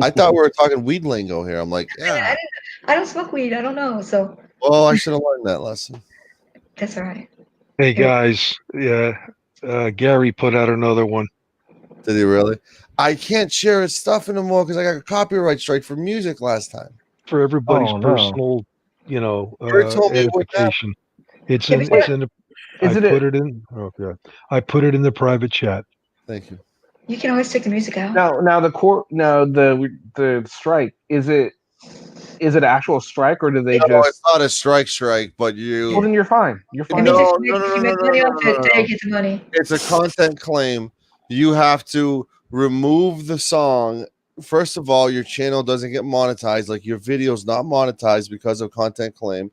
I thought we were talking weed lingo here. I'm like, yeah. I don't smoke weed. I don't know. So Well, I should have learned that lesson. that's all right. Hey guys, yeah, Gary put out another one. Did he really? I can't share his stuff anymore because I got a copyright strike for music last time. For everybody's Oh, no. personal, Bert told me what edification. It's Yeah, in. but It's in. Oh god! I put it in the private chat. Thank you. You can always take the music out. Now the strike, is it an actual strike, or do they No, just? it's not a strike, but you. Well, then you're fine. You're It fine. means No, if you make money off it, they get the money. It's a content claim. You have to remove the song. First of all, your channel doesn't get monetized. Like your video's not monetized because of content claim.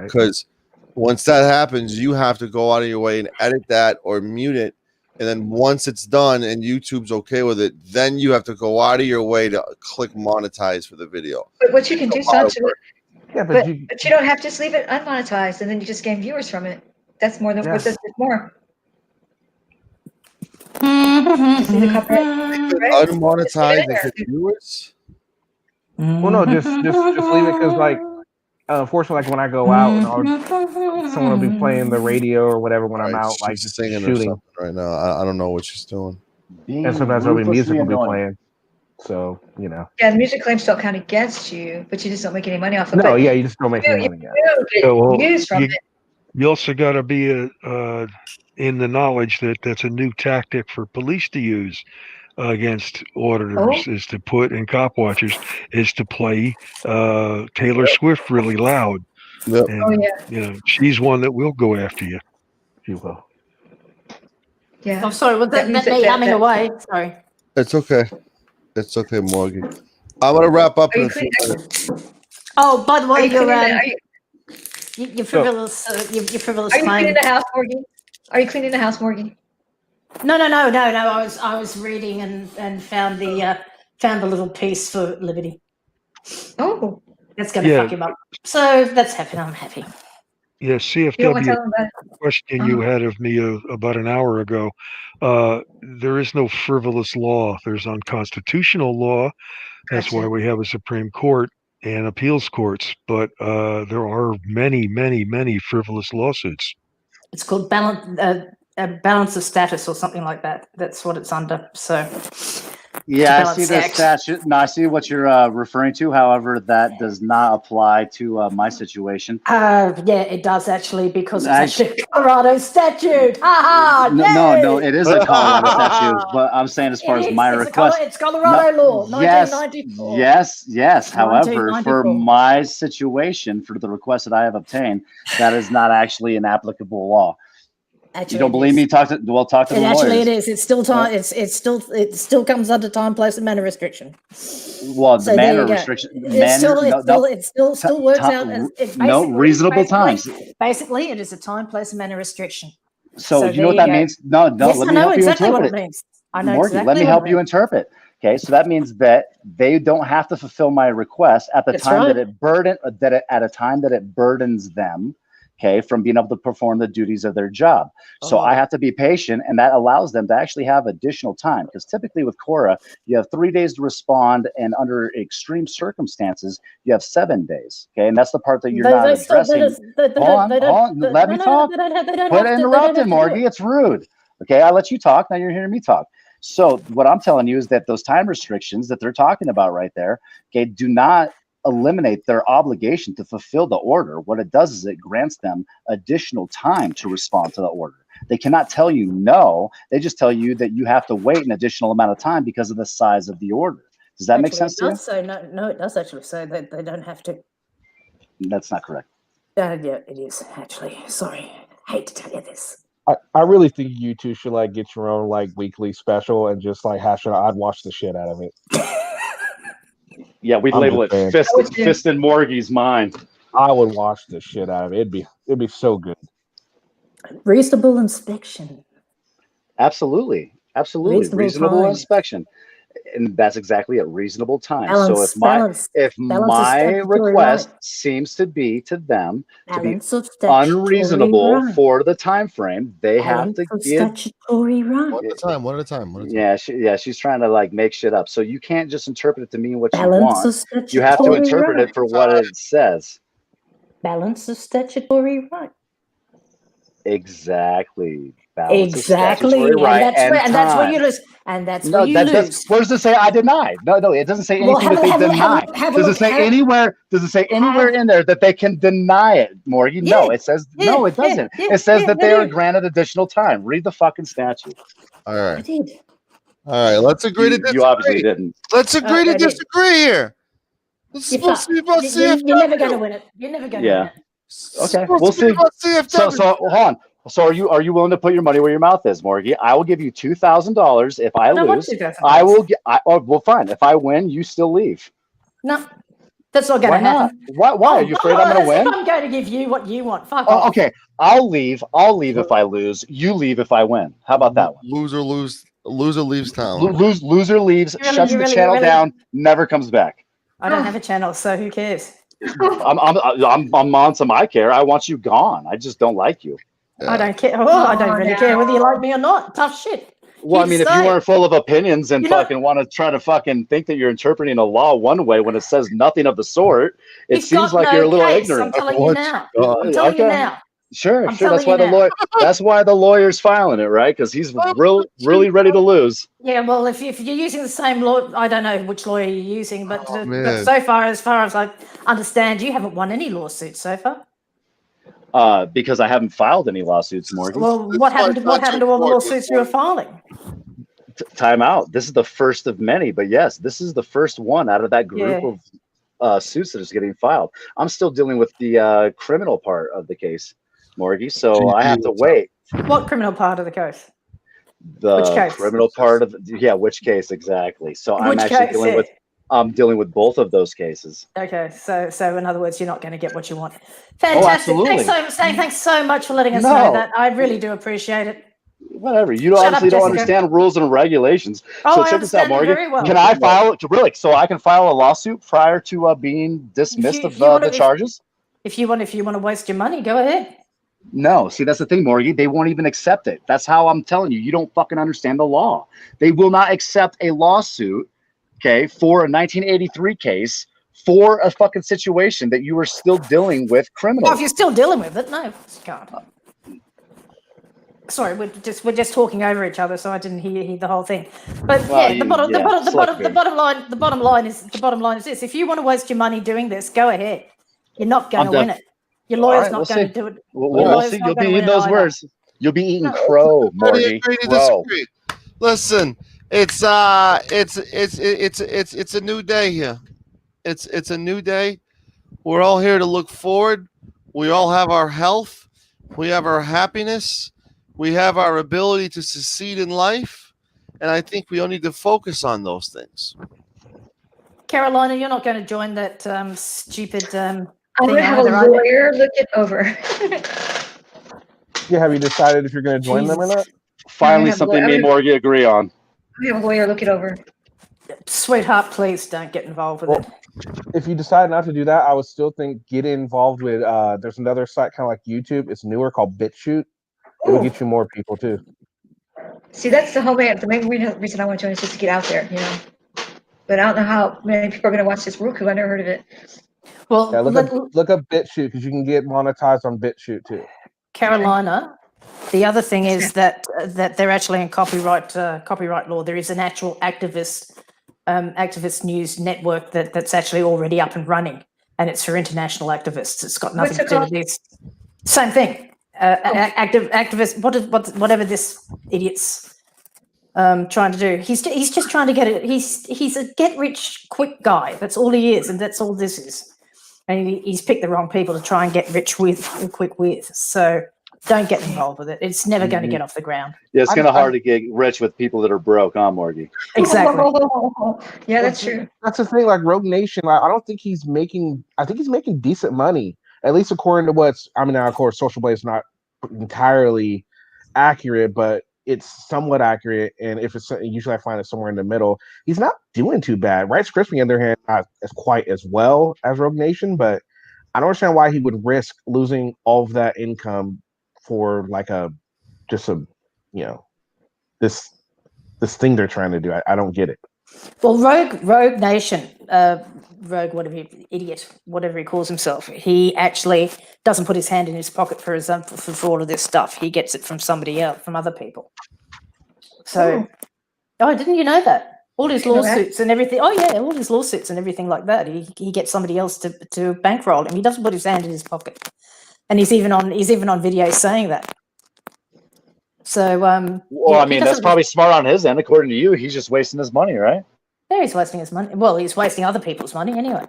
Because once that happens, you have to go out of your way and edit that or mute it. And then once it's done and YouTube's okay with it, then you have to go out of your way to click monetize for the video. But what you can do, Sancho, Yeah, but you don't have to just leave it unmonetized, and then you just gain viewers from it. That's more than that's more. You see the copyright? Unmonetized and get viewers? Well, no, just leave it because like, unfortunately, like when I go out and someone will be playing the radio or whatever when I'm out, like just singing or shooting. something right now. I don't know what she's doing. And sometimes there'll be music will be playing. So Yeah, the music claims don't count against you, but you just don't make any money off of it. No, yeah, you just don't make any money. Get views from it. You also got to be in the knowledge that that's a new tactic for police to use against auditors is to put in cop watchers is to play Taylor Swift really loud. Yep. And, she's one that will go after you. She will. Yeah. I'm sorry. Was that me humming away? Sorry. It's okay. It's okay, Morgan. I'm gonna wrap up in a few minutes. Oh, by the way, you're frivolous. You're frivolous. Are you cleaning the house, Morgan? Are you cleaning the house, Morgan? No. I was reading and found the little piece for Liberty. Oh, that's gonna fuck him up. So that's happy. I'm happy. Yeah, CFW question you had of me about an hour ago. There is no frivolous law. There's unconstitutional law. That's why we have a Supreme Court and appeals courts. But there are many, many, many frivolous lawsuits. It's called balance of status or something like that. That's what it's under. So yeah, I see the statute. No, I see what you're referring to. However, that does not apply to my situation. Yeah, it does actually, because it's actually a Colorado statute. No, it is a Colorado statute. But I'm saying as far as my request, it's Colorado law, 1994. Yes. However, for my situation, for the request that I have obtained, that is not actually an applicable law. Actually, you don't believe me? Talk to the lawyers. Actually, it is. It's still time. It still comes under time, place, and manner restriction. Well, the manner restriction. It still works out as reasonable times. Basically, it is a time, place, and manner restriction. So you know what that means? No. Yes, let I me know help exactly you what interpret it means. I know Morgan, exactly. let me help you interpret. Okay, so that means that they don't have to fulfill my request at the time that it burdens them. Okay, from being able to perform the duties of their job. So I have to be patient, and that allows them to actually have additional time. Because typically with Cora, you have 3 days to respond, and under extreme circumstances, you have 7 days. Okay, and that's the part that you're not addressing. Hold on, let me talk. Quit interrupting, Morgie. It's rude. Okay, I let you talk. Now you're hearing me talk. So what I'm telling you is that those time restrictions that they're talking about right there, okay, do not eliminate their obligation to fulfill the order. What it does is it grants them additional time to respond to the order. They cannot tell you no. They just tell you that you have to wait an additional amount of time because of the size of the order. Does that make sense to you? So no, it does actually say that they don't have to. That's not correct. Yeah, it is actually. Sorry, I hate to tell you this. I really think you two should like get your own like weekly special and just like hash it out. I'd watch the shit out of it. Yeah, we'd I'm label just it saying. Fist in Morgie's mind. I would watch the shit out of it. It'd be so good. Reasonable inspection. Absolutely. Reasonable time. inspection. And that's exactly it. Reasonable time. So if Balance of my statutory request right. seems to be to them to be Balance of statutory unreasonable right. for the time frame, they have Balance to of give. statutory right. One at a time. One at a time. One at a time. Yeah, she's trying to like make shit up. So you can't just interpret it to mean what you Balance want. of statutory You have to interpret right. it for what it says. Balance of statutory right. Exactly. Balance of Exactly, statutory right and that's where you time. lose. And that's No, where you that does. lose. Where does it say I deny? No, it doesn't say Well, anything that they deny. Does it say anywhere? Does it say anywhere in there that they can deny it, Morgie? No, it says no. It doesn't. It says that they are granted additional time. Read the fucking statute. All right. I did. All right. Let's agree to disagree. You obviously didn't. Let's agree to disagree here. This is supposed to be about CFW. You're never going to win it. You're never going to win it. Okay, we'll see. So hold on. So are you willing to put your money where your mouth is, Morgie? I will give you $2,000 if I lose. I will get. Well, fine. If I win, you still leave. No, that's not going to happen. Why? Are you afraid I'm going to win? I'm going to give you what you want. Fuck off. Okay, I'll leave. I'll leave if I lose. You leave if I win. How about that one? Loser leaves town. Loser leaves. Shuts the channel down. Never comes back. I don't have a channel, so who cares? I'm on some I care. I want you gone. I just don't like you. Yeah. I don't care. I don't really care whether you like me or not. Tough shit. Well, I mean, if you weren't full of opinions and fucking want to try to fucking think that you're interpreting a law one way when it says nothing of the sort, it seems like you're a little ignorant. I'm telling you now. I'm telling you now. Sure. That's why the lawyer's filing it, right? Because he's really ready to lose. Yeah, well, if you're using the same law, I don't know which lawyer you're using, but so far as I understand, you haven't won any lawsuits so far. Because I haven't filed any lawsuits, Morgan. Well, what happened to all the lawsuits you were filing? Time out. This is the first of many, but yes, this is the first one out of that group of suits that is getting filed. I'm still dealing with the criminal part of the case, Morgie, so I have to wait. What criminal part of the case? Which case? Criminal part of which case exactly? So I'm actually dealing with both of those cases. Okay, so in other words, you're not going to get what you want. Fantastic. Thanks so much for letting us know that. I really do appreciate it. Whatever. You obviously don't understand rules and regulations. So check this out, Morgan. Well. Can I file so I can file a lawsuit prior to being dismissed of the charges? If you want to waste your money, go ahead. No, see, that's the thing, Morgie. They won't even accept it. That's how I'm telling you. You don't fucking understand the law. They will not accept a lawsuit, okay, for a 1983 case for a fucking situation that you are still dealing with criminally. Well, if you're still dealing with it, no, you can't. Sorry, we're just talking over each other, so I didn't hear the whole thing. But the bottom line is this: if you want to waste your money doing this, go ahead. You're not going to win it. Your lawyer's not going to do it. We'll see. You'll be eating those words. You'll be eating crow, Morgie. Crow. Listen, it's a new day here. It's a new day. We're all here to look forward. We all have our health. We have our happiness. We have our ability to succeed in life. And I think we all need to focus on those things. Carolina, you're not going to join that stupid I'm going to have a lawyer look it over. Yeah, have you decided if you're going to join them or not? Finally, something me and Morgie agree on. We have a lawyer look it over. Sweetheart, please don't get involved with it. If you decide not to do that, I would still think get involved with. There's another site kind of like YouTube. It's newer called BitChute. It'll get you more people too. See, that's the whole the main reason I want to join is just to get out there, you know. But I don't know how many people are going to watch this Roku. I never heard of it. Well, yeah, look up BitChute because you can get monetized on BitChute too. Carolina, the other thing is that they're actually in copyright law. There is an actual Activism News Network that's actually already up and running, and it's for international activists. It's got nothing to do with this. Same thing. Activist. Whatever this idiot's trying to do. He's just trying to get it. He's a get rich quick guy. That's all he is, and that's all this is. And he's picked the wrong people to try and get rich quick with. So don't get involved with it. It's never going to get off the ground. Yeah, it's kind of hard to get rich with people that are broke, huh, Morgie? Exactly. Yeah, that's true. That's the thing. Like Rogue Nation, I don't think he's making. I think he's making decent money, at least according to what's. I mean, now of course, Social Blade is not entirely accurate, but it's somewhat accurate. And if it's usually I find it somewhere in the middle. He's not doing too bad. Rice Krispy, on the other hand, not as quite as well as Rogue Nation, but I don't understand why he would risk losing all of that income for like this thing they're trying to do. I don't get it. Well, Rogue Nation, Rogue, whatever idiot, whatever he calls himself, he actually doesn't put his hand in his pocket for all of this stuff. He gets it from somebody else, from other people. So, didn't you know that? All his lawsuits and everything. Oh yeah, all his lawsuits and everything like that. He gets somebody else to bankroll him. He doesn't put his hand in his pocket, and he's even on video saying that. So, well, I mean, that's probably smart on his end. According to you, he's just wasting his money, right? Yeah, he's wasting his money. Well, he's wasting other people's money anyway.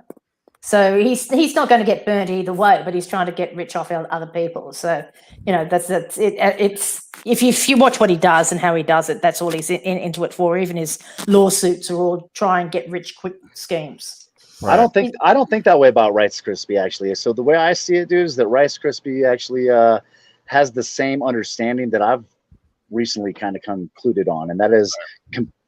So he's not going to get burnt either way, but he's trying to get rich off other people. So, that's it. It's if you watch what he does and how he does it, that's all he's into it for. Even his lawsuits are all try and get rich quick schemes. Right. I don't think that way about Rice Krispie actually. So the way I see it, dude, is that Rice Krispie actually has the same understanding that I've recently kind of concluded on, and that is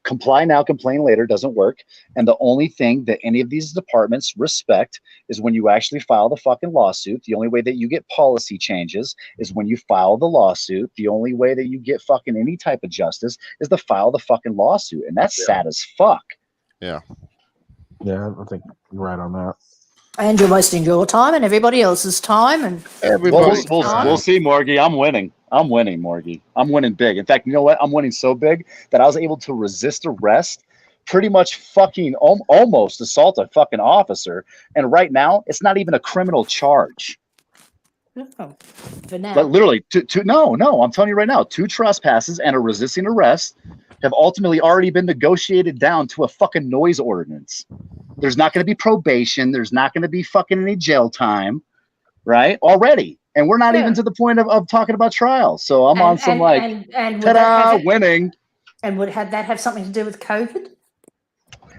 comply now, complain later doesn't work. And the only thing that any of these departments respect is when you actually file the fucking lawsuit. The only way that you get policy changes is when you file the lawsuit. The only way that you get fucking any type of justice is to file the fucking lawsuit. And that's sad as fuck. Yeah. Yeah, I think you're right on that. And you're wasting your time and everybody else's time. And we'll see, Morgie. I'm winning, Morgie. I'm winning big. In fact, you know what? I'm winning so big that I was able to resist arrest, pretty much fucking almost assault a fucking officer. And right now, it's not even a criminal charge. Oh, for now. But literally, no, I'm telling you right now, 2 trespasses and a resisting arrest have ultimately already been negotiated down to a fucking noise ordinance. There's not going to be probation. There's not going to be fucking any jail time, right? Already. And we're not even to the point of talking about trials. So I'm on some ta-da, winning. And would that have something to do with COVID?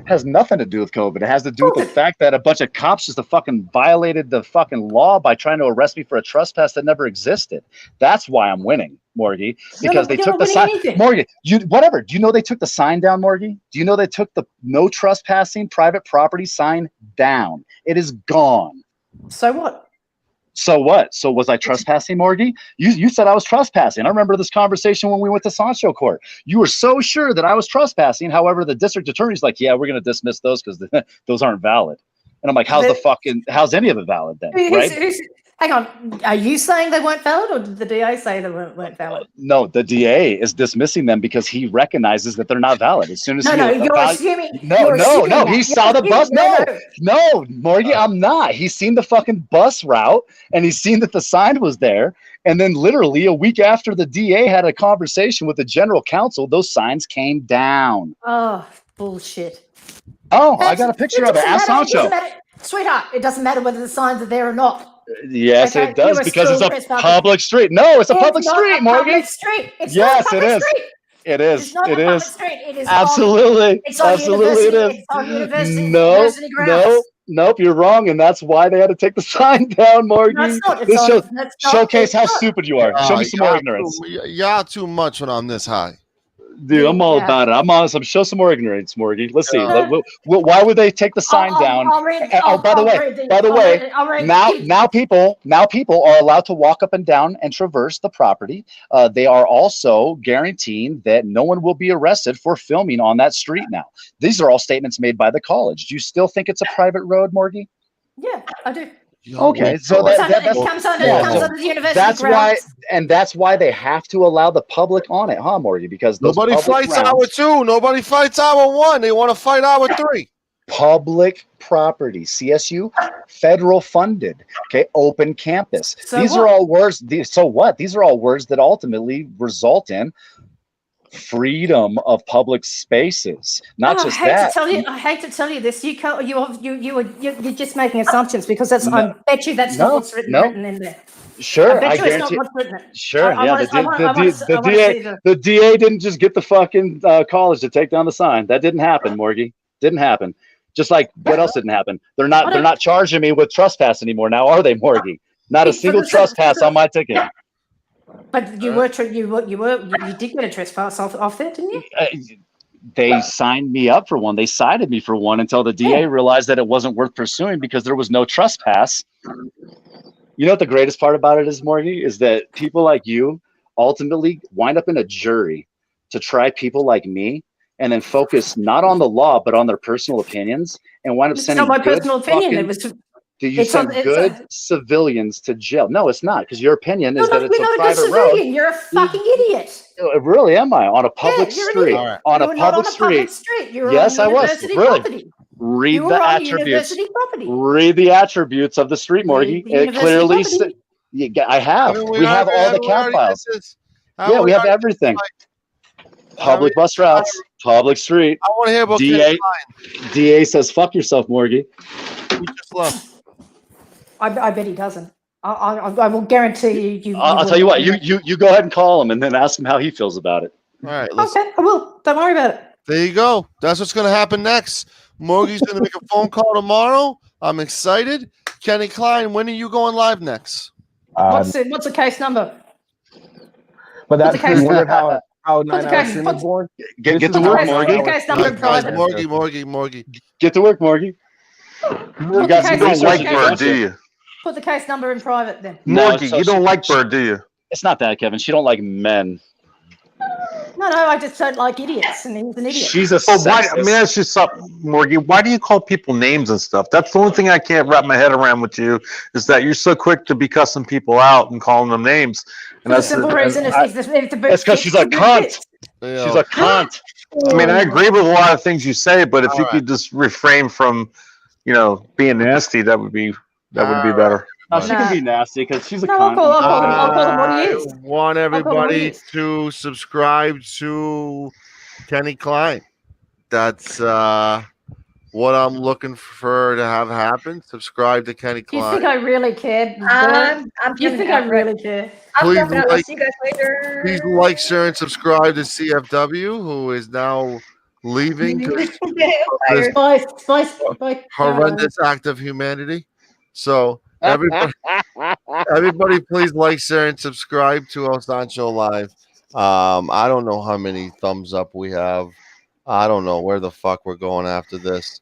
Has nothing to do with COVID. It has to do with the fact that a bunch of cops just fucking violated the fucking law by trying to arrest me for a trespass that never existed. That's why I'm winning, Morgie, because they took the sign. Morgie, whatever. Do you know they took the sign down, Morgie? Do you know they took the no trespassing private property sign down? It is gone. So what? So what? So was I trespassing, Morgie? You said I was trespassing. I remember this conversation when we went to Sancho court. You were so sure that I was trespassing. However, the district attorney's like, yeah, we're going to dismiss those because those aren't valid. And I'm like, how's any of it valid then? Right? Hang on. Are you saying they weren't valid, or did the DA say they weren't valid? No, the DA is dismissing them because he recognizes that they're not valid. As soon as you're assuming. No, he saw the bus. No, Morgie, I'm not. He's seen the fucking bus route and he's seen that the sign was there. And then literally a week after the DA had a conversation with the general counsel, those signs came down. Oh, bullshit. Oh, I got a picture of it. Ask Sancho. Sweetheart, it doesn't matter whether the signs are there or not. Yes, it does, because it's a public street. No, it's a public street, Morgan. Yes, it is. It is. It is. It is absolutely. Absolutely, it is. It's on university grounds. Nope, you're wrong, and that's why they had to take the sign down, Morgan. No, it's not. Showcase how stupid you are. Show me some more ignorance. You're too much when I'm this high. Dude, I'm all about it. I'm honest. Show some more ignorance, Morgie. Let's see. Why would they take the sign down? By the way, now people are allowed to walk up and down and traverse the property. They are also guaranteeing that no one will be arrested for filming on that street now. These are all statements made by the college. Do you still think it's a private road, Morgie? Yeah, I do. Okay, so it comes under the university. That's why they have to allow the public on it, huh, Morgie? Because nobody fights hour 2, nobody fights hour 1. They want to fight hour 3. Public property, CSU, federal funded, okay, open campus. These are all words. So what? These are all words that ultimately result in freedom of public spaces. Not just that. I hate to tell you this. You're just making assumptions because I bet you that's not what's written in there. Sure, I bet I you it's not guarantee. what's written it. Sure, I yeah. want to. I want to see The DA didn't just get the fucking college to take down the sign. That didn't happen, Morgie. Didn't happen. Just like what else didn't happen? They're not charging me with trespass anymore now, are they, Morgie? Not a single trespass on my ticket. But you did get a trespass off it, didn't you? They signed me up for one. They cited me for one until the DA realized that it wasn't worth pursuing because there was no trespass. You know what the greatest part about it is, Morgie, is that people like you ultimately wind up in a jury to try people like me and then focus not on the law but on their personal opinions and wind up It's sending not my good personal opinion. It was. you send good civilians to jail. No, it's not, because your opinion is that it's a private road. You're a fucking idiot. Really, am I? On a public street. On a public street. Yes, I was. Really. Read the attributes. Read the attributes of the street, Morgie. It clearly says. I have. We have all the count files. Yeah, we have everything. Public bus routes, public street. I want to hear about DA says, "Fuck yourself, Morgie." He just left. I bet he doesn't. I will guarantee you. I'll tell you what. You go ahead and call him and then ask him how he feels about it. All right. Okay, I will. Don't worry about it. There you go. That's what's going to happen next. Morgie's going to make a phone call tomorrow. I'm excited. Kenny Klein, when are you going live next? What's the case number? But that's how 9 Hour Stream was born. Get to work, Morgie. Morgie. Get to work, Morgie. You guys don't like Bird, do you? Put the case number in private then. Morgie, you don't like Bird, do you? It's not that, Kevin. She don't like men. No, I just don't like idiots, and he's an idiot. She's a sexist. Let me ask you something, Morgie. Why do you call people names and stuff? That's the only thing I can't wrap my head around with you, is that you're so quick to be cussing people out and calling them names. And the simple reason is it's because she's a cunt. She's a cunt. I mean, I agree with a lot of things you say, but if you could just refrain from, being nasty, that would be better. No, she can be nasty because she's a cunt. I'll call him what he is. I want everybody to subscribe to Kenny Klein. That's what I'm looking for to have happen. Subscribe to Kenny Klein. You think I really cared? You think I really care? Please see you guys later. Please like, share, and subscribe to CFW, who is now leaving this horrendous act of humanity. So everybody please like, share, and subscribe to El Sancho Live. I don't know how many thumbs up we have. I don't know where the fuck we're going after this.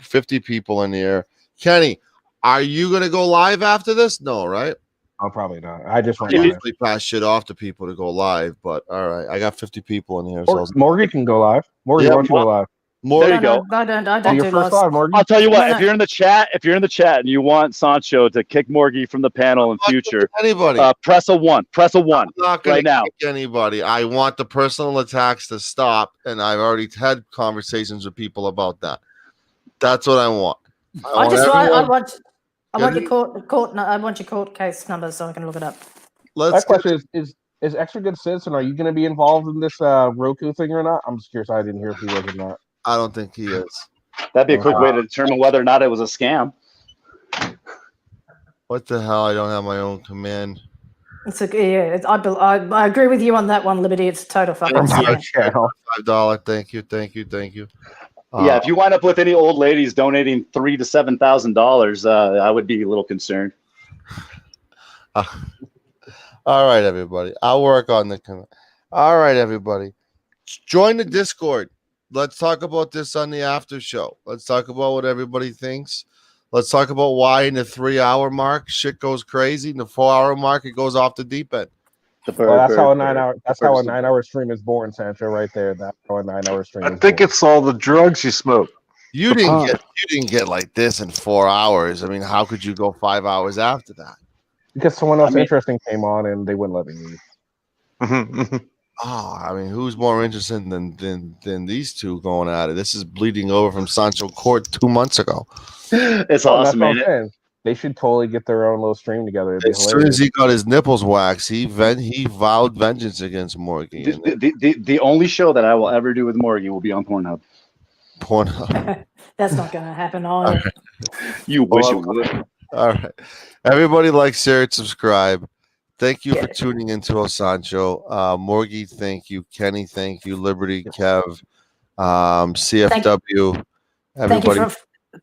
50 people in here. Kenny, are you gonna go live after this? No, right? Oh, probably not. I just want to usually pass shit off to people to go live, but all right, I got 50 people in here. So Morgan can go live. Morgan, why don't you go live? There you go. I don't your do first live. live, Morgan. I'll tell you what. If you're in the chat, and you want Sancho to kick Morgie from the panel in future, anybody, press a 1. Press a 1 right now. Kick anybody. I want the personal attacks to stop, and I've already had conversations with people about that. That's what I want. I want your court case number so I can look it up. My question is Extra Good Citizen, are you going to be involved in this Roku thing or not? I'm just curious. I didn't hear if he was or not. I don't think he is. That'd be a quick way to determine whether or not it was a scam. What the hell? I don't have my own command. I agree with you on that one, Liberty. It's a total fucking scam. $5. Thank you. Yeah, if you wind up with any old ladies donating $3,000 to $7,000, I would be a little concerned. All right, everybody. I'll work on the. All right, everybody. Join the Discord. Let's talk about this on the after show. Let's talk about what everybody thinks. Let's talk about why in the 3-hour mark shit goes crazy. In the 4-hour mark, it goes off the deep end. That's how a 9-hour stream is born, Sancho. Right there. That's how a 9-hour stream. I think it's all the drugs you smoke. You didn't get like this in 4 hours. I mean, how could you go 5 hours after that? Because someone else interesting came on and they wouldn't let me leave. I mean, who's more interested than these two going at it? This is bleeding over from Sancho Court 2 months ago. It's awesome, man. They should totally get their own little stream together. As soon as he got his nipples waxed, he vowed vengeance against Morgie. The only show that I will ever do with Morgie will be on Pornhub. That's not going to happen either. You wish it would. All right. Everybody like, share, and subscribe. Thank you for tuning into Sancho. Morgie, thank you. Kenny, thank you. Liberty, Kev, CFW. Everybody,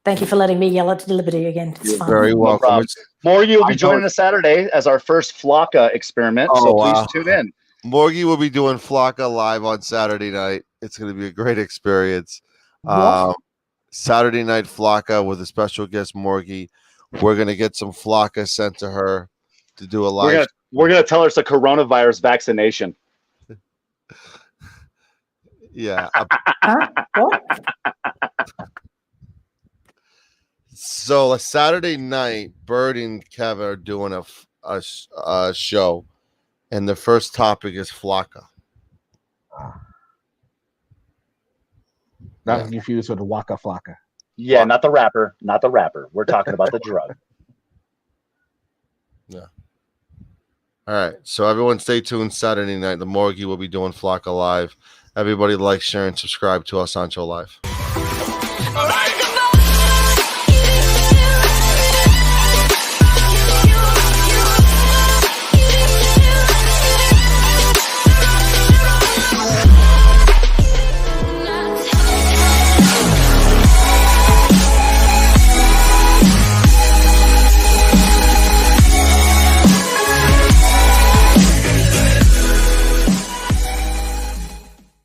Thank you for letting me yell at Liberty again. It's you're fun. very welcome. Morgie will be joining us Saturday as our first Flocka experiment, so please tune in. Morgie will be doing Flocka live on Saturday night. It's going to be a great experience. Saturday night Flocka with a special guest, Morgie. We're going to get some Flocka sent to her to do a live. We're gonna tell her it's a coronavirus vaccination. Yeah. What? So a Saturday night, Bird and Kev are doing a show, and the first topic is Flocka. Not confused with the Waka Flocka. Yeah, not the rapper. Not the rapper. We're talking about the drug. Yeah. All right. So everyone stay tuned Saturday night. The Morgie will be doing Flocka live. Everybody like, share, and subscribe to Sancho Live. All right,